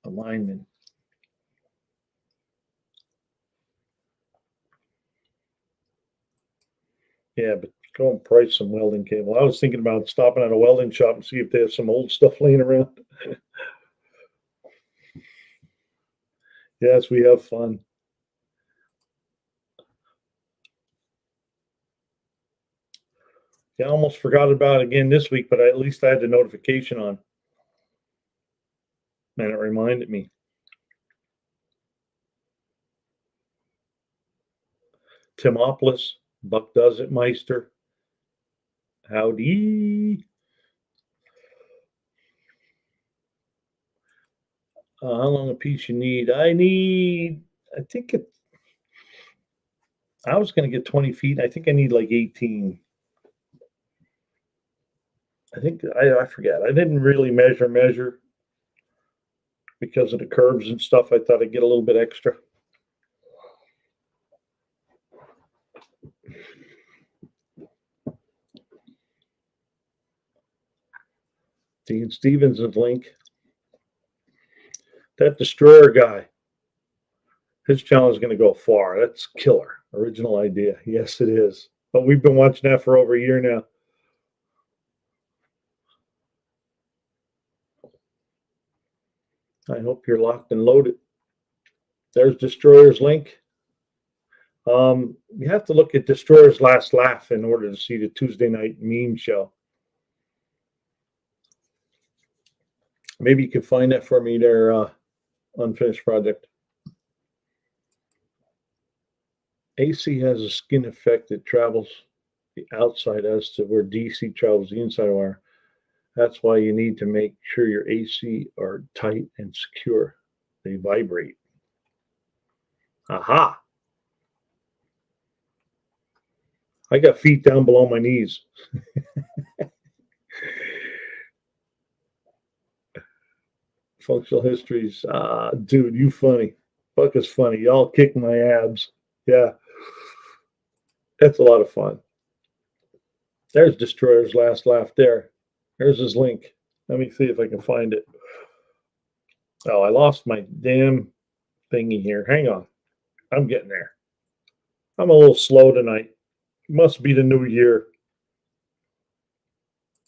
Speaker 1: A lineman. Yeah, but Go and price some welding cable. I was thinking about stopping at a welding shop and see if they have some old stuff laying around. Yes, we have fun. Yeah, I almost forgot about it again this week, but at least I had the notification on. And it reminded me. Timopolis, Buck Does It Meister. Howdy. How long a piece you need? I think I was going to get 20 feet. I think I need like 18. I think, I forget. I didn't really measure because of the curves and stuff. I thought I'd get a little bit extra. Dean Stevens' link. That Destroyer guy, his channel is going to go far. That's killer. Original idea. Yes, it is. But we've been watching that for over a year now. I hope you're locked and loaded. There's Destroyer's link. You have to look at Destroyer's Last Laugh in order to see the Tuesday night meme show. Maybe you can find that for me there, Unfinished Project. AC has a skin effect that travels the outside as to where DC travels the inside wire. That's why you need to make sure your AC are tight and secure. They vibrate. Aha! I got feet down below my knees. Functional histories. Dude, you funny. Buck is funny. Y'all kick my abs. Yeah. That's a lot of fun. There's Destroyer's Last Laugh there. There's his link. Let me see if I can find it. Oh, I lost my damn thingy here. Hang on. I'm getting there. I'm a little slow tonight. Must be the new year.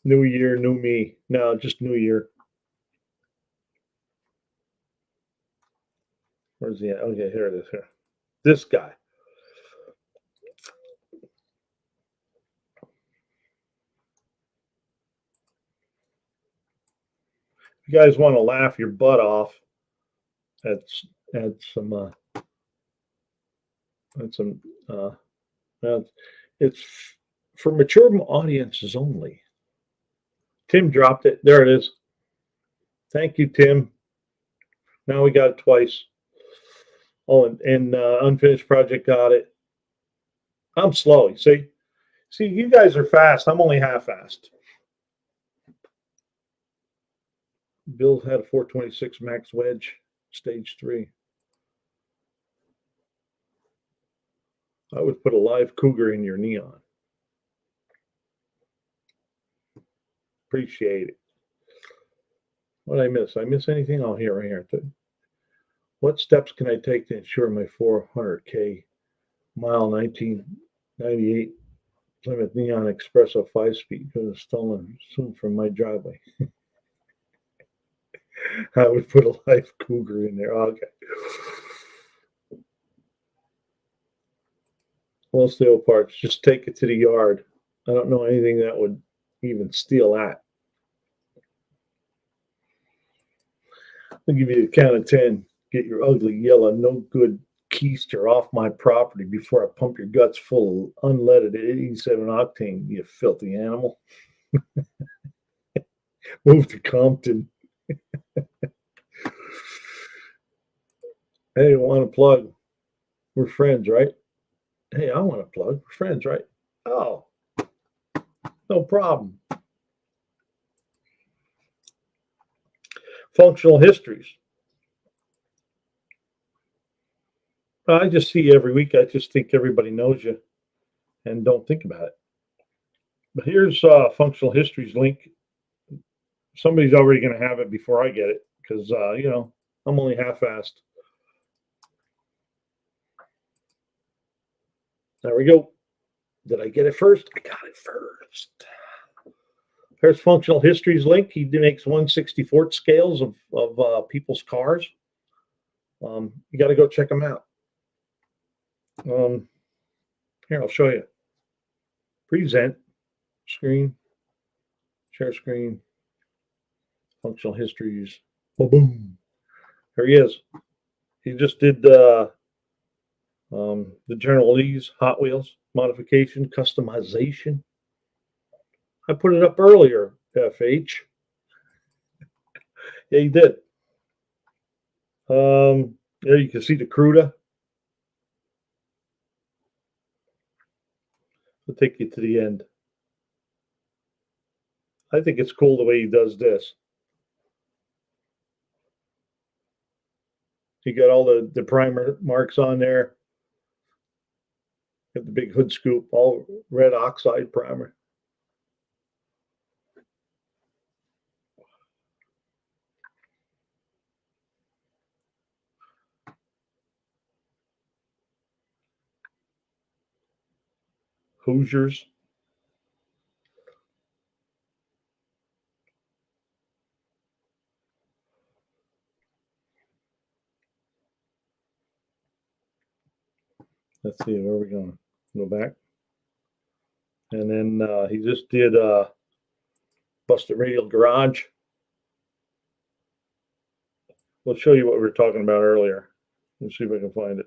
Speaker 1: New year, new me. No, just new year. Where's he at? Okay, here it is. Here. This guy. If you guys want to laugh your butt off at some it's for mature audiences only. Tim dropped it. There it is. Thank you, Tim. Now we got it twice. Oh, and Unfinished Project got it. I'm slow. You see? See, you guys are fast. I'm only half fast. Bill had a 426 max wedge, stage 3. I would put a live cougar in your neon. Appreciate it. What did I miss? I miss anything? Oh, here, right here. What steps can I take to ensure my 400K mile 1998 Plymouth Neon Espresso 5-speed was stolen soon from my driveway? I would put a live cougar in there. Okay. Well, steel parts. Just take it to the yard. I don't know anything that would even steal that. I'll give you a count of 10. Get your ugly, yellow, no good keister off my property before I pump your guts full of unleaded 87 octane, you filthy animal. Move to Compton. Hey, want to plug? We're friends, right? Hey, I want to plug. We're friends, right? Oh, no problem. Functional histories. I just see every week. I just think everybody knows you and don't think about it. But here's Functional Histories link. Somebody's already going to have it before I get it because, you know, I'm only half-assed. There we go. Did I get it first? I got it first. There's Functional Histories link. He makes 1/64 scales of people's cars. You got to go check them out. Here, I'll show you. Present, screen, share screen, Functional Histories. Boom. There he is. He just did the General Lee's Hot Wheels modification, customization. I put it up earlier, FH. Yeah, he did. There you can see the CRUDA. I'll take you to the end. I think it's cool the way he does this. He got all the primer marks on there. Got the big hood scoop, all red oxide primer. Hoosiers. Let's see, where are we going? Go back. And then he just did Busted Radial Garage. We'll show you what we were talking about earlier. Let's see if I can find it.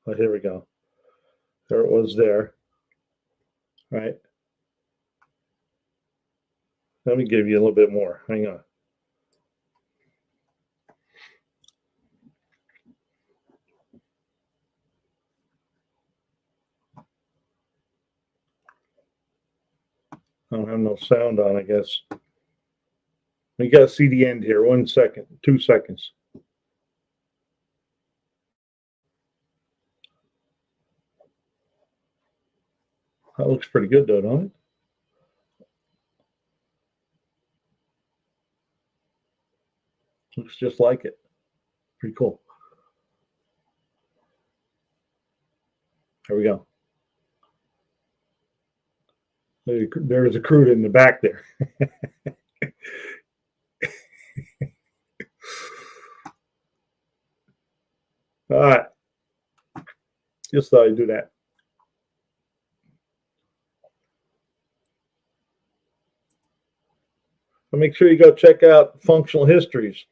Speaker 1: Oh, here we go. There it was there. All right. Let me give you a little bit more. Hang on. I don't have no sound on, I guess. You got to see the end here. 1 second, 2 seconds. That looks pretty good, though, don't it? Looks just like it. Pretty cool. There we go. There's a CRUDA in the back there. All right. Just thought I'd do that. So make sure you go check out Functional Histories.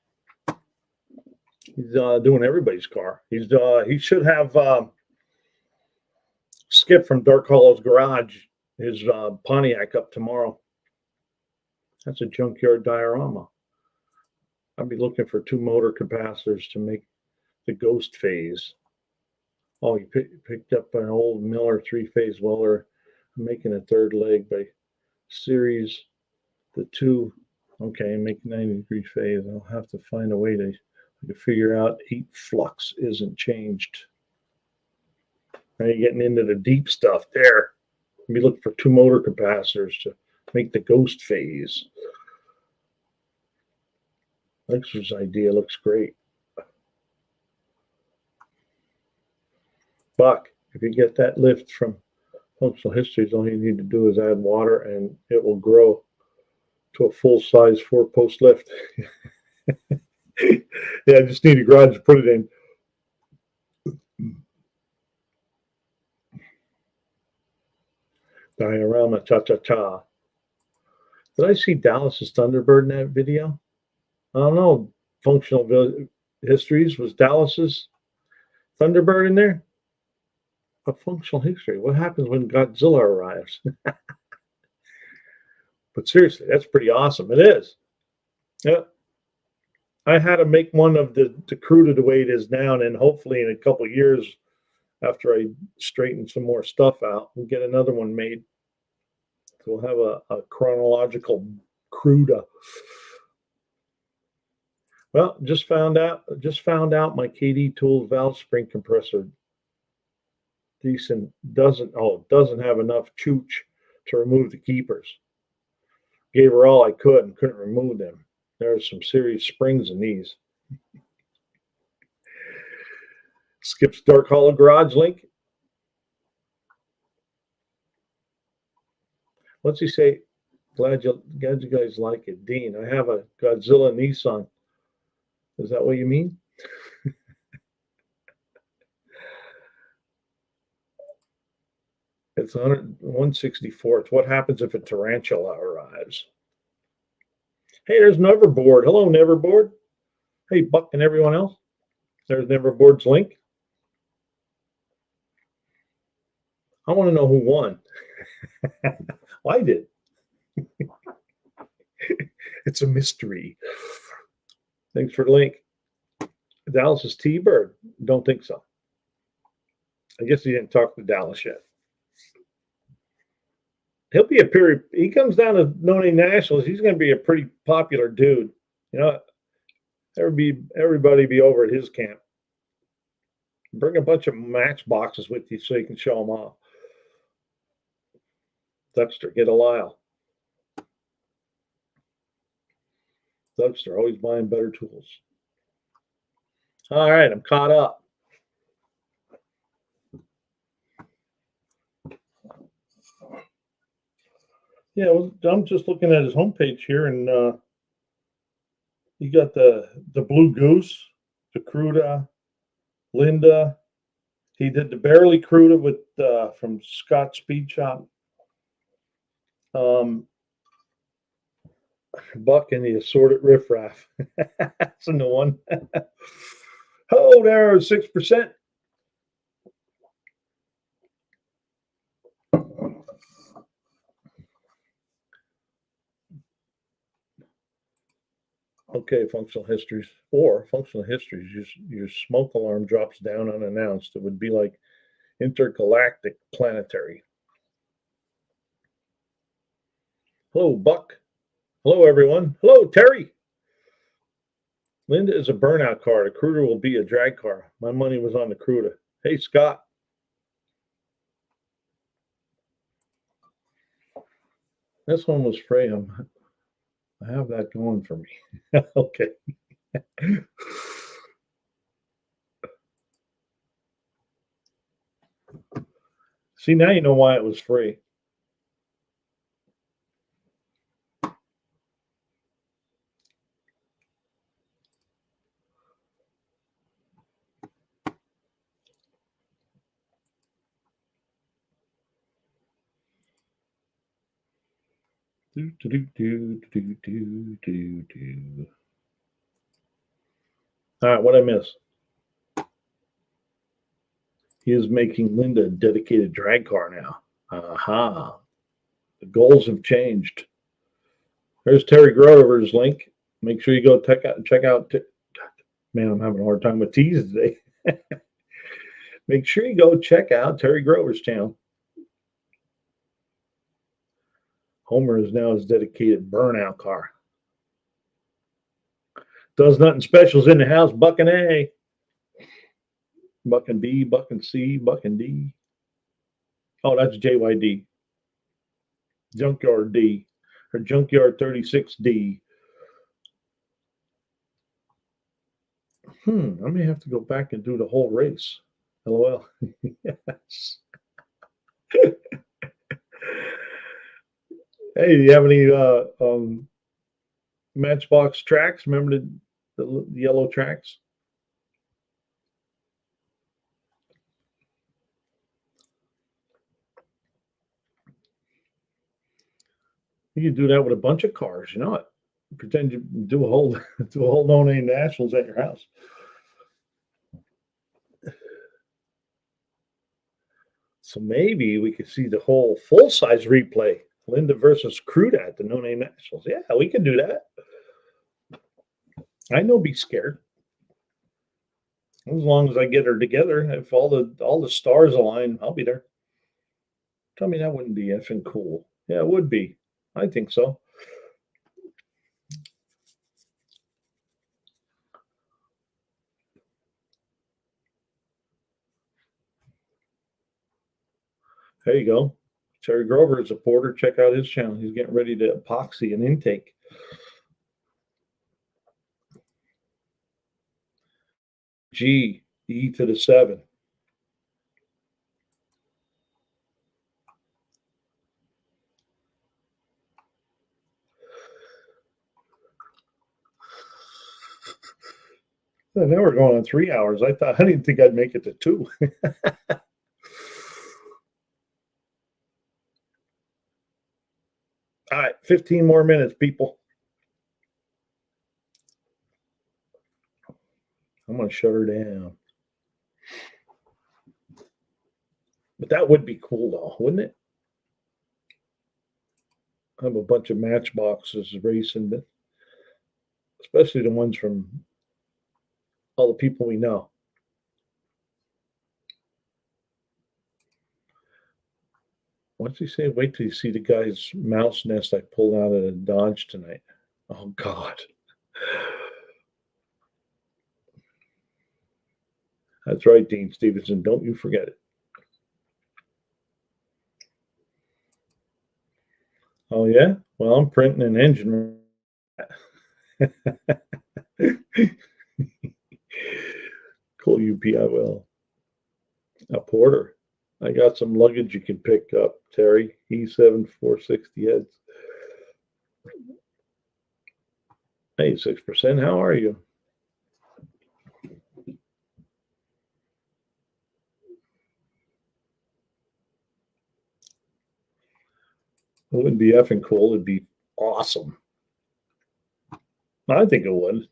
Speaker 1: He's doing everybody's car. He should have Skip from Dark Hollow's Garage, his Pontiac up tomorrow. That's a junkyard diorama. I'll be looking for 2 motor capacitors to make the ghost phase. Oh, you picked up an old Miller 3-phase welder. I'm making a 3rd leg by series. The 2, okay, make 90-degree phase. I'll have to find a way to figure out 8 flux isn't changed. Now you're getting into the deep stuff there. I'll be looking for 2 motor capacitors to make the ghost phase. Lexer's idea looks great. Buck, if you get that lift from Functional Histories, all you need to do is add water and it will grow to a full-size 4-post lift. Yeah, I just need a garage to put it in. Diorama cha-cha-cha. Did I see Dallas's Thunderbird in that video? I don't know. Functional Histories, was Dallas's Thunderbird in there? A Functional History. What happens when Godzilla arrives? But seriously, that's pretty awesome. It is. Yeah. I had to make one of the CRUDA the way it is now, and then hopefully in a couple of years, after I straighten some more stuff out, we'll get another one made. So we'll have a chronological CRUDA. Well, just found out my KD Tools valve spring compressor doesn't have enough chooch to remove the keepers. Gave her all I could and couldn't remove them. There's some serious springs in these. Skip's Dark Hollow Garage link. What's he say? Glad you guys like it. Dean, I have a Godzilla Nissan. Is that what you mean? It's 164th. What happens if a tarantula arrives? Hey, there's Neverboard. Hello, Neverboard. Hey, Buck and everyone else. There's Neverboard's link. I want to know who won. Well, I did. It's a mystery. Thanks for the link. Dallas is T-Bird. Don't think so. I guess he didn't talk to Dallas yet. He'll be he comes down to No Name Nationals. He's going to be a pretty popular dude. You know, everybody be over at his camp. Bring a bunch of matchboxes with you so you can show them off. Dexter, get a Lyle. Dexter, always buying better tools. All right, I'm caught up. Yeah, well, I'm just looking at his homepage here, and you got the Blue Goose, the Cruda, Linda. He did the Barely Cruda with from Scott Speed Shop. Buck and the Assorted Riffraff. That's a new one. Oh, there, 6%. Okay, functional histories. Or functional histories, your smoke alarm drops down unannounced. It would be like intergalactic planetary. Hello, Buck. Hello, everyone. Hello, Terry. Linda is a burnout car. The Cruder will be a drag car. My money was on the Cruder. Hey, Scott. This one was Freyham. I have that going for me. Okay. See, now you know why it was free. All right, what I miss? He is making Linda a dedicated drag car now. Aha. The goals have changed. There's Terry Grover's link. Make sure you go check out. Man, I'm having a hard time with T's today. Make sure you go check out Terry Grover's channel. Homer is now his dedicated burnout car. Does nothing specials in the house. Buck and A. Buck and B, Buck and C, Buck and D. Oh, that's JYD. Junkyard D. Or Junkyard 36D. I may have to go back and do the whole race. LOL. Yes. Hey, do you have any Matchbox tracks? Remember the yellow tracks? You can do that with a bunch of cars, you know it. Pretend you do a whole No Name Nationals at your house. So maybe we could see the whole full-size replay. Linda versus Cruda at the No Name Nationals. Yeah, we can do that. I know be scared. As long as I get her together, if all the stars align, I'll be there. Tell me that wouldn't be effing cool. Yeah, it would be. I think so. There you go. Terry Grover is a porter. Check out his channel. He's getting ready to epoxy an intake. G, E to the 7. Well, now we're going on 3 hours. I didn't think I'd make it to 2. All right, 15 more minutes, people. I'm going to shut her down. But that would be cool, though, wouldn't it? I have a bunch of Matchboxes racing, but especially the ones from all the people we know. What's he say? Wait till you see the guy's mouse nest I pulled out of the Dodge tonight. Oh, God. That's right, Dean Stevenson. Don't you forget it. Oh, yeah? Well, I'm printing an engine. Call UP, I will. A Porter. I got some luggage you can pick up, Terry. E7 460 heads. 86%. How are you? It wouldn't be effing cool. It'd be awesome. I think it would.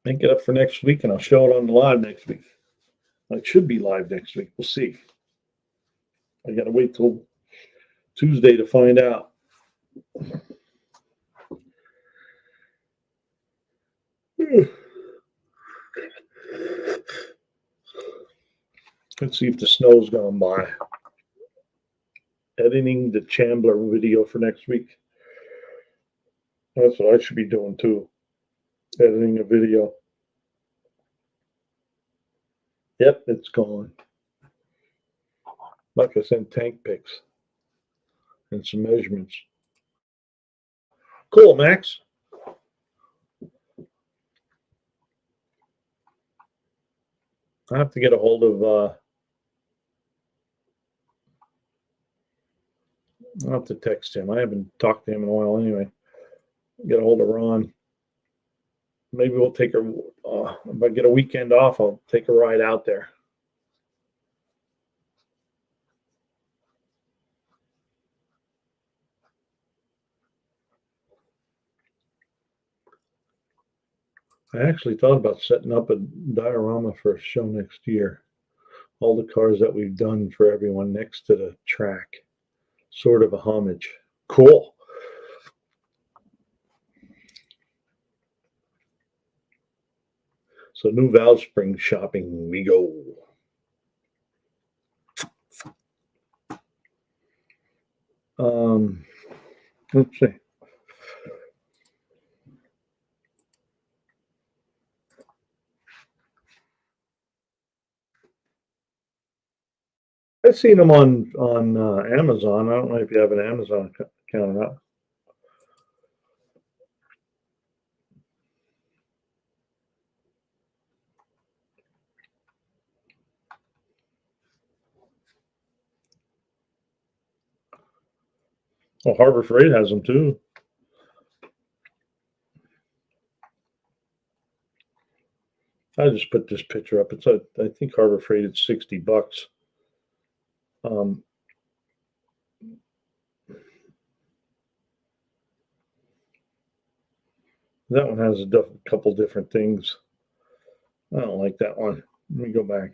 Speaker 1: Make it up for next week, and I'll show it on the live next week. It should be live next week. We'll see. I got to wait till Tuesday to find out. Let's see if the snow's gone by. Editing the Chandler video for next week. That's what I should be doing too. Editing a video. Yep, it's gone. Like I sent tank pics and some measurements. Cool, Max. I have to get a hold of I'll have to text him. I haven't talked to him in a while anyway. Get a hold of Ron. Maybe we'll take a if I get a weekend off, I'll take a ride out there. I actually thought about setting up a diorama for a show next year. All the cars that we've done for everyone next to the track. Sort of a homage. Cool. So New Valve Spring shopping we go. Let's see. I've seen them on Amazon. I don't know if you have an Amazon account or not. Well, Harbor Freight has them too. I just put this picture up. It's I think Harbor Freight it's $60. That one has a couple different things. I don't like that one. Let me go back.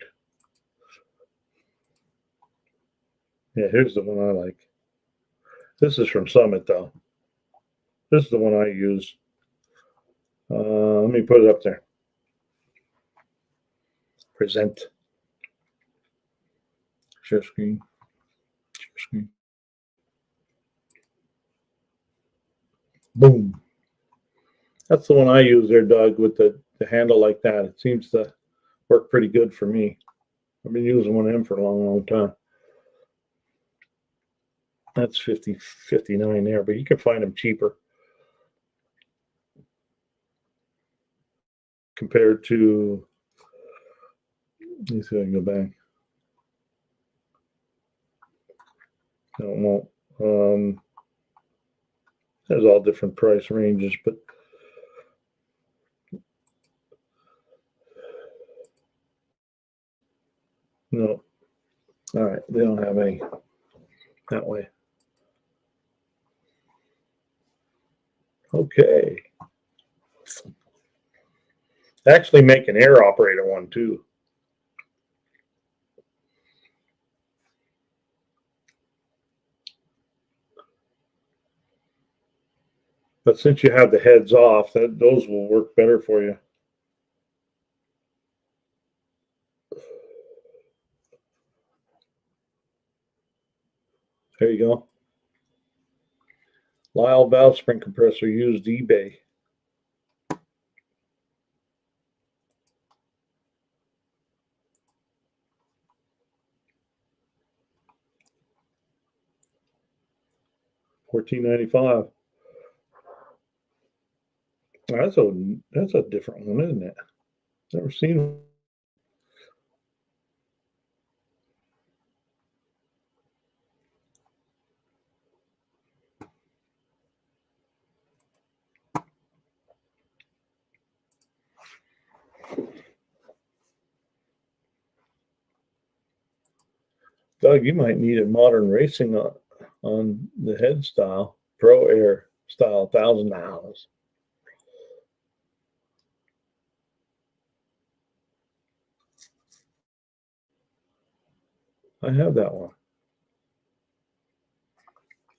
Speaker 1: Yeah, here's the one I like. This is from Summit, though. This is the one I use. Let me put it up there. Present. Share screen. Share screen. Boom. That's the one I use there, Doug, with the handle like that. It seems to work pretty good for me. I've been using one of them for a long, long time. That's $59 there, but you can find them cheaper. compared to, let me see if I can go back. No, it won't. There's all different price ranges, but no. All right, they don't have any that way. Okay. Actually make an air operator one too. But since you have the heads off, those will work better for you. There you go. Lyle valve spring compressor used eBay. $14.95. That's a different one, isn't it? Never seen one. Doug, you might need a modern racing on the head style, Pro Air style, $1,000. I have that one.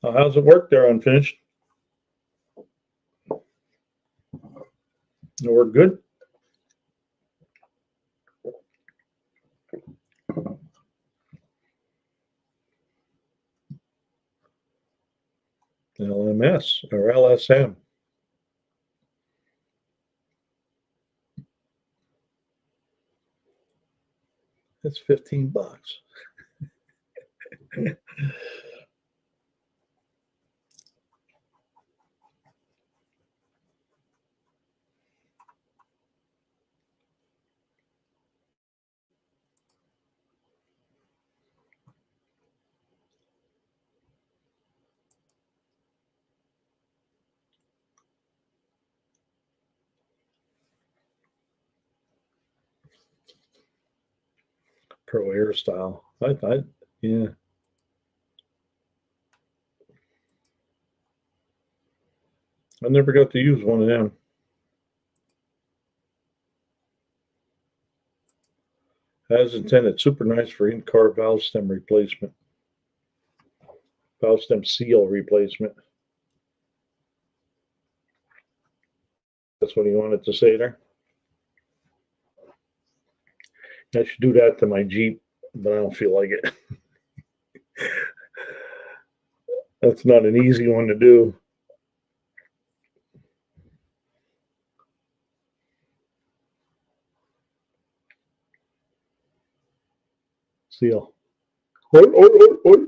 Speaker 1: How's it work there, Unfinished? It work good? LMS or LSM. It's $15. Pro Air style. Yeah. I never got to use one of them. As intended, super nice for in-car valve stem replacement. Valve stem seal replacement. That's what he wanted to say there. I should do that to my Jeep, but I don't feel like it. That's not an easy one to do. Seal. Oi, oi, oi, oi.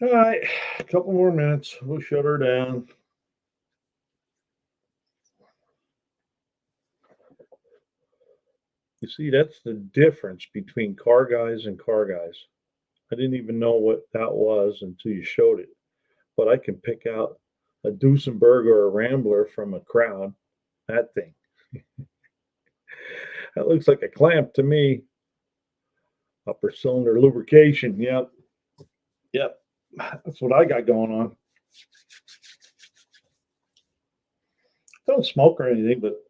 Speaker 1: All right, a couple more minutes. We'll shut her down. You see, that's the difference between car guys and car guys. I didn't even know what that was until you showed it. But I can pick out a Duesenberg or a Rambler from a crowd. That thing. That looks like a clamp to me. Upper cylinder lubrication. Yep. Yep. That's what I got going on. Don't smoke or anything, but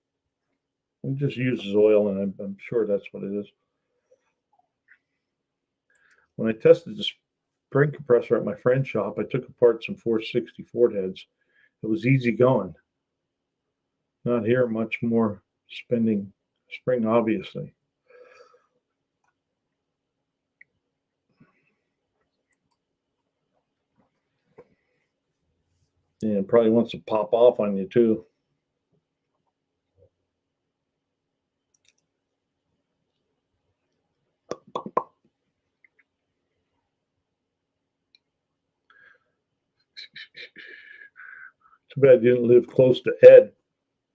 Speaker 1: it just uses oil, and I'm sure that's what it is. When I tested the spring compressor at my friend's shop, I took apart some 460 Ford heads. It was easy going. Not here, much more spending spring, obviously. And it probably wants to pop off on you too. Too bad you didn't live close to Ed.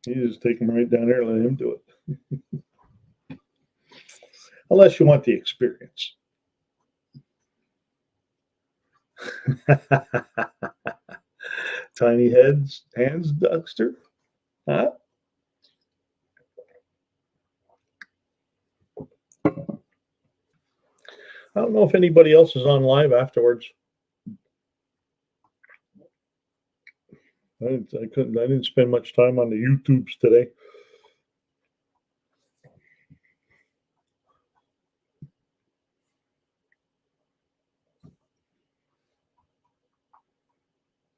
Speaker 1: You just take him right down there and let him do it. Unless you want the experience. Tiny hands, Duckster. Huh? I don't know if anybody else is on live afterwards. I didn't spend much time on the YouTubes today.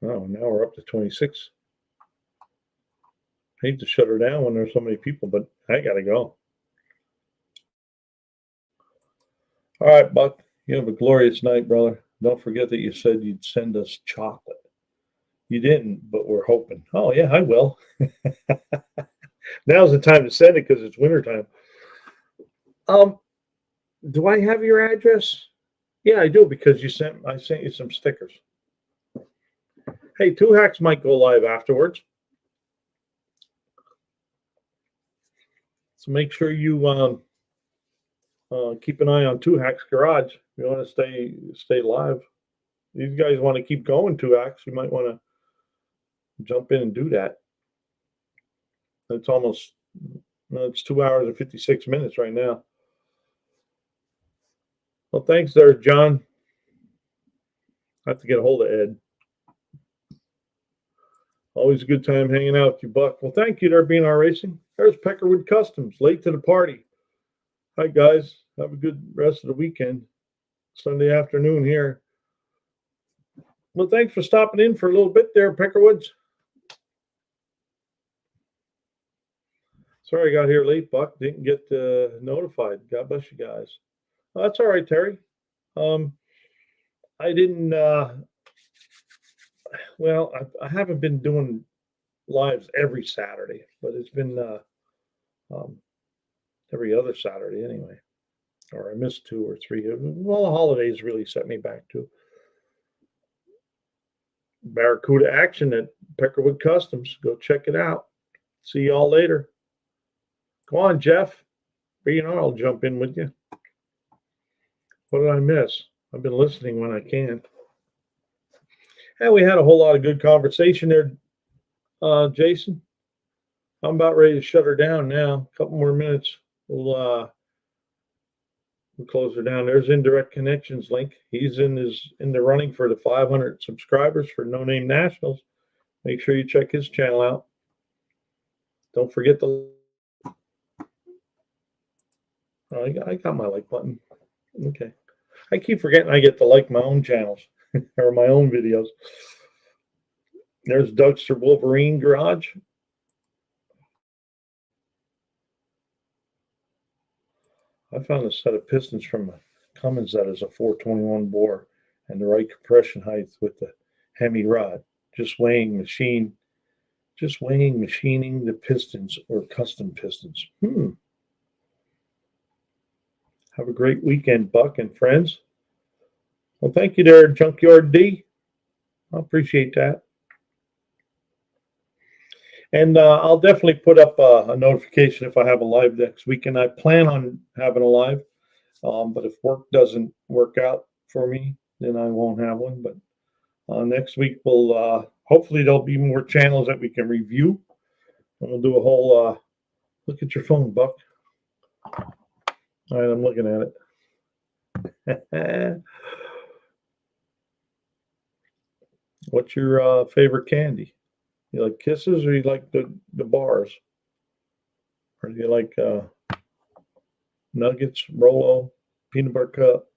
Speaker 1: Oh, now we're up to 26. I hate to shut her down when there's so many people, but I gotta go. All right, Buck. You have a glorious night, brother. Don't forget that you said you'd send us chocolate. You didn't, but we're hoping. Oh, yeah, I will. Now's the time to send it because it's wintertime. Do I have your address? Yeah, I do, because I sent you some stickers. Hey, Two Hacks might go live afterwards. So make sure you keep an eye on Two Hacks Garage. If you want to stay live. These guys want to keep going, Two Hacks. You might want to jump in and do that. It's 2 hours and 56 minutes right now. Well, thanks there, John. I have to get a hold of Ed. Always a good time hanging out with you, Buck. Well, thank you there, BNR Racing. There's Peckerwood Customs, late to the party. Hi, guys. Have a good rest of the weekend. Sunday afternoon here. Well, thanks for stopping in for a little bit there, Peckerwoods. Sorry I got here late, Buck. Didn't get notified. God bless you guys. Oh, that's all right, Terry. I didn't. Well, I haven't been doing lives every Saturday, but it's been every other Saturday anyway. Or I missed 2 or 3. Well, the holidays really set me back to Barracuda action at Peckerwood Customs. Go check it out. See y'all later. Come on, Jeff. B&R, I'll jump in with you. What did I miss? I've been listening when I can. And we had a whole lot of good conversation there, Jason. I'm about ready to shut her down now. A couple more minutes. We'll close her down. There's Indirect Connections link. He's in the running for the 500 subscribers for No Name Nationals. Make sure you check his channel out. Don't forget I got my like button. Okay. I keep forgetting I get to like my own channels or my own videos. There's Dougster Wolverine Garage. I found a set of pistons from Cummins that is a 421 bore and the right compression height with the Hemi rod. Just weighing machining the pistons or custom pistons. Have a great weekend, Buck and friends. Well, thank you there, Junkyard D. I appreciate that. And I'll definitely put up a notification if I have a live next week. And I plan on having a live. But if work doesn't work out for me, then I won't have one. But next week, we'll hopefully there'll be more channels that we can review. And we'll do a whole look at your phone, Buck. All right, I'm looking at it. What's your favorite candy? You like Kisses or you like the bars? Or do you like Nuggets, Rolo, peanut butter cup?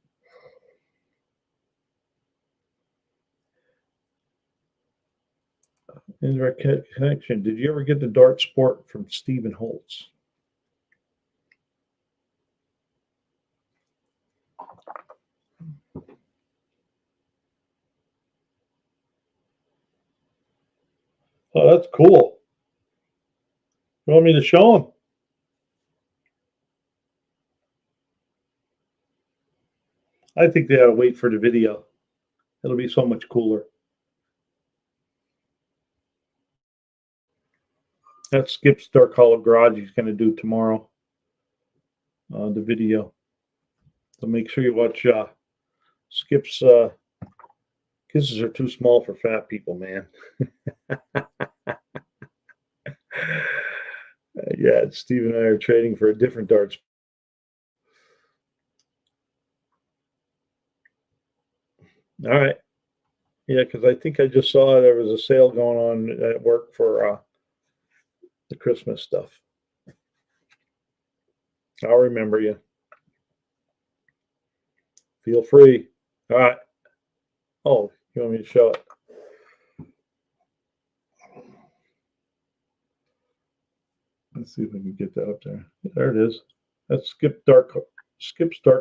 Speaker 1: Indirect Connection. Did you ever get the Dart Sport from Stephen Holtz? Oh, that's cool. You want me to show him? I think they ought to wait for the video. It'll be so much cooler. That's Skip's Dark Hollow Garage. He's going to do tomorrow. The video. So make sure you watch Skip's. Kisses are too small for fat people, man. Yeah, Steve and I are trading for a different darts. All right. Yeah, because I think I just saw there was a sale going on at work for the Christmas stuff. I'll remember you. Feel free. All right. Oh, you want me to show it? Let's see if we can get that up there. There it is. That's Skip's Dark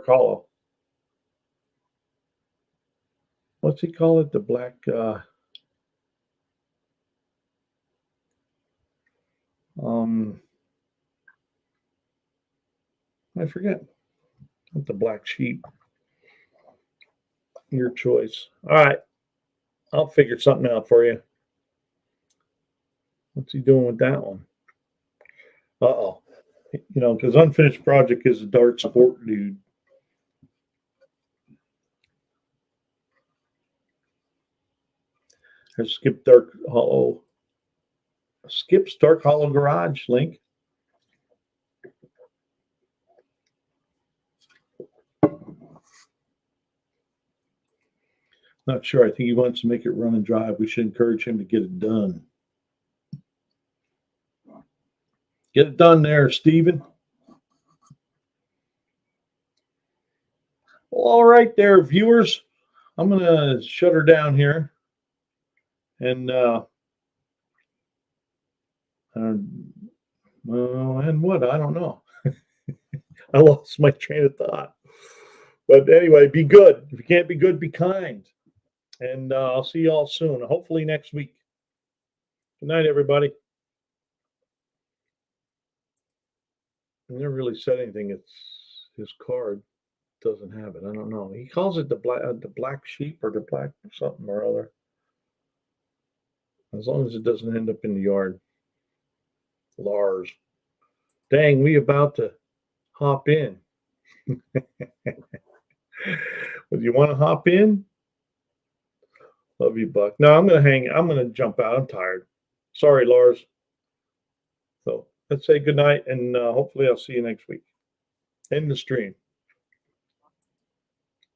Speaker 1: Hollow. What's he call it? The black I forget. Not the black sheep. Your choice. All right. I'll figure something out for you. What's he doing with that one? Uh-oh. You know, because Unfinished Project is a dart sport dude. There's Skip's Dark Hollow Garage link. Not sure. I think he wants to make it run and drive. We should encourage him to get it done. Get it done there, Steven. Well, all right there, viewers. I'm going to shut her down here. And, well, and what? I don't know. I lost my train of thought. But anyway, be good. If you can't be good, be kind. And I'll see you all soon, hopefully next week. Good night, everybody. I never really said anything. It's his card doesn't have it. I don't know. He calls it the black sheep or the black something or other. As long as it doesn't end up in the yard. Lars. Dang, we about to hop in. Well, do you want to hop in? Love you, Buck. No, I'm going to jump out. I'm tired. Sorry, Lars. So let's say good night, and hopefully I'll see you next week. End the stream.